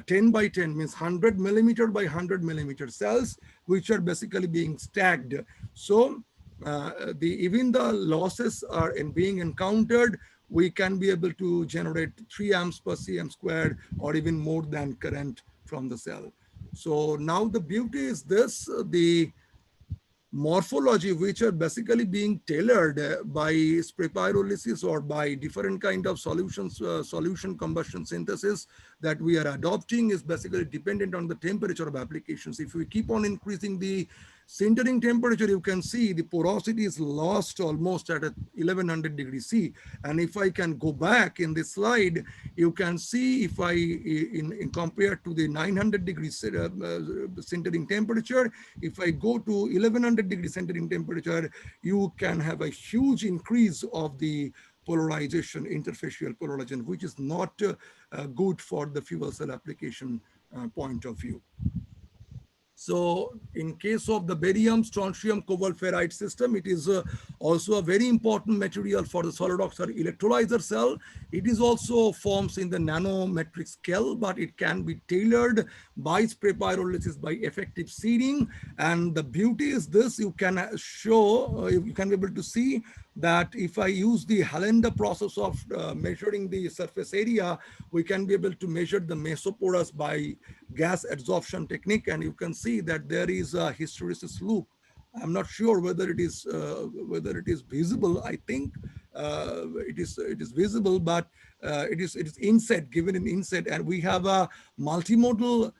S6: 10 by 10, means 100 millimeter by 100 millimeter cells, which are basically being stacked. So even the losses are in being encountered, we can be able to generate 3 amps per cm squared or even more than current from the cell. So now the beauty is this, the morphology which are basically being tailored by spray pyrolysis or by different kind of solutions, solution combustion synthesis that we are adopting, is basically dependent on the temperature of applications. If we keep on increasing the sintering temperature, you can see the porosity is lost almost at 1100 degrees C. And if I can go back in this slide, you can see if I in compared to the 900 degrees sintering temperature, if I go to 1100 degrees sintering temperature, you can have a huge increase of the polarization, interfacial polarization, which is not good for the fuel cell application point of view. So in case of the barium, strontium, cobalt ferrite system, it is also a very important material for the solid oxide electrolyzer cell. It is also forms in the nanometric scale, but it can be tailored by spray pyrolysis, by effective seeding. And the beauty is this, you can show, you can be able to see that if I use the Hallenda process of measuring the surface area, we can be able to measure the mesoporous by gas adsorption technique, and you can see that there is a hysteresis loop. I'm not sure whether it is visible. I think it is visible, but it is inset, given in inset, and we have a multimodal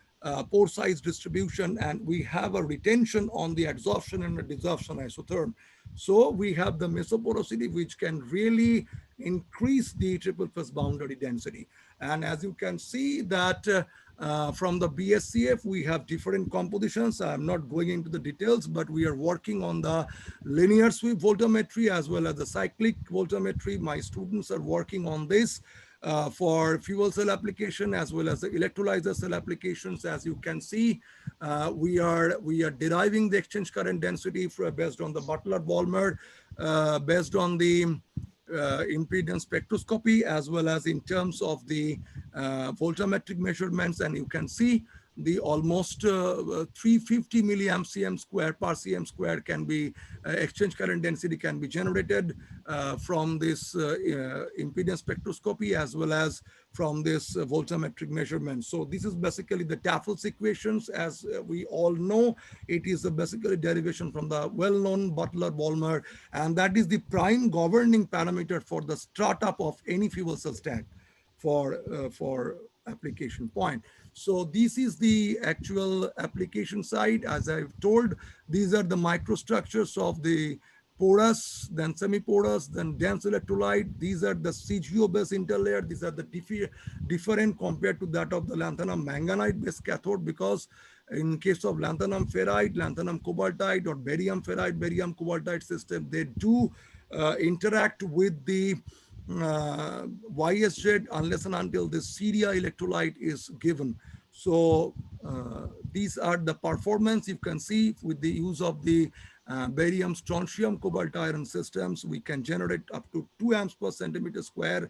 S6: pore size distribution, and we have a retention on the adsorption and the desorption isotherm. So we have the mesoporosity, which can really increase the triple phase boundary density. And as you can see that from the BSCF, we have different compositions. I'm not going into the details, but we are working on the linear sweep voltammetry as well as the cyclic voltammetry. My students are working on this for fuel cell application as well as the electrolyzer cell applications. As you can see, we are deriving the exchange current density based on the Butler-Volmer, based on the impedance spectroscopy, as well as in terms of the voltammetric measurements. And you can see the almost 350 milliamp cm square per cm square can be exchange current density can be generated from this impedance spectroscopy as well as from this voltammetric measurement. So this is basically the Tafels equations. As we all know, it is a basically derivation from the well-known Butler-Volmer, and that is the prime governing parameter for the startup of any fuel cell stack for application point. So this is the actual application side. As I've told, these are the microstructures of the porous, then semi-porous, then dense electrolyte. These are the CGO-based interlayer. These are the different compared to that of the lanthanum manganite-based cathode, because in case of lanthanum ferrite, lanthanum cobaltite, or barium ferrite, barium cobaltite system, they do interact with the YSZ unless and until the Syria electrolyte is given. So these are the performance you can see with the use of the barium, strontium, cobalt iron systems, we can generate up to 2 amps per centimeter square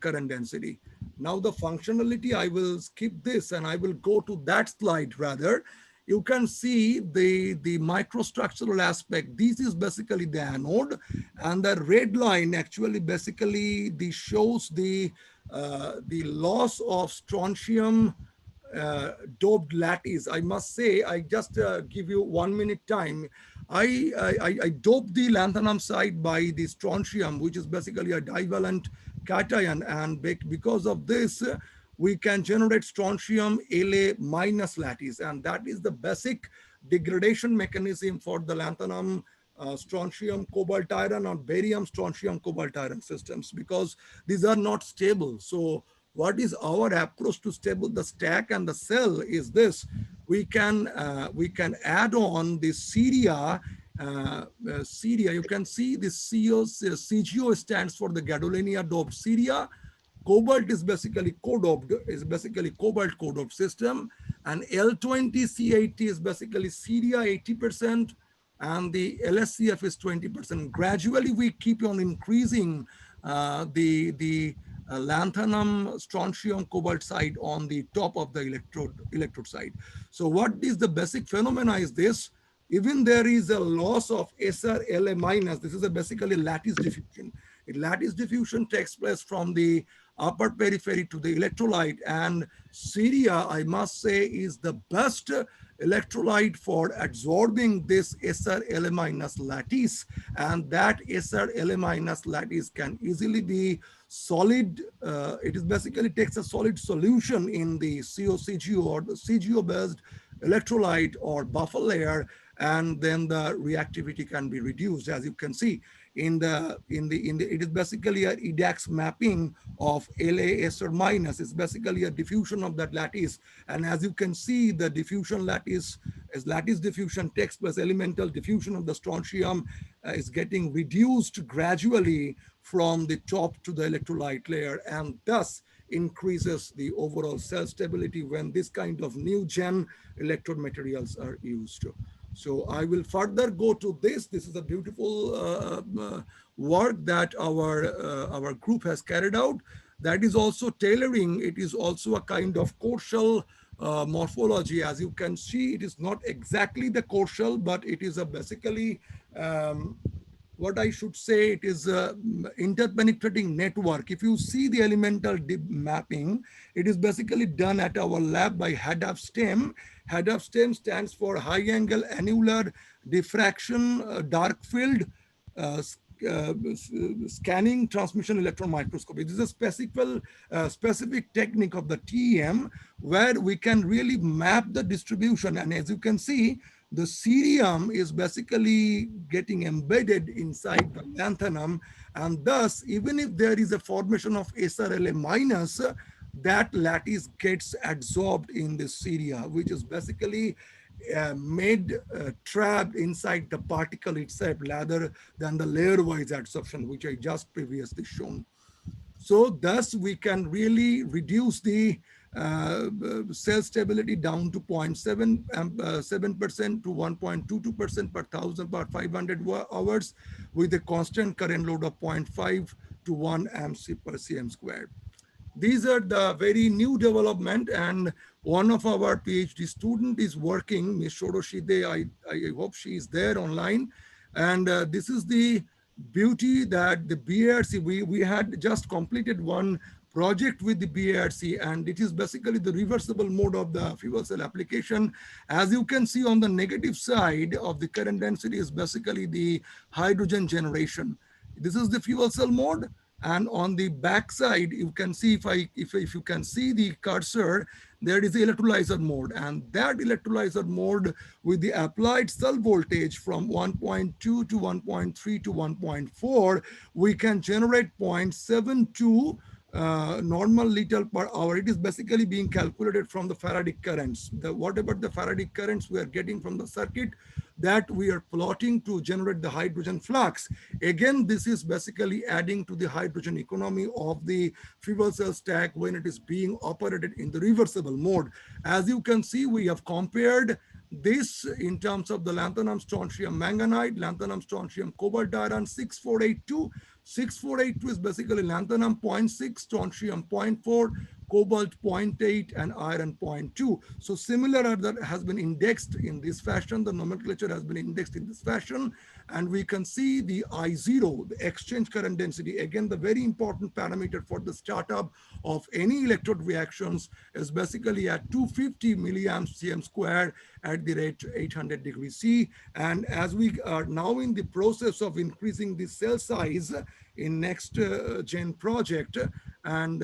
S6: current density. Now the functionality, I will skip this and I will go to that slide rather. You can see the microstructural aspect. This is basically the anode, and the red line actually basically shows the loss of strontium doped lattice. I must say, I just give you 1 minute time. I doped the lanthanum side by the strontium, which is basically a divalent cation, and because of this, we can generate strontium La minus lattice, and that is the basic degradation mechanism for the lanthanum strontium cobalt iron or barium strontium cobalt iron systems, because these are not stable. So what is our approach to stable the stack and the cell is this: we can add on the Syria. Syria, you can see the CGO stands for the gadolinium doped Syria. Cobalt is basically co-doped, is basically cobalt co-doped system, and L20C80 is basically Syria 80%, and the LSCF is 20%. Gradually, we keep on increasing the lanthanum, strontium, cobalt side on the top of the electrode side. So what is the basic phenomena is this? Even there is a loss of SR minus. This is a basically lattice diffusion. Lattice diffusion takes place from the upper periphery to the electrolyte, and Syria, I must say, is the best electrolyte for absorbing this SR minus lattice, and that SR minus lattice can easily be solid. It is basically takes a solid solution in the COCGO or the CGO based electrolyte or buffer layer, and then the reactivity can be reduced. As you can see it is basically a EDAX mapping of LAS or minus. It's basically a diffusion of that lattice, and as you can see, the diffusion lattice, as lattice diffusion takes place, elemental diffusion of the strontium is getting reduced gradually from the top to the electrolyte layer, and thus increases the overall cell stability when this kind of new gen electrode materials are used. So I will further go to this. This is a beautiful work that our group has carried out. That is also tailoring. It is also a kind of core shell morphology. As you can see, it is not exactly the core shell, but it is a basically what I should say, it is interpenetrating network. If you see the elemental mapping, it is basically done at our lab by head of STEM. Head of STEM stands for high angle annular diffraction dark field scanning transmission electron microscopy. This is a specific technique of the TEM where we can really map the distribution. And as you can see, the cerium is basically getting embedded inside the lanthanum, and thus even if there is a formation of SRLA minus, that lattice gets absorbed in the ceria, which is basically made trapped inside the particle itself rather than the layer-wise adsorption, which I just previously shown. So thus we can really reduce the cell stability down to 0.7% to 1.22% per 1,000 per 500 hours with a constant current load of 0.5 to 1 amp per cm squared. These are the very new development, and one of our PhD student is working, Ms. Shoroshide. I hope she is there online. And this is the beauty that the BARC, we had just completed one project with the BARC, and it is basically the reversible mode of the fuel cell application. As you can see on the negative side of the current density is basically the hydrogen generation. This is the fuel cell mode. And on the back side, you can see, if you can see the cursor, there is the electrolyzer mode. And that electrolyzer mode with the applied cell voltage from 1.2 to 1.3 to 1.4, we can generate 0.72 normal liter per hour. It is basically being calculated from the Faraday currents. Whatever the Faraday currents we are getting from the circuit, that we are plotting to generate the hydrogen flux. Again, this is basically adding to the hydrogen economy of the fuel cell stack when it is being operated in the reversible mode. As you can see, we have compared this in terms of the lanthanum strontium manganite, lanthanum strontium cobalt iron 6482. 6482 is basically lanthanum zero point 0.6, strontium zero point 0.4, cobalt zero point 0.8, and iron zero point 0.2. So similar that has been indexed in this fashion. The nomenclature has been indexed in this fashion. And we can see the I0, the exchange current density. Again, the very important parameter for the startup of any electrode reactions is basically at 250 milliamps cm square at the rate 800 degrees C. And as we are now in the process of increasing the cell size in next gen project, and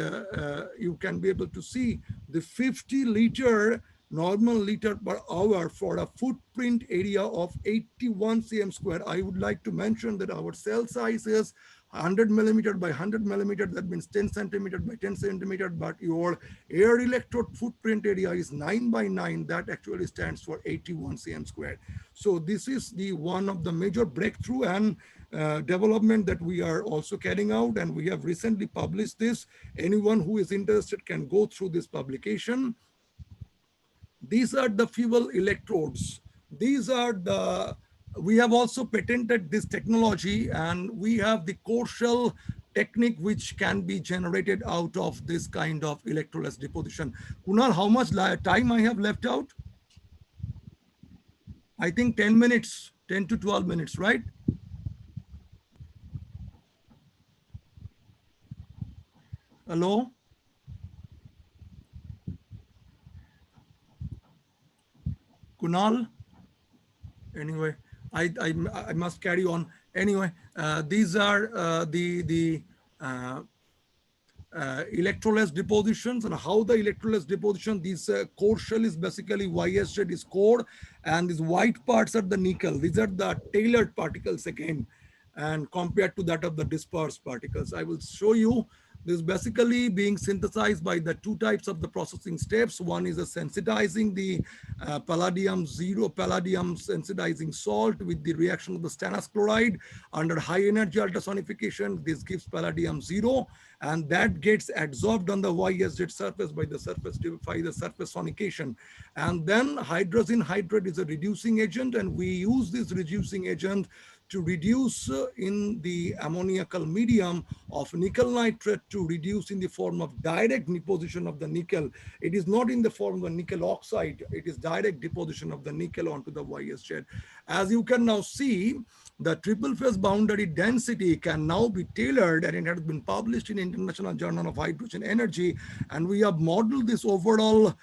S6: you can be able to see the 50 liter normal liter per hour for a footprint area of 81 cm square. I would like to mention that our cell size is 100 millimeter by 100 millimeter. That means 10 centimeter by 10 centimeter, but your air electrode footprint area is 9 by 9. That actually stands for 81 cm squared. So this is the one of the major breakthrough and development that we are also carrying out, and we have recently published this. Anyone who is interested can go through this publication. These are the fuel electrodes. These are the, we have also patented this technology, and we have the core shell technique which can be generated out of this kind of electrolysis deposition. Kunal, how much time I have left out? I think 10 minutes, 10 to 12 minutes, right? Hello? Kunal? Anyway, I must carry on. Anyway, these are uh, electrolysis depositions, and how the electrolysis deposition, this core shell is basically YSZ is core, and these white parts are the nickel. These are the tailored particles again, and compared to that of the dispersed particles. I will show you. This is basically being synthesized by the two types of the processing steps. One is a sensitizing the palladium sensitizing salt with the reaction of the stannous chloride under high energy ultrasonification. This gives palladium 0, and that gets absorbed on the YSZ surface by the surface sonication. And then hydrogen hydrate is a reducing agent, and we use this reducing agent to reduce in the ammoniacal medium of nickel nitrate, to reduce in the form of direct deposition of the nickel. It is not in the form of the nickel oxide, it is direct deposition of the nickel onto the YSZ. As you can now see, the triple phase boundary density can now be tailored, and it has been published in International Journal of Hydrogen Energy. And we have modeled this overall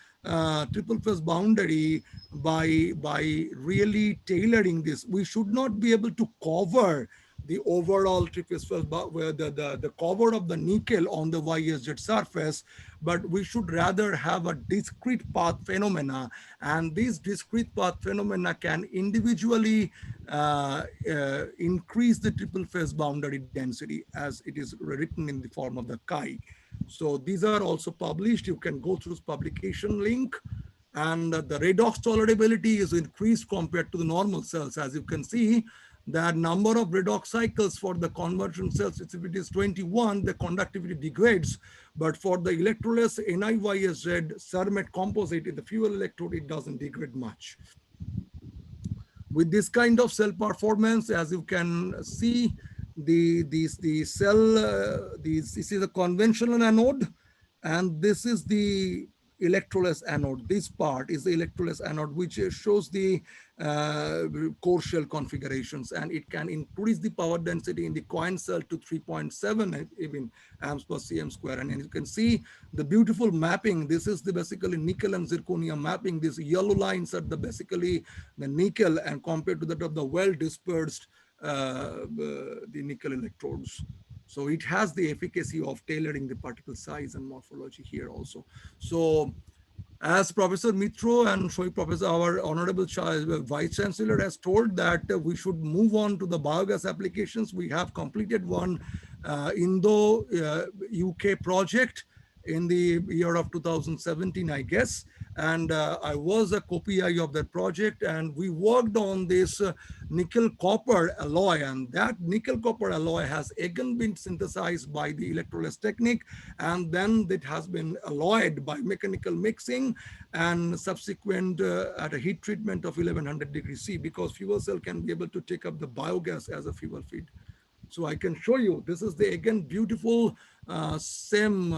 S6: triple phase boundary by really tailoring this. We should not be able to cover the overall triple phase, the cover of the nickel on the YSZ surface, but we should rather have a discrete path phenomena, and these discrete path phenomena can individually increase the triple phase boundary density as it is written in the form of the chi. So these are also published. You can go through this publication link. And the redox tolerability is increased compared to the normal cells. As you can see, the number of redox cycles for the conversion cells, if it is 21, the conductivity degrades. But for the electrolysis NiYSZ cermet composite in the fuel electrode, it doesn't degrade much. With this kind of cell performance, as you can see, this is a conventional anode, and this is the electrolysis anode. This part is the electrolysis anode, which shows the core shell configurations, and it can increase the power density in the coin cell to 3.7 even amps per cm square. And you can see the beautiful mapping. This is the basically nickel and zirconium mapping. These yellow lines are the basically the nickel, and compared to that of the well dispersed the nickel electrodes. So it has the efficacy of tailoring the particle size and morphology here also. So as Professor Mitro and Professor, our Honorable Vice Chancellor has told that we should move on to the biogas applications. We have completed one Indo-UK project in the year of 2017, I guess. And I was a co-PI of that project, and we worked on this nickel copper alloy, and that nickel copper alloy has again been synthesized by the electrolysis technique, and then it has been alloyed by mechanical mixing and subsequent at a heat treatment of 1100 degrees C, because fuel cell can be able to take up the biogas as a fuel feed. So I can show you, this is the, again, beautiful same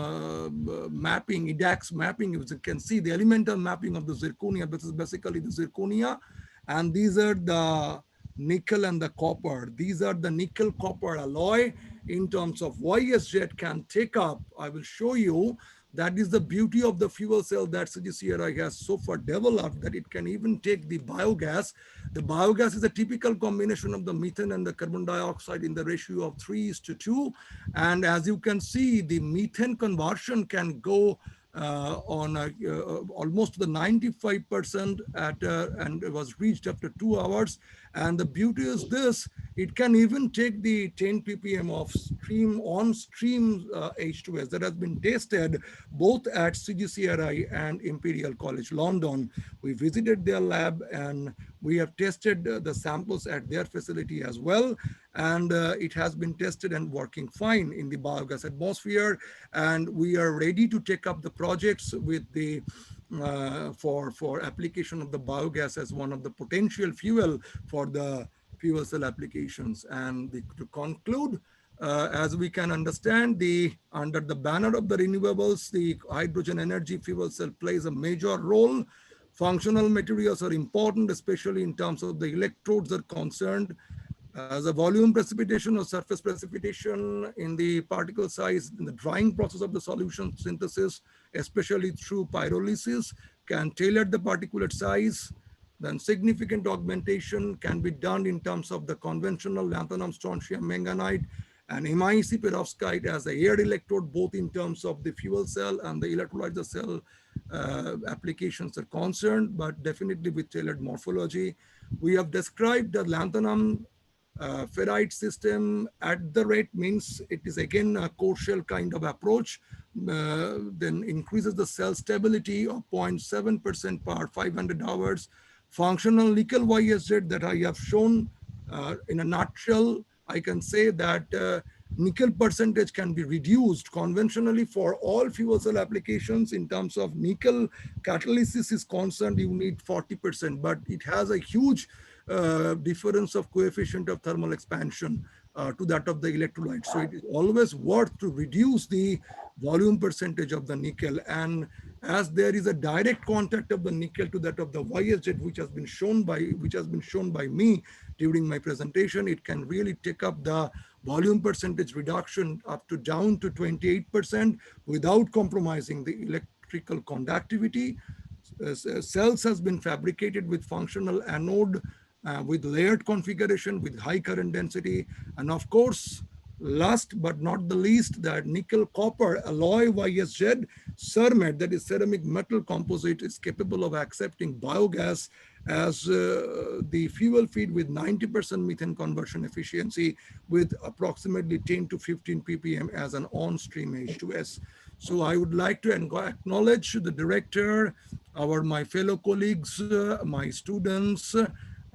S6: mapping, EDAX mapping. As you can see, the elemental mapping of the zirconia. This is basically the zirconia. And these are the nickel and the copper. These are the nickel copper alloy in terms of YSJet can take up. I will show you. That is the beauty of the fuel cell that CGCRI has so far developed, that it can even take the biogas. The biogas is a typical combination of the methane and the carbon dioxide in the ratio of 3:2. And as you can see, the methane conversion can go on almost the 95% and it was reached after 2 hours. And the beauty is this, it can even take the 10 ppm of on-stream H2S that has been tested both at CGCRI and Imperial College London. We visited their lab and we have tested the samples at their facility as well. And it has been tested and working fine in the biogas atmosphere. And we are ready to take up the projects with the for application of the biogas as one of the potential fuel for the fuel cell applications. And to conclude, as we can understand, under the banner of the renewables, the hydrogen energy fuel cell plays a major role. Functional materials are important, especially in terms of the electrodes are concerned. As a volume precipitation or surface precipitation in the particle size in the drying process of the solution synthesis, especially through pyrolysis, can tailor the particulate size. Then significant augmentation can be done in terms of the conventional lanthanum strontium manganite and MIC perovskite as a air electrode, both in terms of the fuel cell and the electrolyzer cell applications are concerned, but definitely with tailored morphology. We have described the lanthanum ferrite system at the rate, means it is again a core shell kind of approach, then increases the cell stability of 0.7% per 500 hours. Functional nickel YSZ that I have shown in a nutshell, I can say that nickel percentage can be reduced conventionally for all fuel cell applications. In terms of nickel catalysis is concerned, you need 40%, but it has a huge difference of coefficient of thermal expansion to that of the electrolyte. So it is always worth to reduce the volume percentage of the nickel. And as there is a direct contact of the nickel to that of the YSZ, which has been shown by me during my presentation, it can really take up the volume percentage reduction up to down to 28% without compromising the electrical conductivity. Cells has been fabricated with functional anode with layered configuration with high current density. And of course, last but not the least, that nickel copper alloy YSZ CERMET, that is ceramic metal composite, is capable of accepting biogas as the fuel feed with 90% methane conversion efficiency with approximately 10 to 15 ppm as an on-stream H2S. So I would like to acknowledge the director, my fellow colleagues, my students,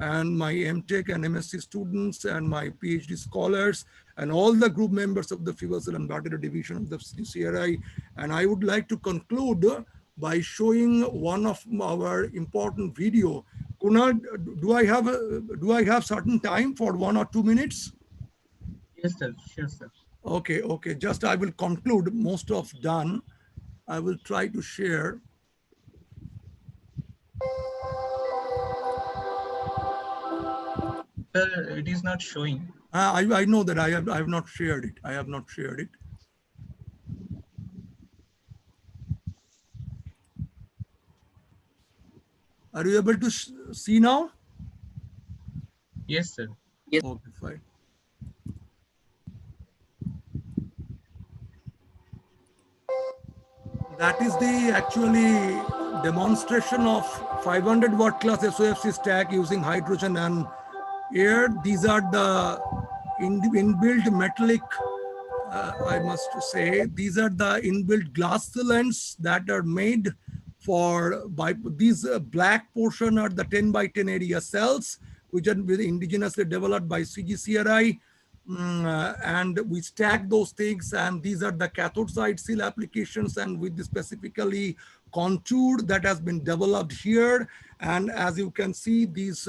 S6: and my MTech and MSc students and my PhD scholars and all the group members of the Fuel Cell and Battery Division of the CCRI. And I would like to conclude by showing one of our important video. Kunal, do I have certain time for 1 or 2 minutes?
S1: Yes, sir. Sure, sir.
S6: Okay. Just I will conclude, most of done. I will try to share.
S1: Sir, it is not showing.
S6: I know that I have not shared it. I have not shared it. Are you able to see now?
S1: Yes, sir.
S4: Yes.
S6: Okay, fine. That is the actually demonstration of 500 watt class SOFC stack using hydrogen and air. These are the inbuilt metallic I must say, these are the inbuilt glass cylinders that are made for by these black portion are the 10 by 10 area cells, which are indigenously developed by CGCRI. And we stack those things, and these are the cathode side seal applications, and with the specifically contour that has been developed here. And as you can see, these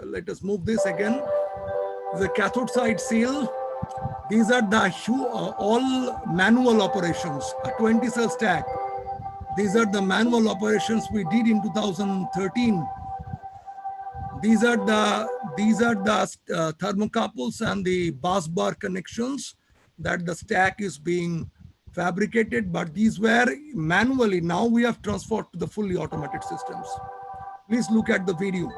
S6: let us move this again, the cathode side seal. These are the all manual operations, a 20 cell stack. These are the manual operations we did in 2013. These are the thermocouples and the bus bar connections that the stack is being fabricated, but these were manually. Now we have transferred to the fully automated systems. Please look at the video.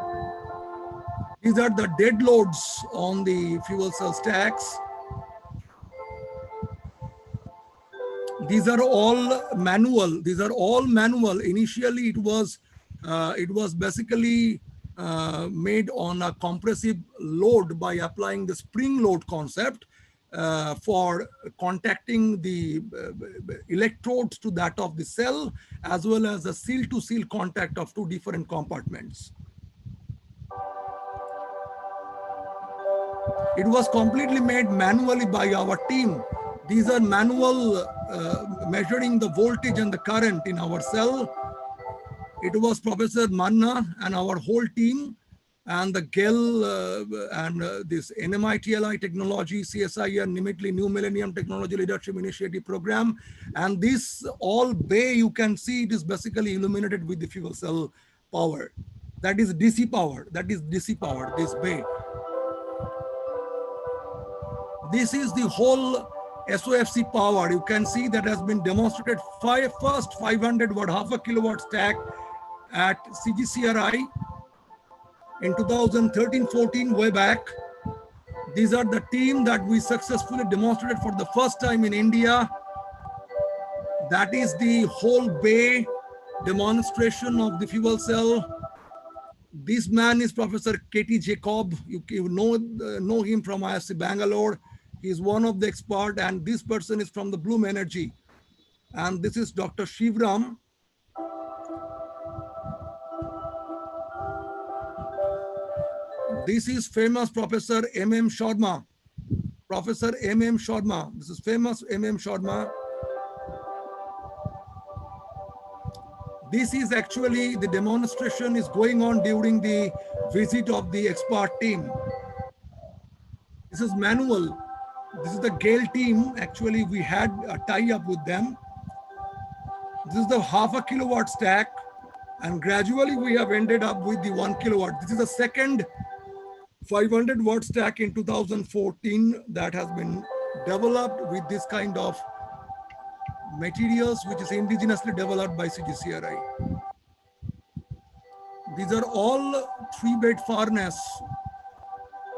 S6: These are the dead loads on the fuel cell stacks. These are all manual. These are all manual. Initially, it was basically made on a compressive load by applying the spring load concept for contacting the electrodes to that of the cell, as well as a seal to seal contact of two different compartments. It was completely made manually by our team. These are manual measuring the voltage and the current in our cell. It was Professor Manna and our whole team, and the GEL and this NMITLI technology, CSIR, NIMITLI, New Millennium Technology Leadership Initiative Program. And this all bay, you can see it is basically illuminated with the fuel cell power. That is DC power. That is DC power, this bay. This is the whole SOFC power. You can see that has been demonstrated first 500 watt, half a kilowatt stack at CGCRI in 2013-14, way back. These are the team that we successfully demonstrated for the first time in India. That is the whole bay demonstration of the fuel cell. This man is Professor K.T. Jacob. You know him from IFC Bangalore. He is one of the experts, and this person is from the Bloom Energy. And this is Dr. Shivram. This is famous Professor M.M. Sharma. Professor M.M. Sharma. This is famous M.M. Sharma. This is actually the demonstration is going on during the visit of the expert team. This is manual. This is the GALE team. Actually, we had a tie-up with them. This is the half a kilowatt stack, and gradually we have ended up with the 1 kilowatt. This is the second 500 watt stack in 2014 that has been developed with this kind of materials, which is indigenously developed by CGCRI. These are all 3-bed furnace,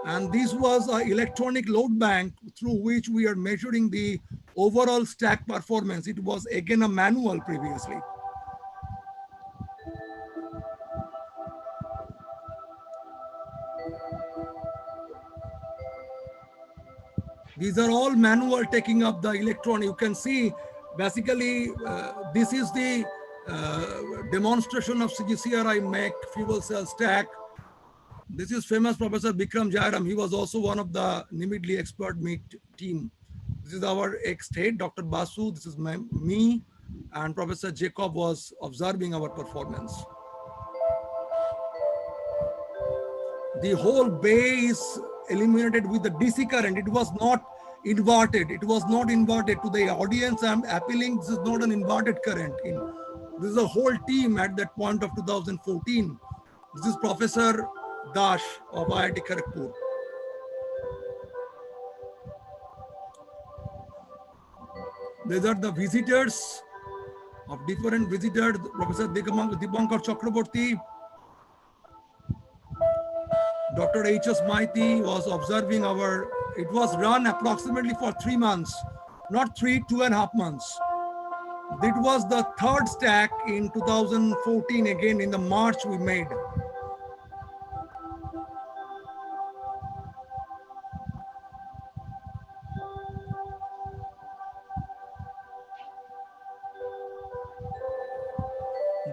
S6: and this was an electronic load bank through which we are measuring the overall stack performance. It was again a manual previously. These are all manual taking up the electron. You can see basically this is the demonstration of CGCRI make fuel cell stack. This is famous Professor Bikram Jairam. He was also one of the NIMITLI expert meet team. This is our ex-state, Dr. Basu. This is me, and Professor Jacob was observing our performance. The whole bay is illuminated with the DC current. It was not inverted. It was not inverted. To the audience, I'm appealing, this is not an inverted current. This is a whole team at that point of 2014. This is Professor Dash of IIT Kharagpur. These are the visitors of different visitors. Professor Dipankar Chakraborty, Dr. H.S. Maiti was observing our, it was run approximately for 3 months, not 2.5 months. It was the third stack in 2014, again in the March we made.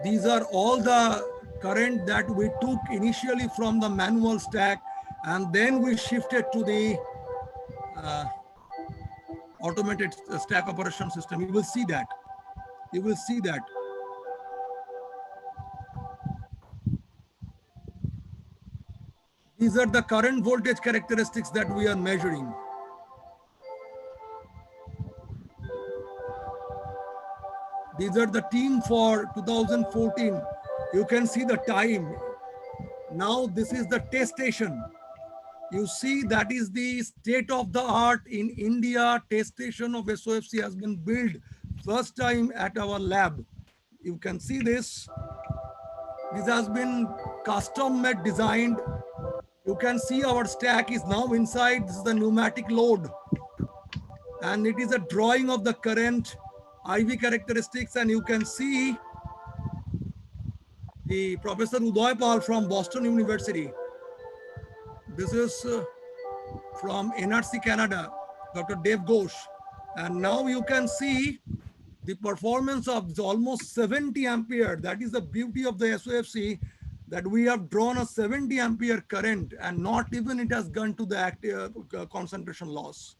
S6: These are all the current that we took initially from the manual stack, and then we shifted to the uh, automated stack operation system. You will see that. You will see that. These are the current voltage characteristics that we are measuring. These are the team for 2014. You can see the time. Now this is the test station. You see that is the state of the art in India. Test station of SOFC has been built first time at our lab. You can see this. This has been custom made, designed. You can see our stack is now inside. This is the pneumatic load. And it is a drawing of the current IV characteristics. And you can see the Professor Uday Pal from Boston University. This is from NRC Canada, Dr. Dave Ghosh. And now you can see the performance of almost 70 ampere. That is the beauty of the SOFC, that we have drawn a 70 ampere current and not even it has gone to the active concentration loss.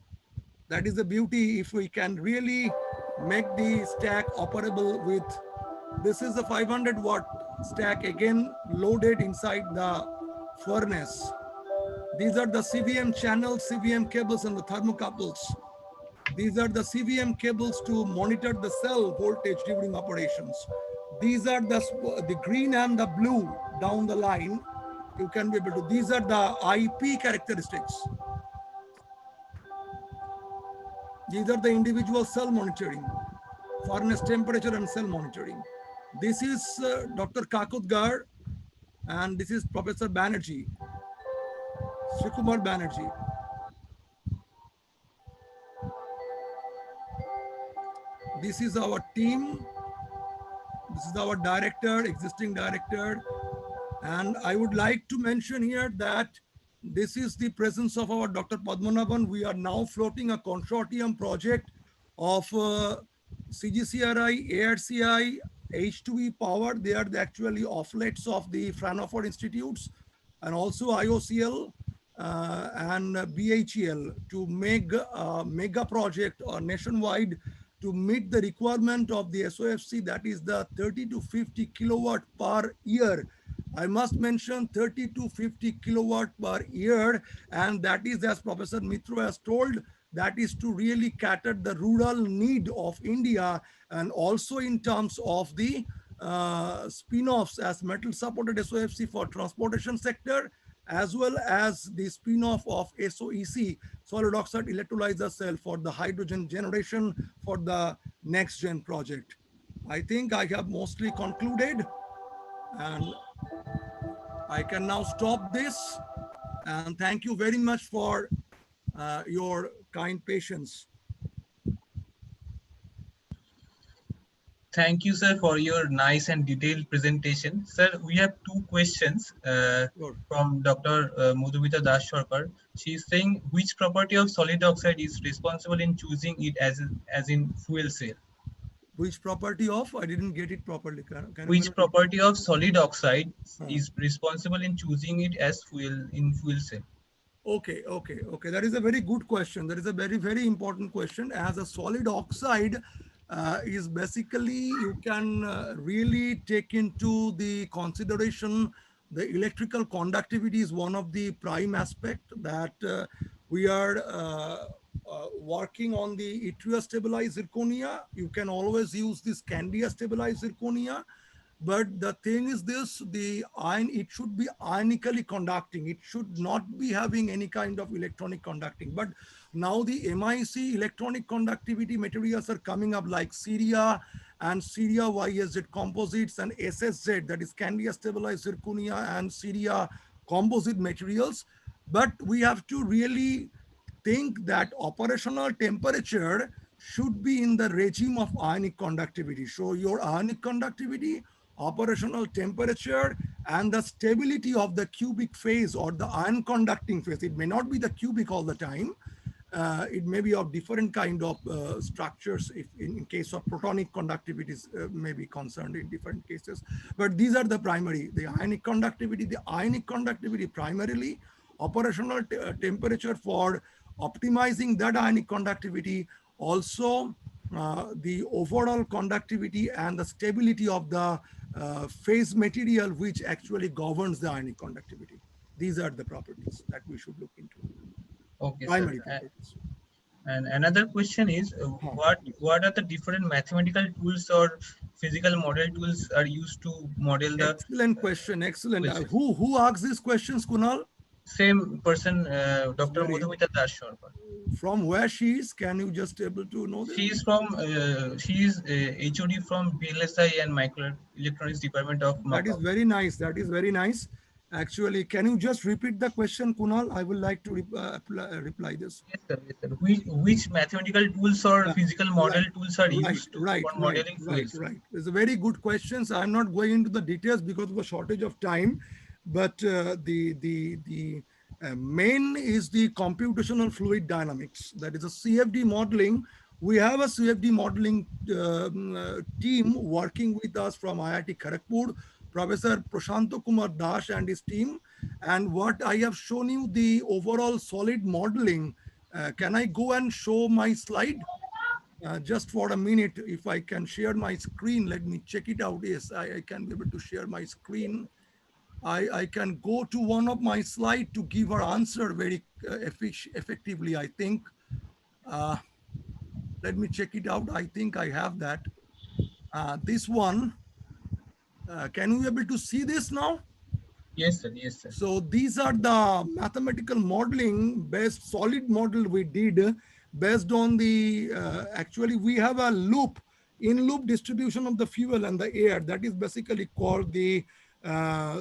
S6: That is the beauty if we can really make the stack operable with, this is a 500-watt stack again loaded inside the furnace. These are the CVM channels, CVM cables and the thermocouples. These are the CVM cables to monitor the cell voltage during operations. These are the green and the blue down the line. You can be able to, these are the IP characteristics. These are the individual cell monitoring, furnace temperature and cell monitoring. This is Dr. Kakutgar and this is Professor Banerjee, Srikumar Banerjee. This is our team. This is our director, existing director. And I would like to mention here that this is the presence of our Dr. Padmanabhan. We are now floating a consortium project of CGCRI, ARCI, H2E Power. They are actually offlets of the Fraunhofer Institutes and also IOCL and BHEL to make a mega project or nationwide to meet the requirement of the SOFC, that is the 30 to 50 kilowatt per year. I must mention 30 to 50 kilowatt per year, and that is, as Professor Mitro has told, that is to really cater the rural need of India, and also in terms of the spin-offs as metal supported SOFC for transportation sector, as well as the spin-off of SOEC, solid oxide electrolyzer cell, for the hydrogen generation for the next gen project. I think I have mostly concluded, and I can now stop this. And thank you very much for your kind patience.
S1: Thank you, sir, for your nice and detailed presentation. Sir, we have two questions
S6: Sure.
S1: from Dr. Madhumita Das Sarkar. She is saying, which property of solid oxide is responsible in choosing it as in fuel cell?
S6: Which property of? I didn't get it properly. Can
S1: Which property of solid oxide
S6: Hmm.
S1: is responsible in choosing it as fuel in fuel cell?
S6: Okay. That is a very good question. That is a very, very important question. As a solid oxide is basically, you can really take into the consideration the electrical conductivity is one of the prime aspect that we are working on the yttria stabilized zirconia. You can always use this candia stabilized zirconia. But the thing is this, the ion, it should be ionically conducting. It should not be having any kind of electronic conducting. But now the MIC electronic conductivity materials are coming up like Syria and Syria YSZ composites and SSZ, that is Candia stabilized zirconia and Syria composite materials. But we have to really think that operational temperature should be in the regime of ionic conductivity. So your ionic conductivity, operational temperature, and the stability of the cubic phase or the ion conducting phase. It may not be the cubic all the time. it may be of different kind of structures if in case of protonic conductivities may be concerned in different cases. But these are the primary, the ionic conductivity. The ionic conductivity primarily operational temperature for optimizing that ionic conductivity, also the overall conductivity and the stability of the phase material which actually governs the ionic conductivity. These are the properties that we should look into,
S1: Okay, sir.
S6: primary properties.
S1: And another question is,
S6: Huh.
S1: what are the different mathematical tools or physical model tools are used to model the
S6: Excellent question. Excellent.
S1: well,
S6: Who asked these questions, Kunal?
S1: same person,
S6: It's
S1: Dr.
S6: very
S1: Madhumita Das Sharma.
S6: from where she is. Can you just able to know
S1: She
S6: them?
S1: is from she is HOD from BLSI and Microelectronics Department of
S6: That is
S1: Makaut.
S6: very nice. That is very nice. Actually, can you just repeat the question, Kunal? I would like to reply this.
S1: Yes, sir. Yes, sir. Which mathematical tools or
S6: Uh,
S1: physical model
S6: right,
S1: tools are
S6: right,
S1: used
S6: right,
S1: for
S6: right,
S1: modeling
S6: right,
S1: fuels?
S6: right. It's a very good questions. I'm not going into the details because of a shortage of time, but the main is the computational fluid dynamics. That is a CFD modeling. We have a CFD modeling team working with us from IIT Kharagpur, Professor Prashanto Kumar Das and his team. And what I have shown you, the overall solid modeling. Can I go and show my slide? Just for a minute, if I can share my screen, let me check it out. Yes, I can be able to share my screen. I can go to one of my slide to give our answer very effectively, I think. Uh, Let me check it out. I think I have that. This one, can we be able to see this now?
S1: Yes, sir. Yes, sir.
S6: So these are the mathematical modeling based solid model we did based on the actually we have a loop in loop distribution of the fuel and the air that is basically called the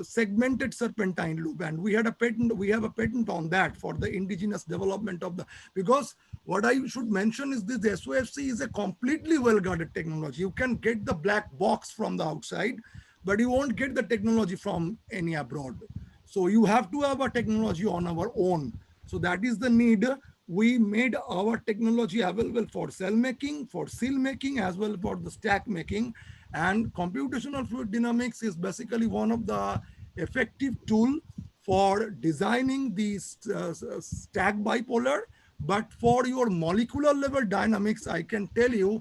S6: segmented serpentine loop, and we have a patent on that for the indigenous development of the, because what I should mention is this SOFC is a completely well guarded technology. You can get the black box from the outside, but you won't get the technology from any abroad. So you have to have a technology on our own. So that is the need. We made our technology available for cell making, for seal making, as well for the stack making. And computational fluid dynamics is basically one of the effective tool for designing these stack bipolar. But for your molecular level dynamics, I can tell you,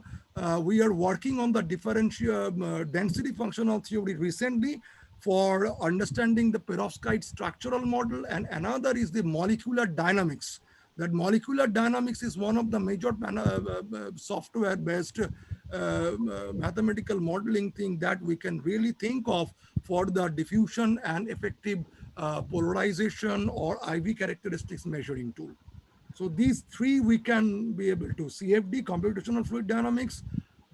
S6: we are working on the differential density functional theory recently for understanding the perovskite structural model, and another is the molecular dynamics. That molecular dynamics is one of the major software-based mathematical modeling thing that we can really think of for the diffusion and effective polarization or IV characteristics measuring tool. So these three we can be able to: CFD, computational fluid dynamics,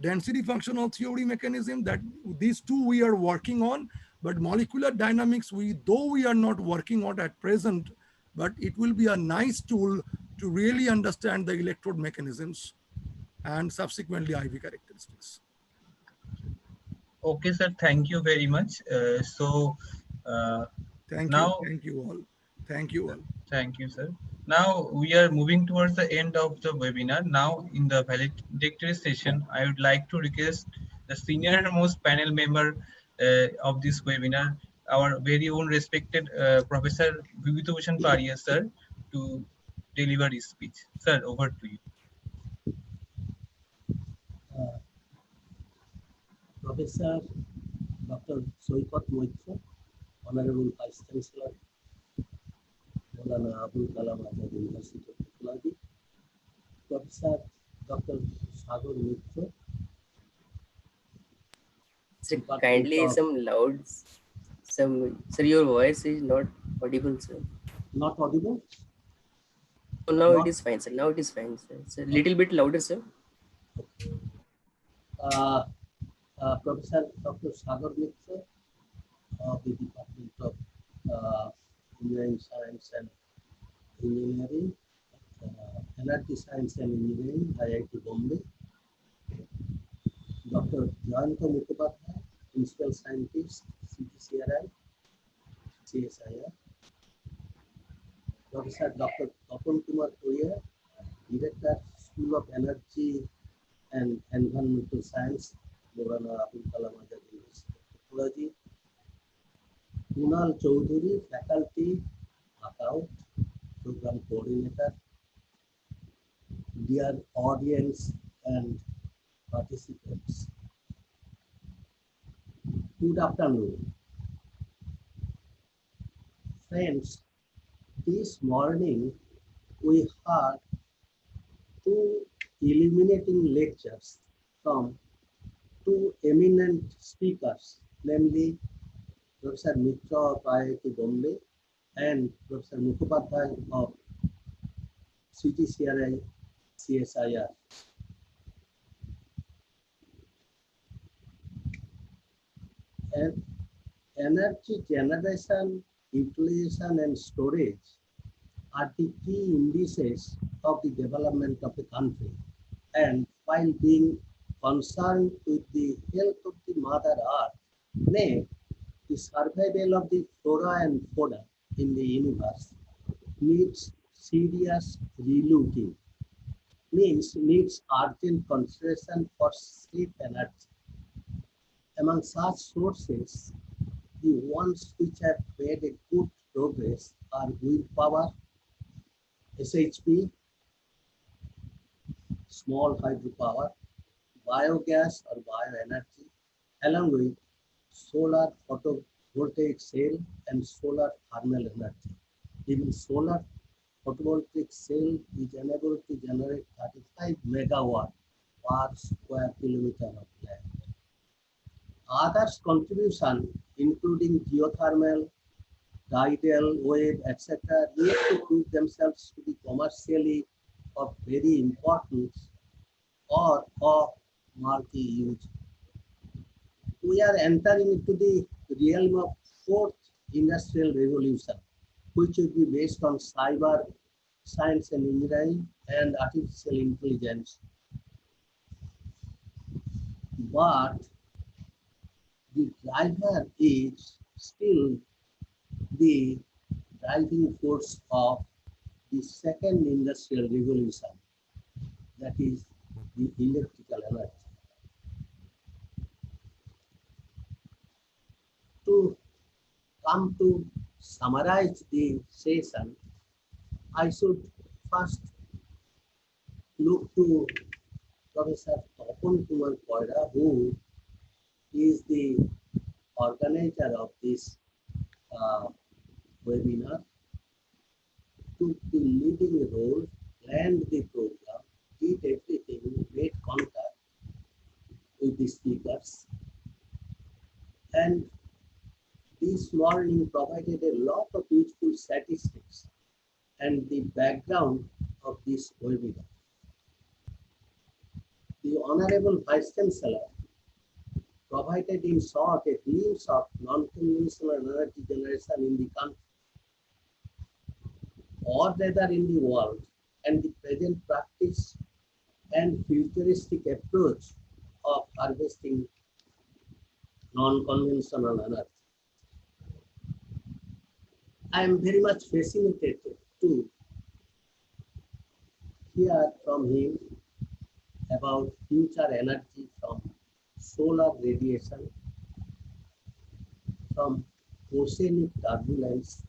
S6: density functional theory mechanism, that these two we are working on. But molecular dynamics, though we are not working on at present, but it will be a nice tool to really understand the electrode mechanisms and subsequently IV characteristics.
S1: Okay, sir. Thank you very much. Uh,
S6: Thank you.
S1: now
S6: Thank you all. Thank you all.
S1: Thank you, sir. Now we are moving towards the end of the webinar. Now in the valedictory session, I would like to request the senior most panel member of this webinar, our very own respected Professor Vibhutibhushan Paria, sir, to deliver his speech. Sir, over to you.
S9: Professor Dr. Soikat Moitra, Honorable Vice Chancellor, Maulana Abul Kalam Azad University of Technology, Professor Dr. Sagar Mitra,
S4: Sir,
S9: Department
S4: kindly
S9: of,
S4: some loud. Some sir, your voice is not audible, sir.
S9: not audible,
S4: Now it
S9: not,
S4: is fine, sir. Now it is fine, sir. Sir, little bit louder, sir.
S9: uh, Professor Dr. Sagar Mitra of the Department of Engineering Science and Engineering, Energy Science and Engineering, IIT Bombay, Dr. Jayanta Mukhopadhyay, Principal Scientist, CTCRI, CSIR, Professor Dr. Tapan Kumar Koya, Director, School of Energy and Environmental Science, Maulana Abul Kalam Azad University of Technology. Kunal Chaudhary, Faculty, Makaut, Program Coordinator. Dear audience and participants, good afternoon. Friends, this morning we heard two illuminating lectures from two eminent speakers, namely Professor Mitra of IIT Bombay and Professor Mukhopadhyay of CTCRI CSIR. And energy generation, utilization, and storage are the key indices of the development of the country. And while being concerned with the health of the Mother Earth, nay, the survival of the flora and fauna in the universe needs serious relooking, means needs urgent consideration for safe energy. Among such sources, the ones which have made a good progress are wind power, SHP, small hydropower, biogas or bioenergy, along with solar photovoltaic cell and solar thermal energy. Even solar photovoltaic cell is able to generate 35 megawatt per square kilometer of land. Others contribution, including geothermal, tidal, wave, etc., need to prove themselves to be commercially of very importance or of marquee use. We are entering into the realm of fourth industrial revolution, which will be based on cyber science and engineering and artificial intelligence. But the driver is still the driving force of the second industrial revolution, that is the electrical energy. To come to summarize the session, I should first look to Professor Tapan Kumar Koira, who is the organizer of this uh, webinar, took the leading role, planned the program, did everything, made contact with the speakers, and this morning provided a lot of useful statistics and the background of this webinar. The Honorable Vice Chancellor provided in short a glimpse of non-conventional energy generation in the country, or rather in the world, and the present practice and futuristic approach of harvesting non-conventional energy. I am very much fascinated to hear from him about future energy from solar radiation, from oceanic turbulence,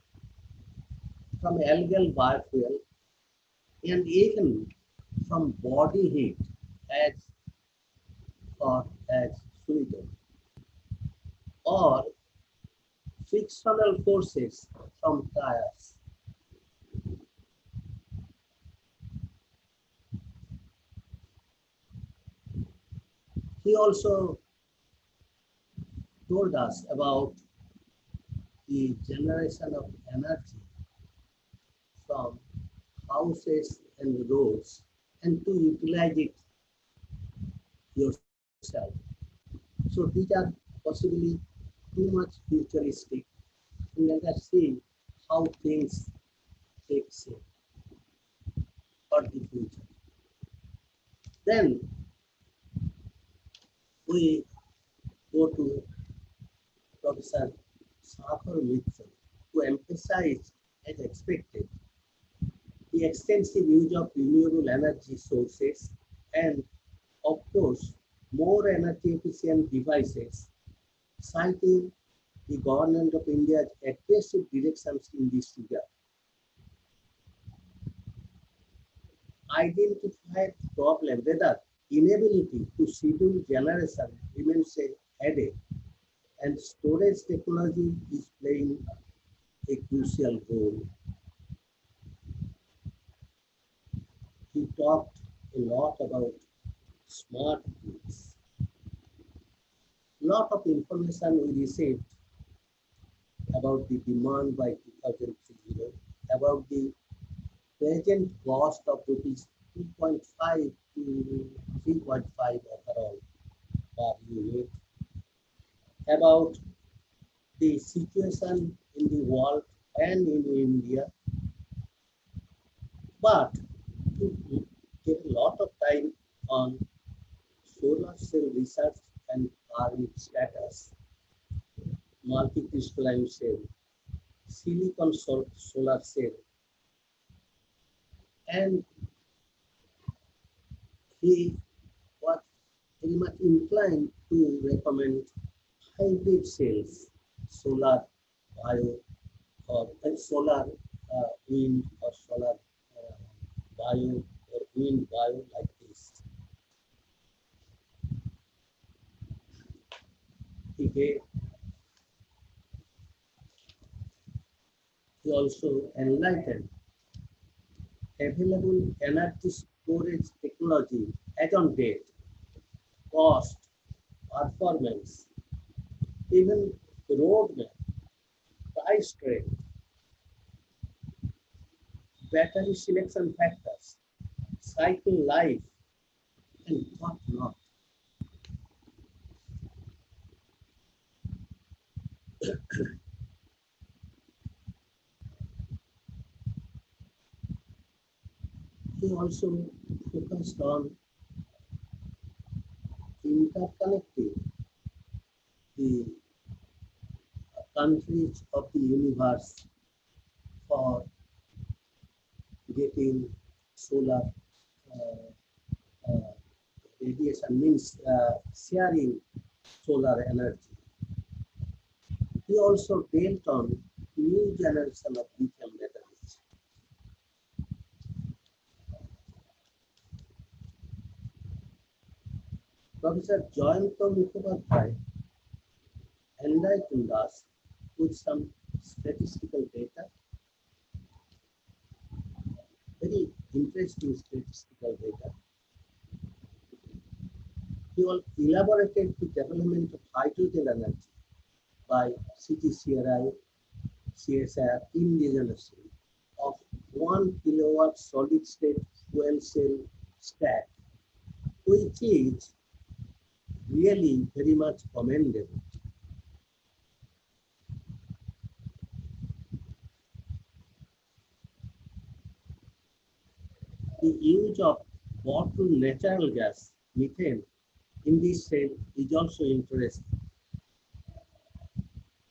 S9: from algal biofuel, and even from body heat as or as Sweden, or frictional forces from tires. He also told us about the generation of energy from houses and roads and to utilize it yourself. So these are possibly too much futuristic, and let us see how things take shape for the future. Then we go to Professor Sagar Mitchell, who emphasized, as expected, the extensive use of renewable energy sources, and of course, more energy efficient devices, citing the government of India's aggressive directions in this regard. Identified problem whether inability to schedule generation remains a headache, and storage technology is playing a crucial role. He talked a lot about smart grids. Lot of information we received about the demand by 2030, about the present cost of rupees 2.5 to 3.5 overall per unit, about the situation in the world and in India, but to take a lot of time on solar cell research and farming status, multi-crystalline cell, silicon solar cell, and he was very much inclined to recommend hybrid cells, solar bio or solar wind or solar bio or wind bio like this. He also enlightened available energy storage technology as on date, cost, performance, even roadmap, price trend, battery selection factors, cycle life, and what not. He also focused on interconnecting the countries of the universe for getting solar uh, uh, radiation, means sharing solar energy. He also built on new generation of lithium batteries. Professor Joyanta Mukhopadhyay enlightened us with some statistical data, very interesting statistical data. He elaborated the development of hydrogen energy by CTCRI, CSIR indigenously of 1 kilowatt solid state fuel cell stack, which is really very much commendable. The use of bottled natural gas, methane, in this cell is also interesting.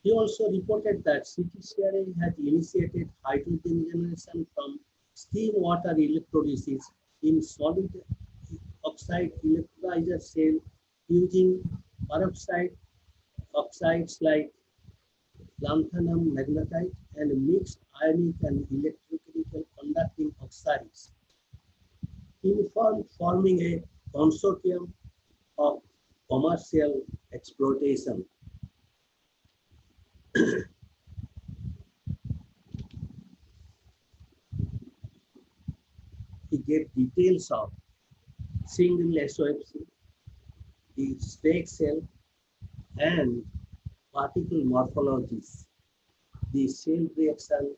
S9: He also reported that CTCRA has initiated hydrogen generation from steam water electrolysis in solid oxide electrolyzer cell using peroxide oxides like lanthanum magnetite and mixed ionic and electrochemical conducting oxides, forming a consortium of commercial exploitation. He gave details of single SOFC, the stake cell, and particle morphologies, the cell reaction,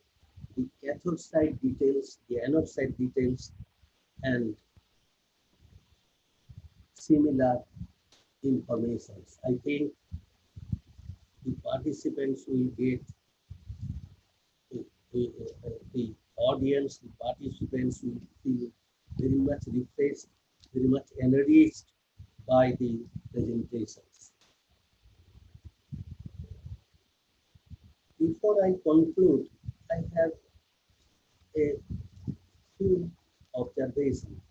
S9: the cathode side details, the anode side details, and similar informations. I think the participants will get, the audience, the participants will feel very much refreshed, very much enriched by the presentations. Before I conclude, I have a few observations.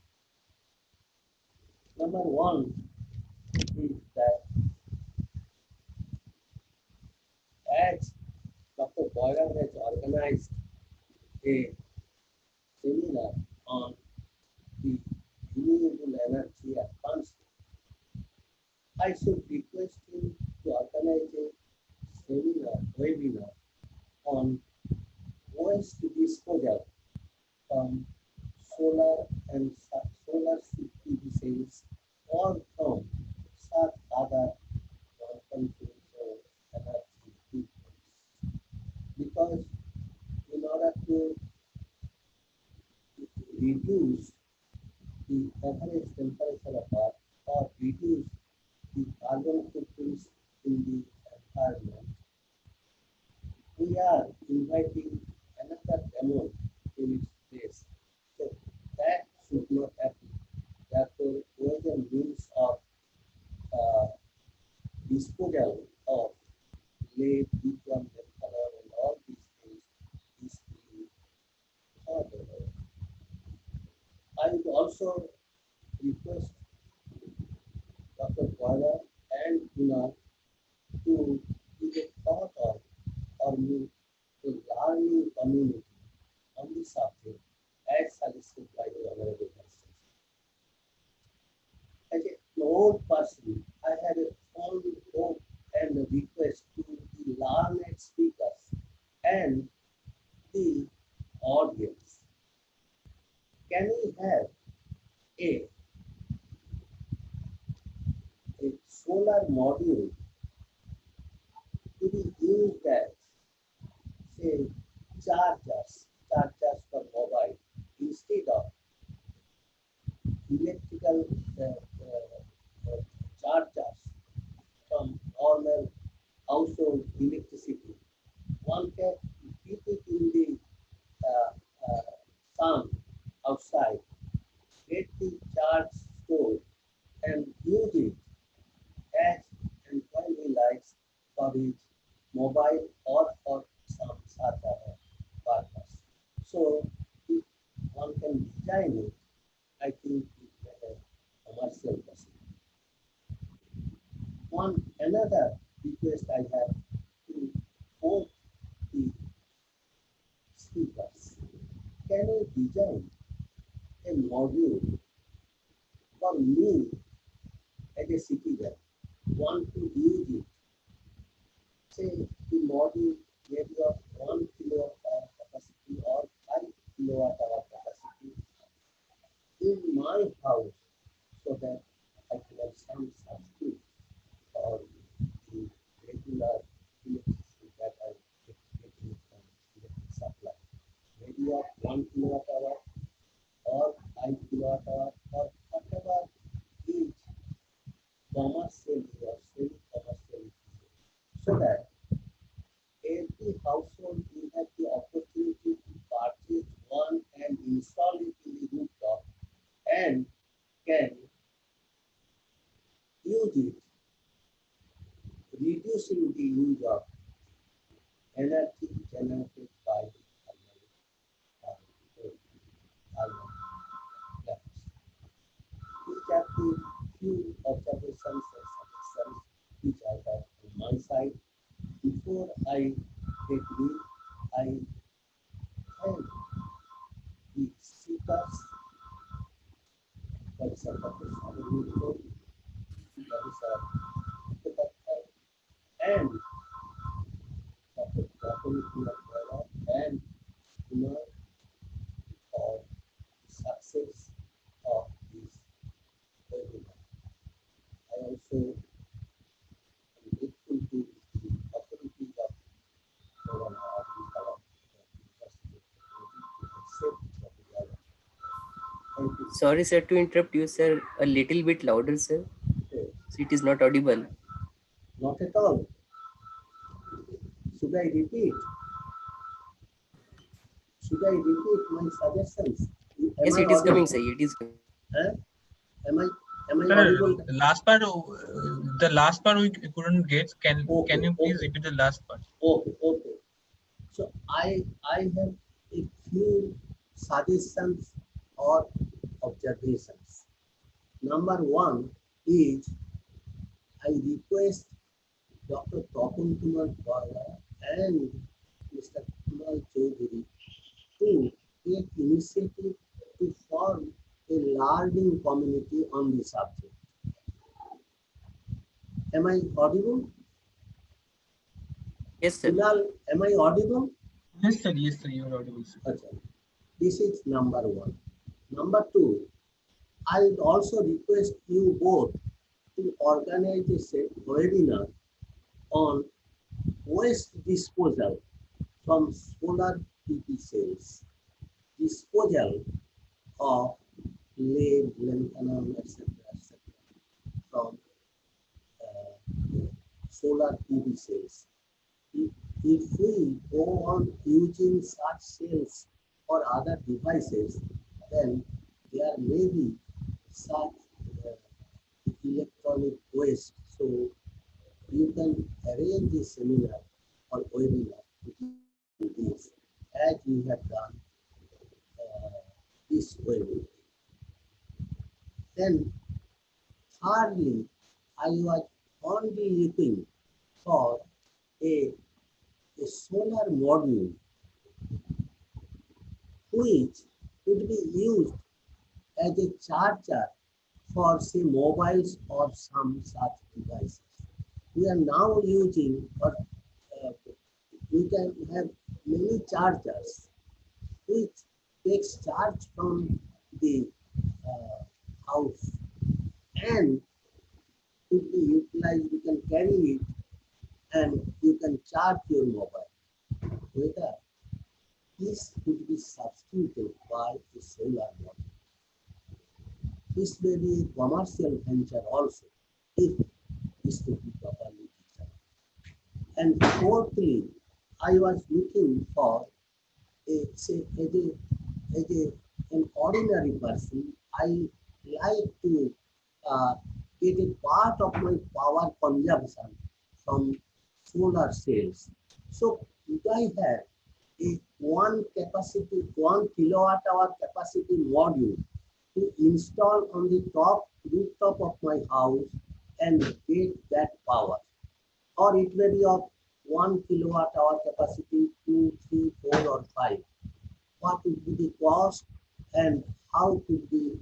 S9: Number one is that as Dr. Boyer has organized a seminar on the renewable energy advancement, I should request him to organize a webinar on waste disposal from solar and solar PV cells or from such other non-conventional energy treatments. Because in order to reduce the average temperature of Earth or reduce the carbon footprints in the environment, we are inviting another demon in its place. So that should not happen. Therefore, ways and means of uh, disposal of lead, lithium, methanol, and all these things is being thought about. I would also request Dr. Boiler and Guna to give a thought of or meet a learning community on the subject as suggested by the Honorable Vice Chancellor. As an old person, I had a fond hope and a request to the learned speakers and the audience. Can we have a, a solar module to be used as, say, chargers for mobile instead of electrical chargers from normal household electricity. One can keep it in the uh, sun outside, get the charge stored, and use it as and when he likes for his mobile or for some such other purpose. So, if one can design it, I think it may have commercial possibility. One another request I have to both the speakers. Can you design a module for me as a citizen want to use it? Say the module maybe of 1 kilowatt hour capacity or 5 kilowatt hour capacity in my house so that I can have some substitute for the regular electricity that I get getting from electric supply. Maybe of 1 kilowatt hour or 5 kilowatt hour or whatever is commercially or semi-commercially so that every household will have the opportunity to purchase one and install it in the rooftop and can use it, reducing the use of energy generated by the thermal plants. These are the few observations and suggestions which I have on my side. Before I take leave, I thank the speakers, Professor Dr. Samuel, Professor Makaut, and Dr. Gautam Kumar and Kumar for the success of this webinar. I also am grateful to the authorities of Corona University to accept the webinar. Thank you.
S4: Sorry, sir, to interrupt you, sir. A little bit louder, sir.
S9: So,
S4: So it is not audible.
S9: not at all. Should I repeat? Should I repeat my suggestions? Am
S4: Yes,
S9: I
S4: it is coming,
S9: audible?
S4: sir. It is coming.
S9: Huh? Am I
S1: Sir,
S9: audible?
S1: the last part we couldn't get. Can
S9: Okay,
S1: you please
S9: okay,
S1: repeat the last part?
S9: okay. So I have a few suggestions or observations. Number one is I request Dr. Tapan Kumar Bala and Mr. Kamal Chaudhary to take initiative to form a learning community on the subject. Am I audible?
S4: Yes, sir.
S9: Kunal, am I audible?
S1: Yes, sir, you are audible, sir.
S9: Okay. This is number one. Number two, I would also request you both to organize a webinar on waste disposal from solar PV cells, disposal of lead, lanthanum, etc., from solar PV cells. If we go on using such cells or other devices, then there may be such electronic waste. So you can arrange a seminar or webinar dealing with this as we have done this webinar. Then thirdly, I was only looking for a, a solar module which could be used as a charger for say mobiles or some such devices. We are now using or uh, we can have many chargers which takes charge from the house and could be utilized, you can carry it and you can charge your mobile. Whether this could be substituted by a solar module. This may be a commercial venture also if this could be properly designed. And fourthly, I was looking for say an ordinary person, I like to uh, get a part of my power consumption from solar cells. So if I have a one kilowatt hour capacity module to install on the top rooftop of my house and get that power, or it may be of 1 kilowatt hour capacity, 2, 3, 4, or 5. What would be the cost and how could be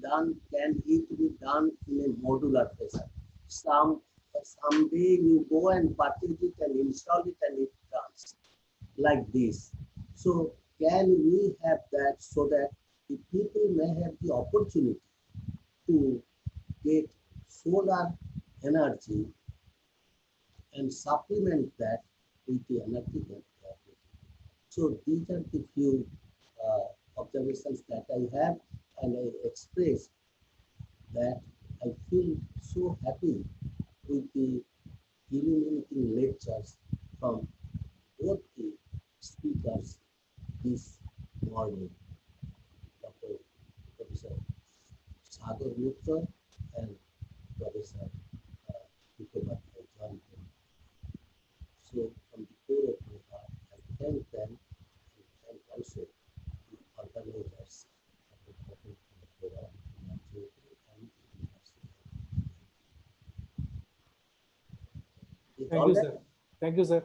S9: done? Can it be done in a modular fashion? Someday you go and purchase it and install it and it runs like this. So can we have that so that the people may have the opportunity to get solar energy and supplement that with the energy that they are getting. So these are the few observations that I have, and I express that I feel so happy with the illuminating lectures from both the speakers this morning, Dr. Professor Sagar Mitra and Professor Mukhopadhyay John. So from the core of my heart, I thank them and thank also the organizers of the topic program and university. It's
S5: Thank
S9: all
S5: you,
S9: that.
S5: sir. Thank you, sir.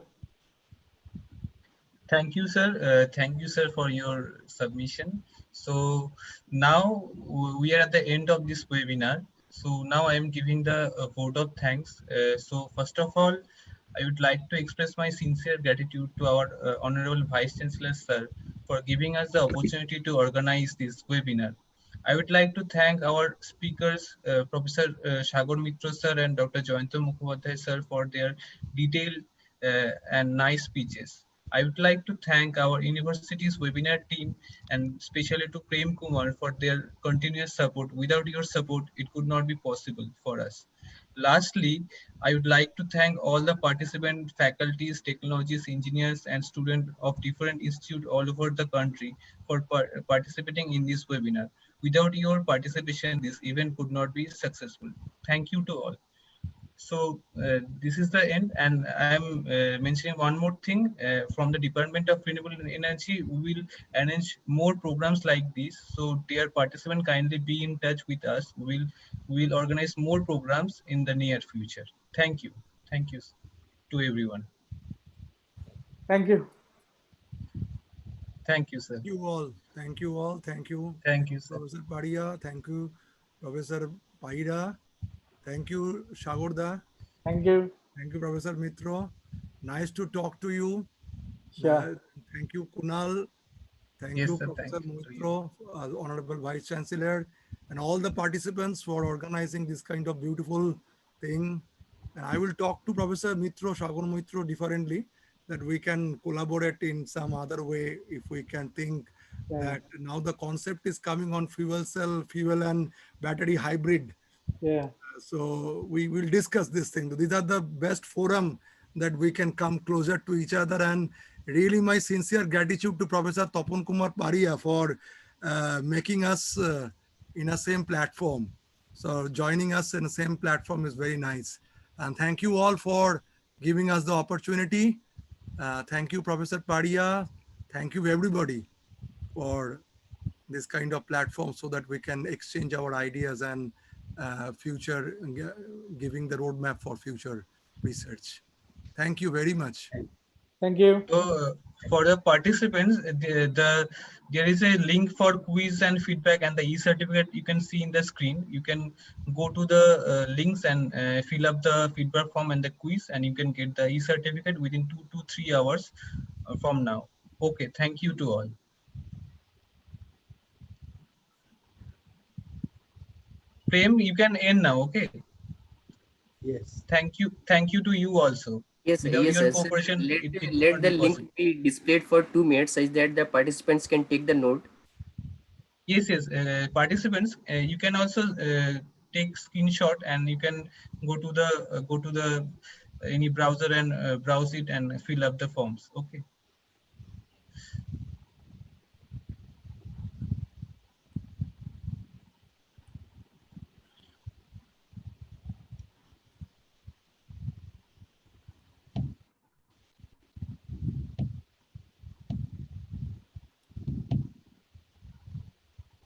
S1: Thank you, sir. Thank you, sir, for your submission. So now we are at the end of this webinar. So now I am giving the vote of thanks. So first of all, I would like to express my sincere gratitude to our Honorable Vice Chancellor, sir, for giving us the opportunity to organize this webinar. I would like to thank our speakers, Professor Sagar Mitra, sir, and Dr. Jayanta Mukhopadhyay, sir, for their detailed and nice speeches. I would like to thank our university's webinar team and especially to Prem Kumar for their continuous support. Without your support, it could not be possible for us. Lastly, I would like to thank all the participant faculties, technologists, engineers, and students of different institutes all over the country for participating in this webinar. Without your participation, this event could not be successful. Thank you to all. So this is the end, and I'm mentioning one more thing. From the Department of Renewable Energy, we will arrange more programs like this. So dear participant, kindly be in touch with us. We'll organize more programs in the near future. Thank you. Thank you to everyone.
S5: Thank you.
S1: Thank you, sir.
S6: Thank you all. Thank you all. Thank you.
S1: Thank
S6: Thank
S1: you,
S6: you,
S1: sir.
S6: Professor Padia. Thank you, Professor Paida. Thank you, Shagorda.
S5: Thank you.
S6: Thank you, Professor Mitro. Nice to talk to you.
S5: Sure.
S6: Thank you, Kunal. Thank
S1: Yes,
S6: you,
S1: sir. Thank
S6: Professor
S1: you to you.
S6: Moitro, Honorable Vice Chancellor, and all the participants for organizing this kind of beautiful thing. And I will talk to Professor Mitro, Shagun Mitro differently, that we can collaborate in some other way if we can think
S5: Yeah.
S6: that now the concept is coming on fuel cell, fuel and battery hybrid.
S5: Yeah.
S6: So we will discuss this thing. These are the best forum that we can come closer to each other. And really my sincere gratitude to Professor Tapan Kumar Paria for making us in a same platform. So joining us in the same platform is very nice. And thank you all for giving us the opportunity. Thank you, Professor Paria. Thank you, everybody, for this kind of platform so that we can exchange our ideas and future giving the roadmap for future research. Thank you very much.
S5: Thank you.
S1: So for the participants, there is a link for quiz and feedback and the e-certificate you can see in the screen. You can go to the links and fill up the feedback form and the quiz, and you can get the e-certificate within 2 to 3 hours from now. Okay, thank you to all. Prem, you can end now. Okay,
S9: Yes.
S1: thank you to you also.
S4: Yes,
S1: Without
S4: yes,
S1: your
S4: sir. Sir,
S1: cooperation,
S4: let
S1: it
S4: the,
S1: would
S4: let
S1: not
S4: the
S1: be
S4: link
S1: possible.
S4: be displayed for 2 minutes such that the participants can take the note.
S1: Yes, yes. Participants, you can also take screenshot, and you can go to the any browser and browse it and fill up the forms. Okay.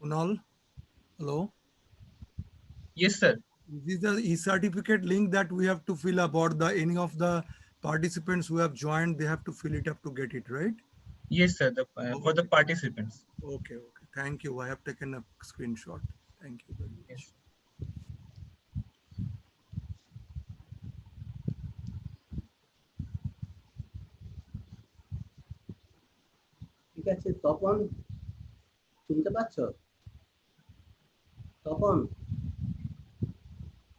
S6: Kunal, hello.
S1: Yes, sir.
S6: This is the e-certificate link that we have to fill up, or the any of the participants who have joined, they have to fill it up to get it, right?
S1: Yes, sir. For the
S6: Okay.
S1: participants.
S6: Okay. Okay. Thank you. I have taken a screenshot. Thank you very much.
S1: Yes.
S9: ঠিক আছে তপন শুনতে পাচ্ছ তপন